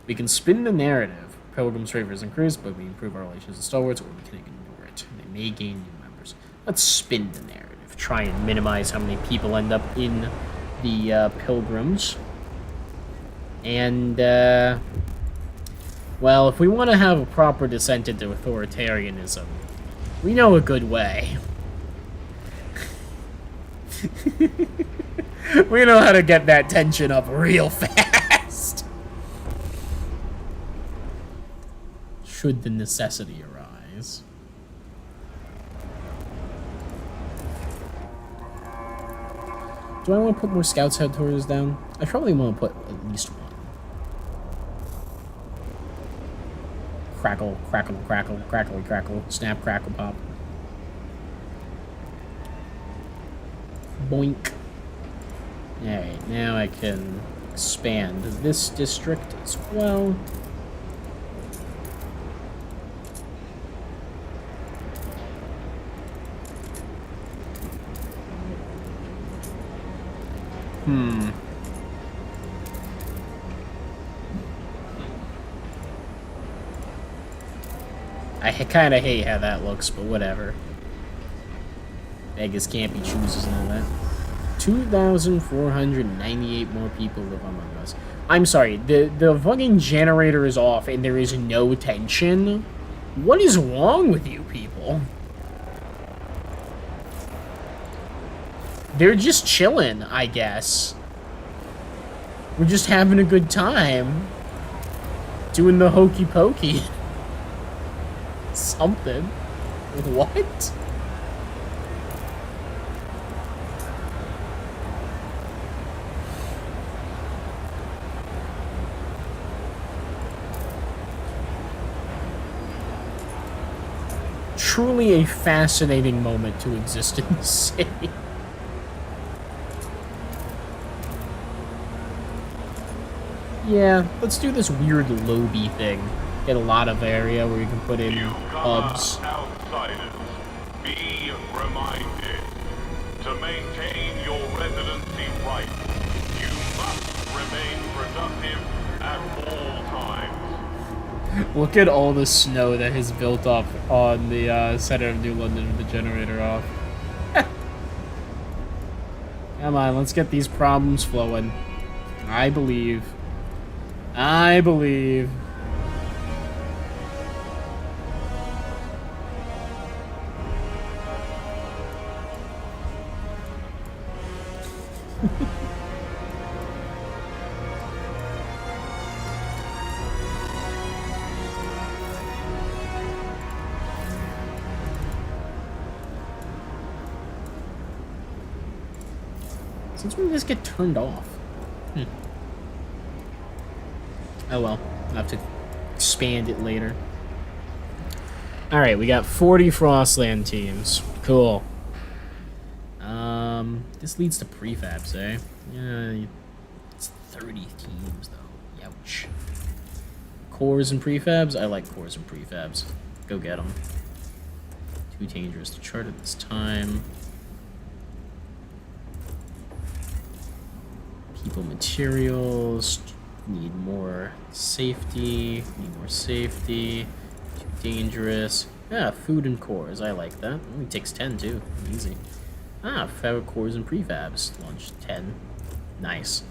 We can spin the narrative. Pilgrims' favor is increased, but we improve our relations with Stalwarts, or we can ignore it. They may gain new members. Let's spin the narrative. Try and minimize how many people end up in the Pilgrims. And, well, if we want to have a proper descent into authoritarianism, we know a good way. We know how to get that tension up real fast. Should the necessity arise. Do I want to put more Scouts headquarters down? I probably want to put at least one. Crackle, crackle, crackle, crackly, crackle, snap, crackle, pop. Boink. Alright, now I can expand this district as well. I kind of hate how that looks, but whatever. Beggars can't be choosers and all that. 2,498 more people live among us. I'm sorry, the fucking generator is off and there is no tension? What is wrong with you people? They're just chilling, I guess. We're just having a good time. Doing the hokey pokey. Something. What? Truly a fascinating moment to exist in the city. Yeah, let's do this weird lobby thing. Get a lot of area where you can put in hubs.
Outsiders, be reminded to maintain your residency rights. You must remain productive at all times.
Look at all the snow that has built up on the center of New London with the generator off. Come on, let's get these problems flowing. I believe. I believe. Since when did this get turned off? Oh well, I'll have to expand it later. Alright, we got 40 Frostland teams. Cool. This leads to prefabs, eh? Yeah, it's 30 teams though. Ouch. Cores and prefabs? I like cores and prefabs. Go get them. Too dangerous to chart at this time. People, materials, need more safety, Too dangerous. Yeah, food and cores. I like that. Only takes 10 too. Easy. Ah, fabric cores and prefabs. Launch 10. Nice.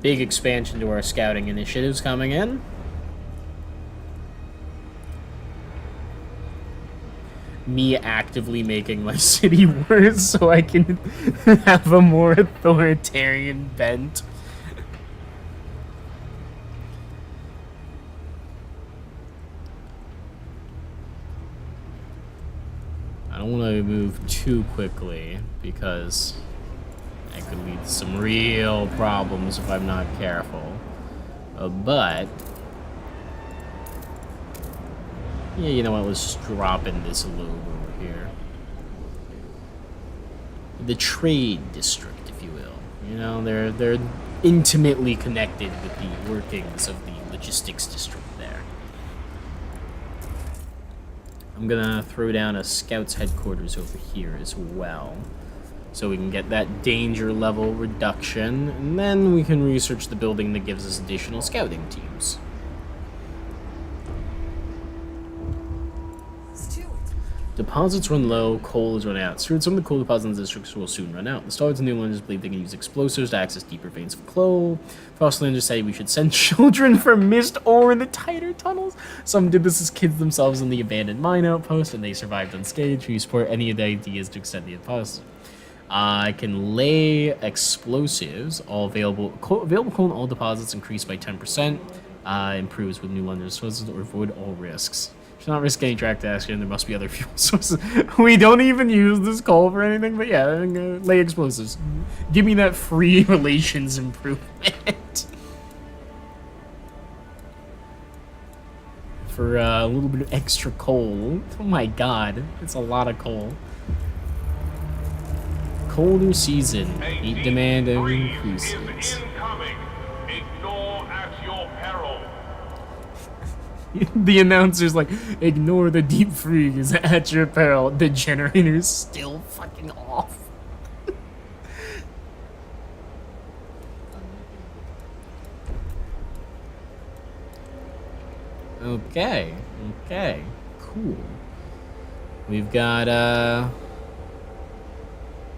Big expansion to our scouting initiatives coming in. Me actively making my city worse so I can have a more authoritarian bent. I don't want to move too quickly because that could lead to some real problems if I'm not careful. But yeah, you know what? Let's drop in this lobe over here. The trade district, if you will. You know, they're intimately connected with the workings of the logistics district there. I'm gonna throw down a scout's headquarters over here as well, so we can get that danger level reduction, and then we can research the building that gives us additional scouting teams. Deposits run low, coal is running out. Stuart, some of the coal deposits in the districts will soon run out. The Stars and New Londoners believe they can use explosives to access deeper veins of coal. Frostlanders say we should send children for mist ore in the tighter tunnels. Some did this as kids themselves in the abandoned mine outpost, and they survived unscathed. We support any of the ideas to extend the outpost. I can lay explosives. All available coal in all deposits increased by 10%. Improves with New Londoners sources or avoid all risks. Should not risk any track action. There must be other fuel sources. We don't even use this coal for anything, but yeah, lay explosives. Give me that free relations improvement. For a little bit of extra coal. Oh my god, it's a lot of coal. Colder season. Heat demand increases.
Ignore at your peril.
The announcer's like, ignore the deep freeze at your peril. The generator's still fucking off. Okay, cool. We've got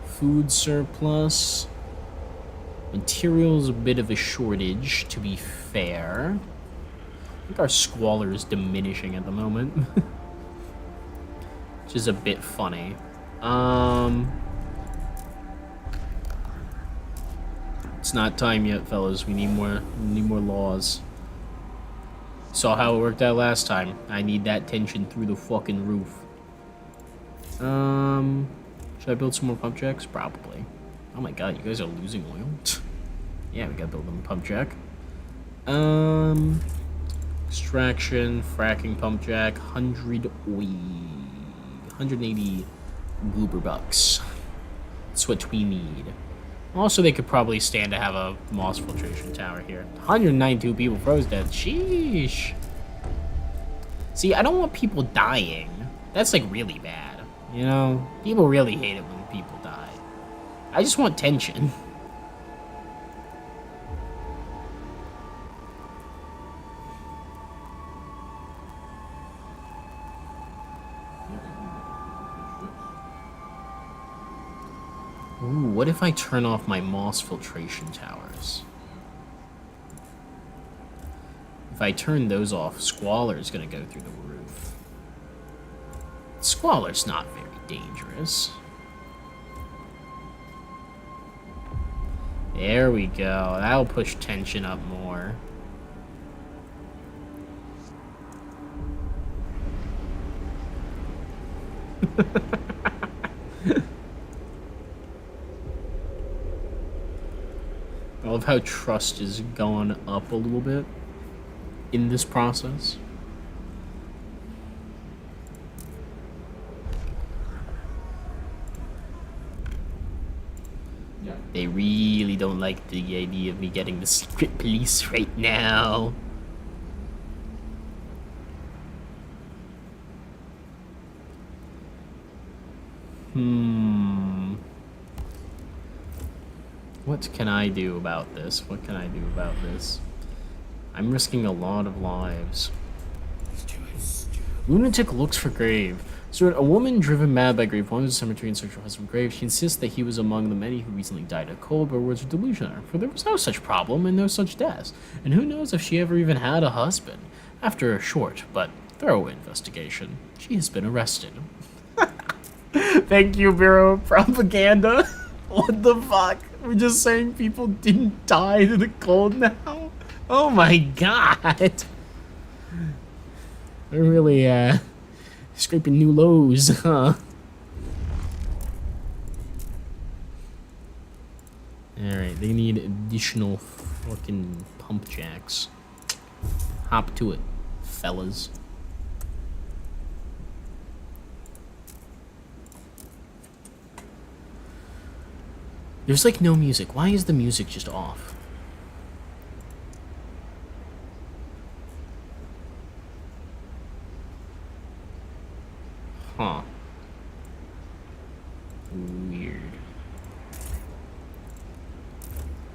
food surplus. Materials a bit of a shortage, to be fair. I think our squalor is diminishing at the moment. Which is a bit funny. It's not time yet, fellas. We need more laws. Saw how it worked out last time. I need that tension through the fucking roof. Should I build some more pump jacks? Probably. Oh my god, you guys are losing oil. Yeah, we gotta build them a pump jack. Extraction, fracking pump jack, 100 oil, 180 goober bucks. That's what we need. Also, they could probably stand to have a moss filtration tower here. 192 people froze dead. Sheesh. See, I don't want people dying. That's like really bad. You know, people really hate it when people die. I just want tension. Ooh, what if I turn off my moss filtration towers? If I turn those off, Squalor's gonna go through the roof. Squalor's not very dangerous. There we go. That'll push tension up more. I love how trust is going up a little bit in this process. Yeah. They really don't like the idea of me getting the secret police right now. What can I do about this? What can I do about this? I'm risking a lot of lives. Lunatic looks for grave. So a woman driven mad by grief wanders the cemetery in search of her husband's grave. She insists that he was among the many who recently died of cold, but words of delusion are, for there was no such problem and no such deaths. And who knows if she ever even had a husband. After a short but thorough investigation, she has been arrested. Thank you, Bureau of Propaganda. What the fuck? We're just saying people didn't die to the cold now? Oh my god. We're really, scraping new lows, huh? Alright, they need additional fucking pump jacks. Hop to it, fellas. There's like no music. Why is the music just off? Huh. Weird.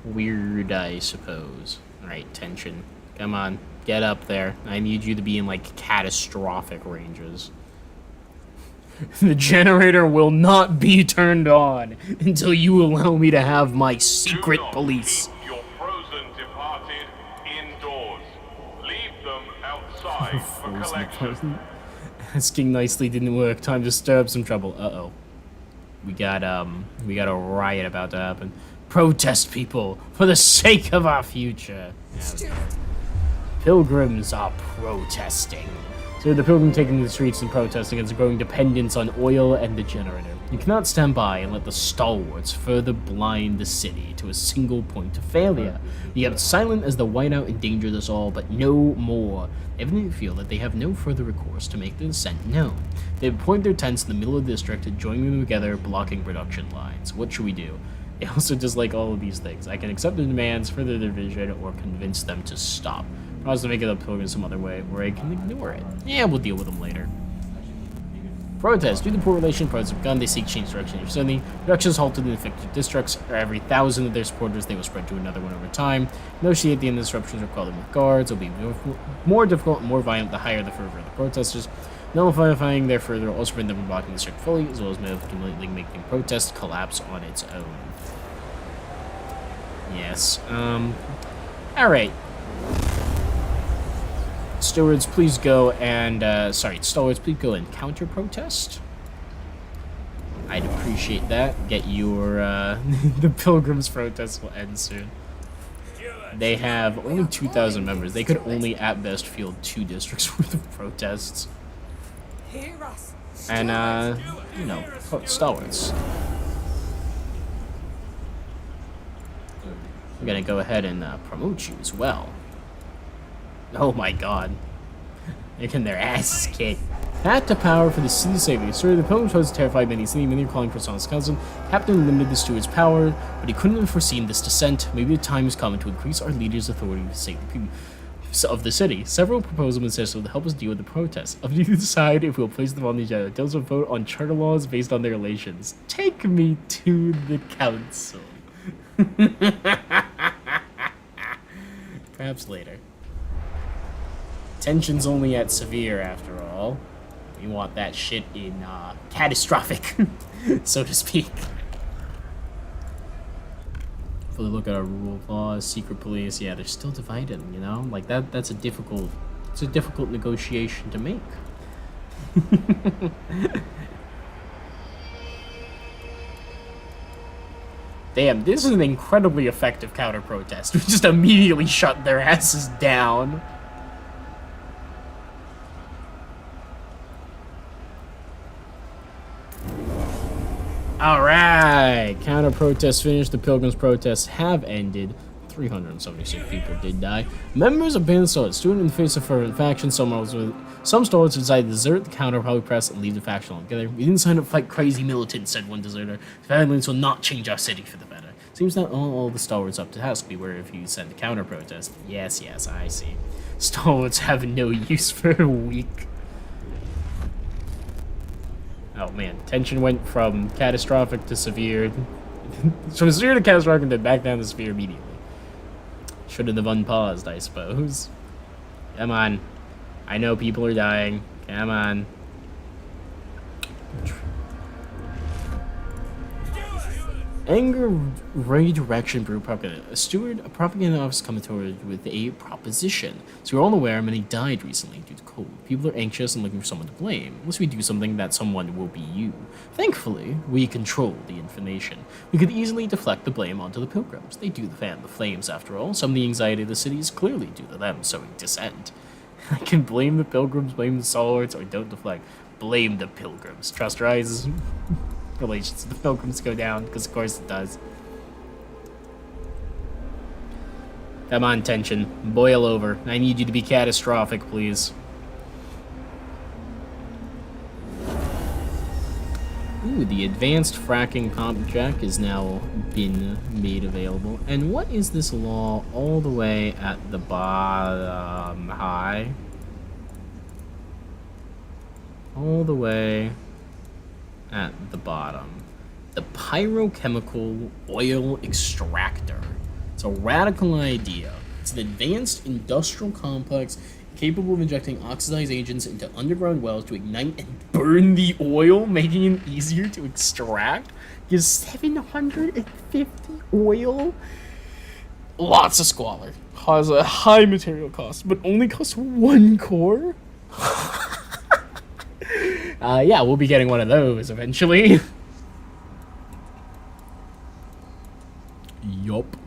Weird, I suppose. Alright, tension. Come on, get up there. I need you to be in, like, catastrophic ranges. The generator will not be turned on until you allow me to have my secret
Do not
police.
keep your frozen departed indoors. Leave them outside for collection.
Asking nicely didn't work. Time to stir up some trouble. Uh-oh. We got a riot about to happen. Protest, people, for the sake of our future.
Stupid.
Pilgrims are protesting. So the pilgrim taking to the streets and protesting against the growing dependence on oil and the generator. You cannot stand by and let the stalwarts further blind the city to a single point of failure. You kept silent as the whiteout endangered us all, but no more. They evidently feel that they have no further recourse to make the dissent known. They point their tents in the middle of the district, joining them together, blocking production lines. What should we do? They also dislike all of these things. I can accept the demands, further their vision, or convince them to stop. I was to make it up pilgrim some other way, or I can ignore it. Yeah, we'll deal with them later. Protest. Due to poor relation, protests have begun. They seek change direction. If suddenly, productions halted in affected districts. For every 1,000 of their supporters, they will spread to another one over time. Negotiate the end of disruptions or call them with guards. It will be more difficult and more violent the higher the fervor of the protesters. Nullifying their further will also prevent them from blocking the district fully, as well as completely making the protest collapse on its own. Yes. Alright. Stewards, please go and, stalwarts, please go and counter-protest. I'd appreciate that. Get your, the Pilgrims' protest will end soon. They have only 2,000 members. They could only, at best, field 2 districts worth of protests.
Hear us.
And, you know, stalwarts. We're gonna go ahead and, promote you as well. Oh my god. They're getting their asses kicked. Path to power for the city's safety. Sir, the Pilgrims was terrified many city, many are calling for Sonic's cousin. Captain limited the steward's power, but he couldn't have foreseen this descent. Maybe the time has come to increase our leader's authority to save the people of the city. Several proposals have been suggested to help us deal with the protests. Up to you to decide if we'll place them on the agenda. Those will vote on charter laws based on their relations. Take me to the council. Perhaps later. Tension's only at severe, after all. We want that shit in, catastrophic, so to speak. Fully look at our rule of law, secret police, yeah, they're still divided, you know? Like, that's a difficult negotiation to make. Damn, this is an incredibly effective counter-protest. We just immediately shut their asses down. Alright, counter-protest finished. The Pilgrims' protests have ended. 376 people did die. Members of band stalwarts stood in the face of fervent faction. Some stalwarts decided to desert the counter-public press and leave the faction altogether. We didn't sign up to fight crazy militants, said one deserter. Violence will not change our city for the better. Seems not all the stalwarts up to task. Beware if you send a counter-protest. Yes, I see. Stalwarts have no use for a week. Oh man, tension went from catastrophic to severe. From severe to catastrophic and then back down to severe immediately. Shouldn't have unpaused, I suppose. Come on. I know people are dying. Come on. Anger redirection brew propaganda. A steward, a propaganda office coming forward with a proposition. So we're all aware many died recently due to cold. People are anxious and looking for someone to blame. Unless we do something, that someone will be you. Thankfully, we control the information. We could easily deflect the blame onto the pilgrims. They do fan the flames, after all. Some of the anxiety of the city is clearly due to them sowing dissent. I can blame the pilgrims, blame the stalwarts, or don't deflect. Blame the pilgrims. Trust rises. Relations to the pilgrims go down, because of course it does. Come on, tension. Boil over. I need you to be catastrophic, please. Ooh, the advanced fracking comp jack is now been made available. And what is this law all the way at the bottom? High? All the way at the bottom. The pyrochemical oil extractor. It's a radical idea. It's an advanced industrial complex capable of injecting oxidized agents into underground wells to ignite and burn the oil, making it easier to extract. Gives 750 oil. Lots of squalor. Has a high material cost, but only costs 1 core. Yeah, we'll be getting one of those eventually. Yup.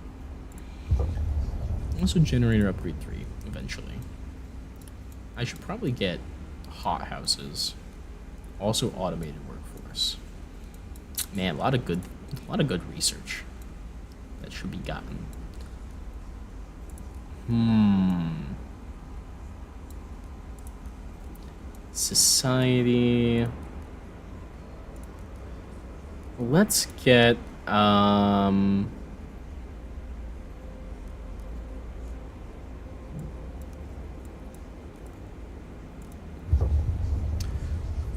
Also, generator upgrade 3 eventually. I should probably get hothouses. Also, automated workforce. Man, a lot of good research that should be gotten. Society. Let's get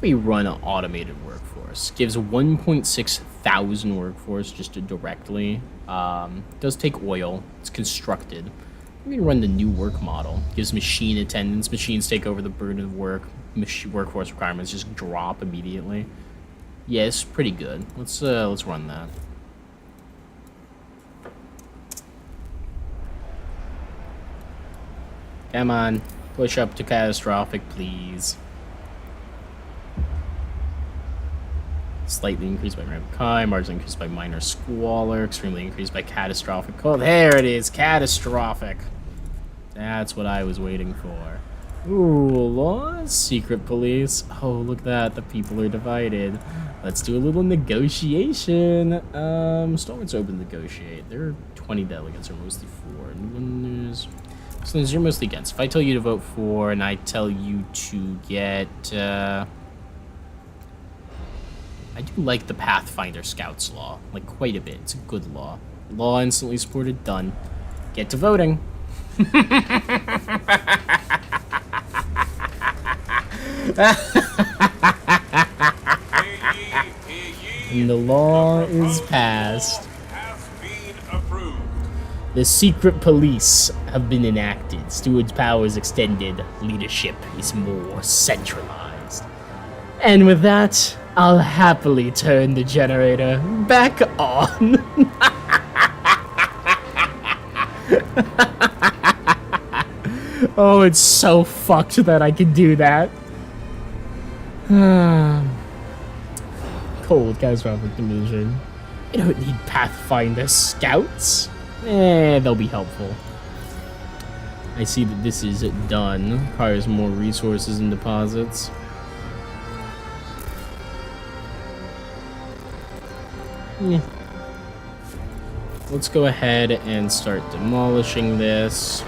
we run an automated workforce. Gives 1.6 thousand workforce just to directly. Does take oil. It's constructed. We run the new work model. Gives machine attendance. Machines take over the burden of work. Workforce requirements just drop immediately. Yeah, it's pretty good. Let's run that. Come on, push up to catastrophic, please. Slightly increased by rapid Kai, marginally increased by minor squalor, extremely increased by catastrophic. Oh, there it is, catastrophic. That's what I was waiting for. Ooh, laws, secret police. Oh, look at that, the people are divided. Let's do a little negotiation. Stalwarts open to negotiate. There are 20 delegates, are mostly for. So you're mostly against. If I tell you to vote for, and I tell you to get, I do like the Pathfinder Scouts law, like quite a bit. It's a good law. Law instantly supported, done. Get to voting. And the law is passed. The secret police have been enacted. Steward's powers extended. Leadership is more centralized. And with that, I'll happily turn the generator back on. Oh, it's so fucked that I can do that. Cold catastrophic division. You don't need Pathfinder Scouts. They'll be helpful. I see that this is done. Requires more resources and deposits. Yeah. Let's go ahead and start demolishing this.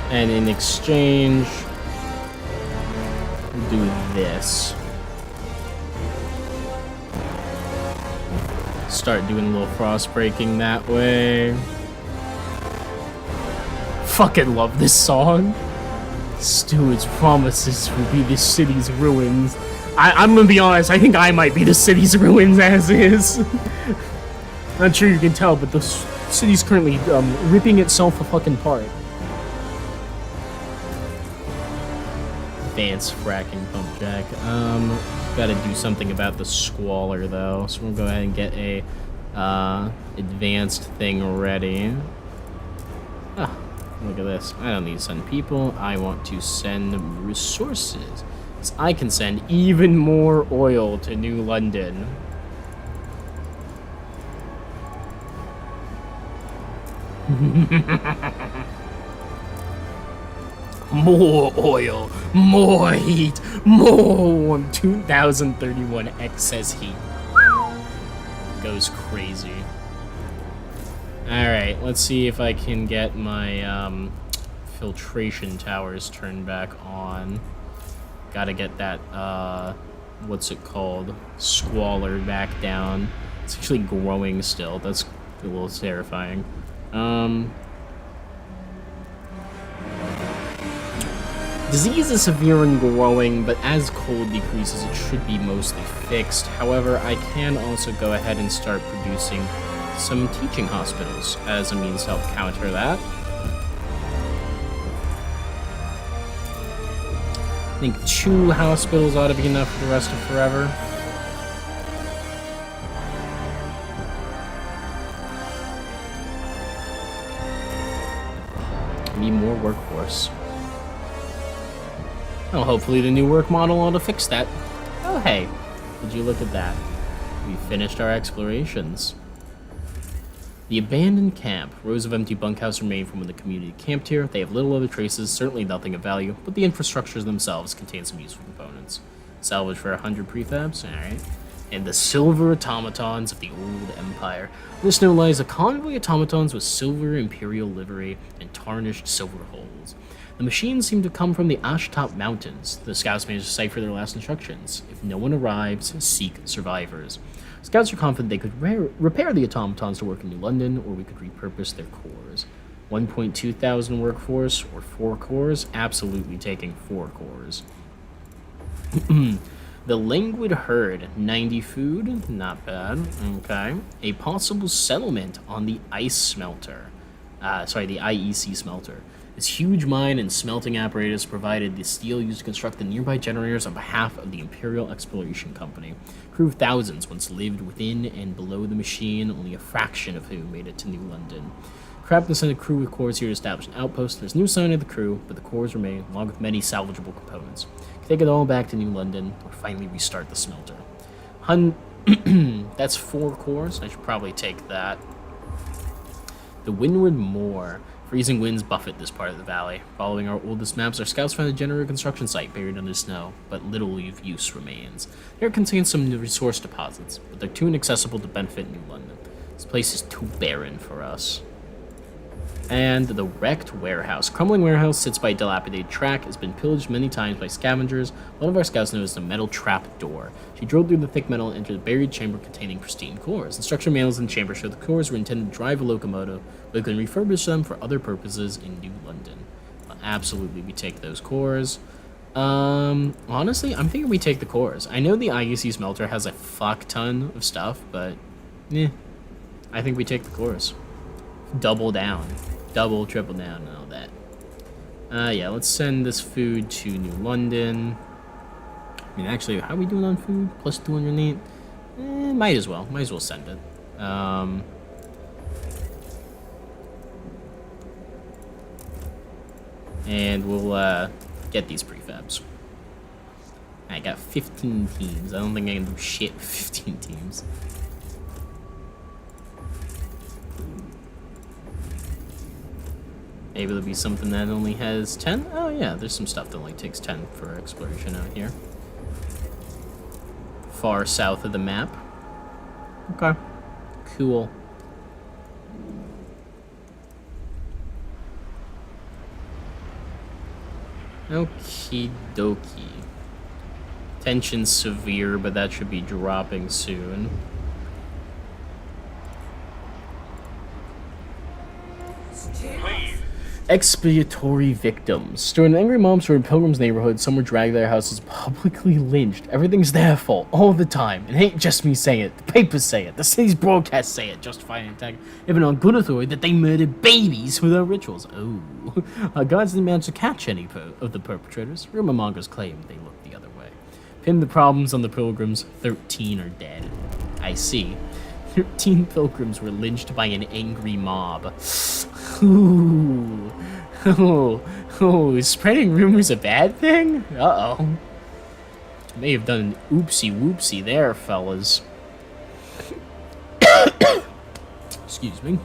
And in exchange, we'll do this. Start doing a little frost breaking that way. Fucking love this song. Steward's promises will be this city's ruins. I'm gonna be honest, I think I might be the city's ruins as is. Not sure you can tell, but the city's currently ripping itself a fucking apart. advanced fracking pump jack. Gotta do something about the squalor though, so we'll go ahead and get a advanced thing ready. Ah, look at this. I don't need to send people. I want to send resources. So I can send even more oil to New London. More oil, more heat, more 2031 excess heat. Goes crazy. Alright, let's see if I can get my filtration towers turned back on. Gotta get that, what's it called? Squalor back down. It's actually growing still. That's a little terrifying. Disease is severe and growing, but as cold decreases, it should be mostly fixed. However, I can also go ahead and start producing some teaching hospitals as a means to help counter that. I think 2 hospitals ought to be enough for the rest of forever. Need more workforce. Well, hopefully the new work model ought to fix that. Oh, hey, would you look at that? We finished our explorations. The abandoned camp. Rows of empty bunkhouses remain from when the community camped here. They have little other traces, certainly nothing of value, but the infrastructures themselves contain some useful components. Salvage for 100 prefabs, alright. And the silver automatons of the old empire. In the snow lies a convoy of automatons with silver imperial livery and tarnished silver hulls. The machines seem to come from the Ashtop Mountains. The scouts managed to decipher their last instructions. If no one arrives, seek survivors. Scouts are confident they could repair the automatons to work in New London, or we could repurpose their cores. 1.2 thousand workforce, or 4 cores? Absolutely taking 4 cores. The Languid Herd, 90 food, not bad, okay. A possible settlement on the ice smelter. The IEC smelter. This huge mine and smelting apparatus provided the steel used to construct the nearby generators on behalf of the Imperial Exploration Company. A crew of thousands once lived within and below the machine, only a fraction of whom made it to New London. Crabton sent a crew with cores here to establish an outpost. There's no sign of the crew, but the cores remain, along with many salvageable components. Take it all back to New London, or finally restart the smelter. That's 4 cores. I should probably take that. The Windward Moor. Freezing winds buffet this part of the valley. Following our oldest maps, our scouts found a generator construction site buried under snow, but little of use remains. There contains some resource deposits, but they're too inaccessible to benefit New London. This place is too barren for us. And the wrecked warehouse. Crumbling warehouse sits by a dilapidated track, has been pillaged many times by scavengers. One of our scouts noticed a metal trap door. She drilled through the thick metal and entered a buried chamber containing pristine cores. Instruction manuals in the chamber show the cores were intended to drive a locomotive, but we can refurbish them for other purposes in New London. Absolutely, we take those cores. Honestly, I'm thinking we take the cores. I know the IUC smelter has a fuck ton of stuff, but I think we take the cores. Double down. Double, triple down, and all that. Yeah, let's send this food to New London. I mean, actually, how are we doing on food? Plus 208? Might as well send it. And we'll, get these prefabs. I got 15 teams. I don't think I can do shit with 15 teams. Maybe there'll be something that only has 10? Oh yeah, there's some stuff that only takes 10 for exploration out here. Far south of the map. Okay. Cool. Okie dokie. Tension's severe, but that should be dropping soon.
Please,
Expiatory victims. During an angry mob stormed Pilgrim's neighborhood, some were dragged to their houses, publicly lynched. Everything's their fault, all the time. It ain't just me saying it. The papers say it. The city's broadcasts say it, justifying attack, even on good authority, that they murdered babies for their rituals. Oh. Guards didn't manage to catch any of the perpetrators. Rumor mongers claim they looked the other way. Pin the problems on the Pilgrims. 13 are dead. I see. 13 pilgrims were lynched by an angry mob. Ooh. Oh, is spreading rumors a bad thing? Uh-oh. May have done an oopsie-whoopsie there, fellas. Excuse me.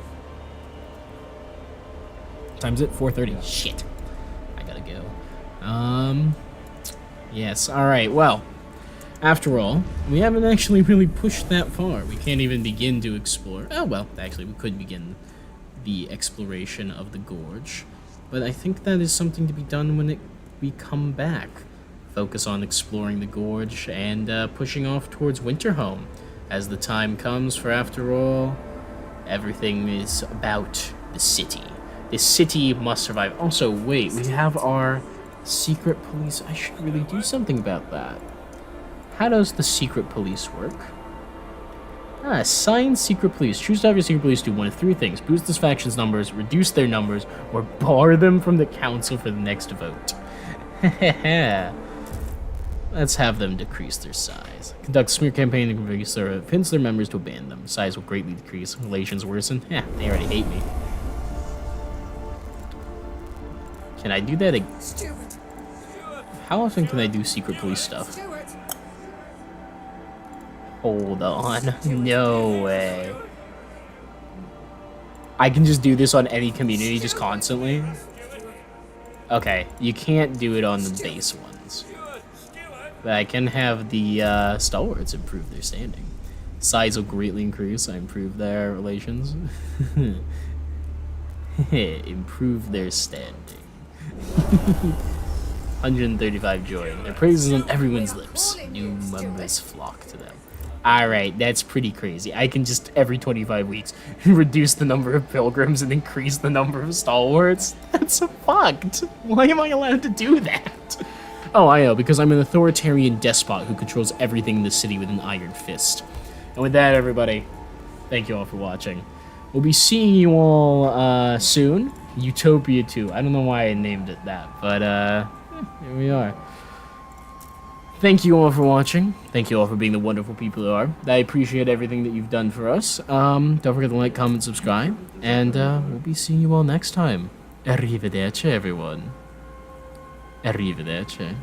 Time's it? 4:30. Shit. I gotta go. Yes, alright, well. After all, we haven't actually really pushed that far. We can't even begin to explore. Oh, well, actually, we could begin the exploration of the gorge. But I think that is something to be done when we come back. Focus on exploring the gorge and pushing off towards Winterhome as the time comes, for after all, everything is about the city. The city must survive. Also, wait, we have our secret police. I should really do something about that. How does the secret police work? Assign secret police. Choose to have your secret police do one of three things. Boost this faction's numbers, reduce their numbers, or bar them from the council for the next vote. Let's have them decrease their size. Conduct a smear campaign to convince their members to abandon them. Size will greatly decrease. Relations worsen. They already hate me. Can I do that again?
Stewart.
How often can I do secret police stuff?
Stewart.
Hold on. No way. I can just do this on any community, just constantly? Okay, you can't do it on the base ones. But I can have the stalwarts improve their standing. Size will greatly increase. I improve their relations. Improve their standing. 135 joy. Their praises on everyone's lips. New members flock to them. Alright, that's pretty crazy. I can just, every 25 weeks, reduce the number of pilgrims and increase the number of stalwarts. That's fucked. Why am I allowed to do that? Oh, I know, because I'm an authoritarian despot who controls everything in the city with an iron fist. And with that, everybody, thank you all for watching. We'll be seeing you all soon. Utopia 2. I don't know why I named it that, but here we are. Thank you all for watching. Thank you all for being the wonderful people you are. I appreciate everything that you've done for us. Don't forget to like, comment, subscribe, and we'll be seeing you all next time. Arrivederci, everyone. Arrivederci.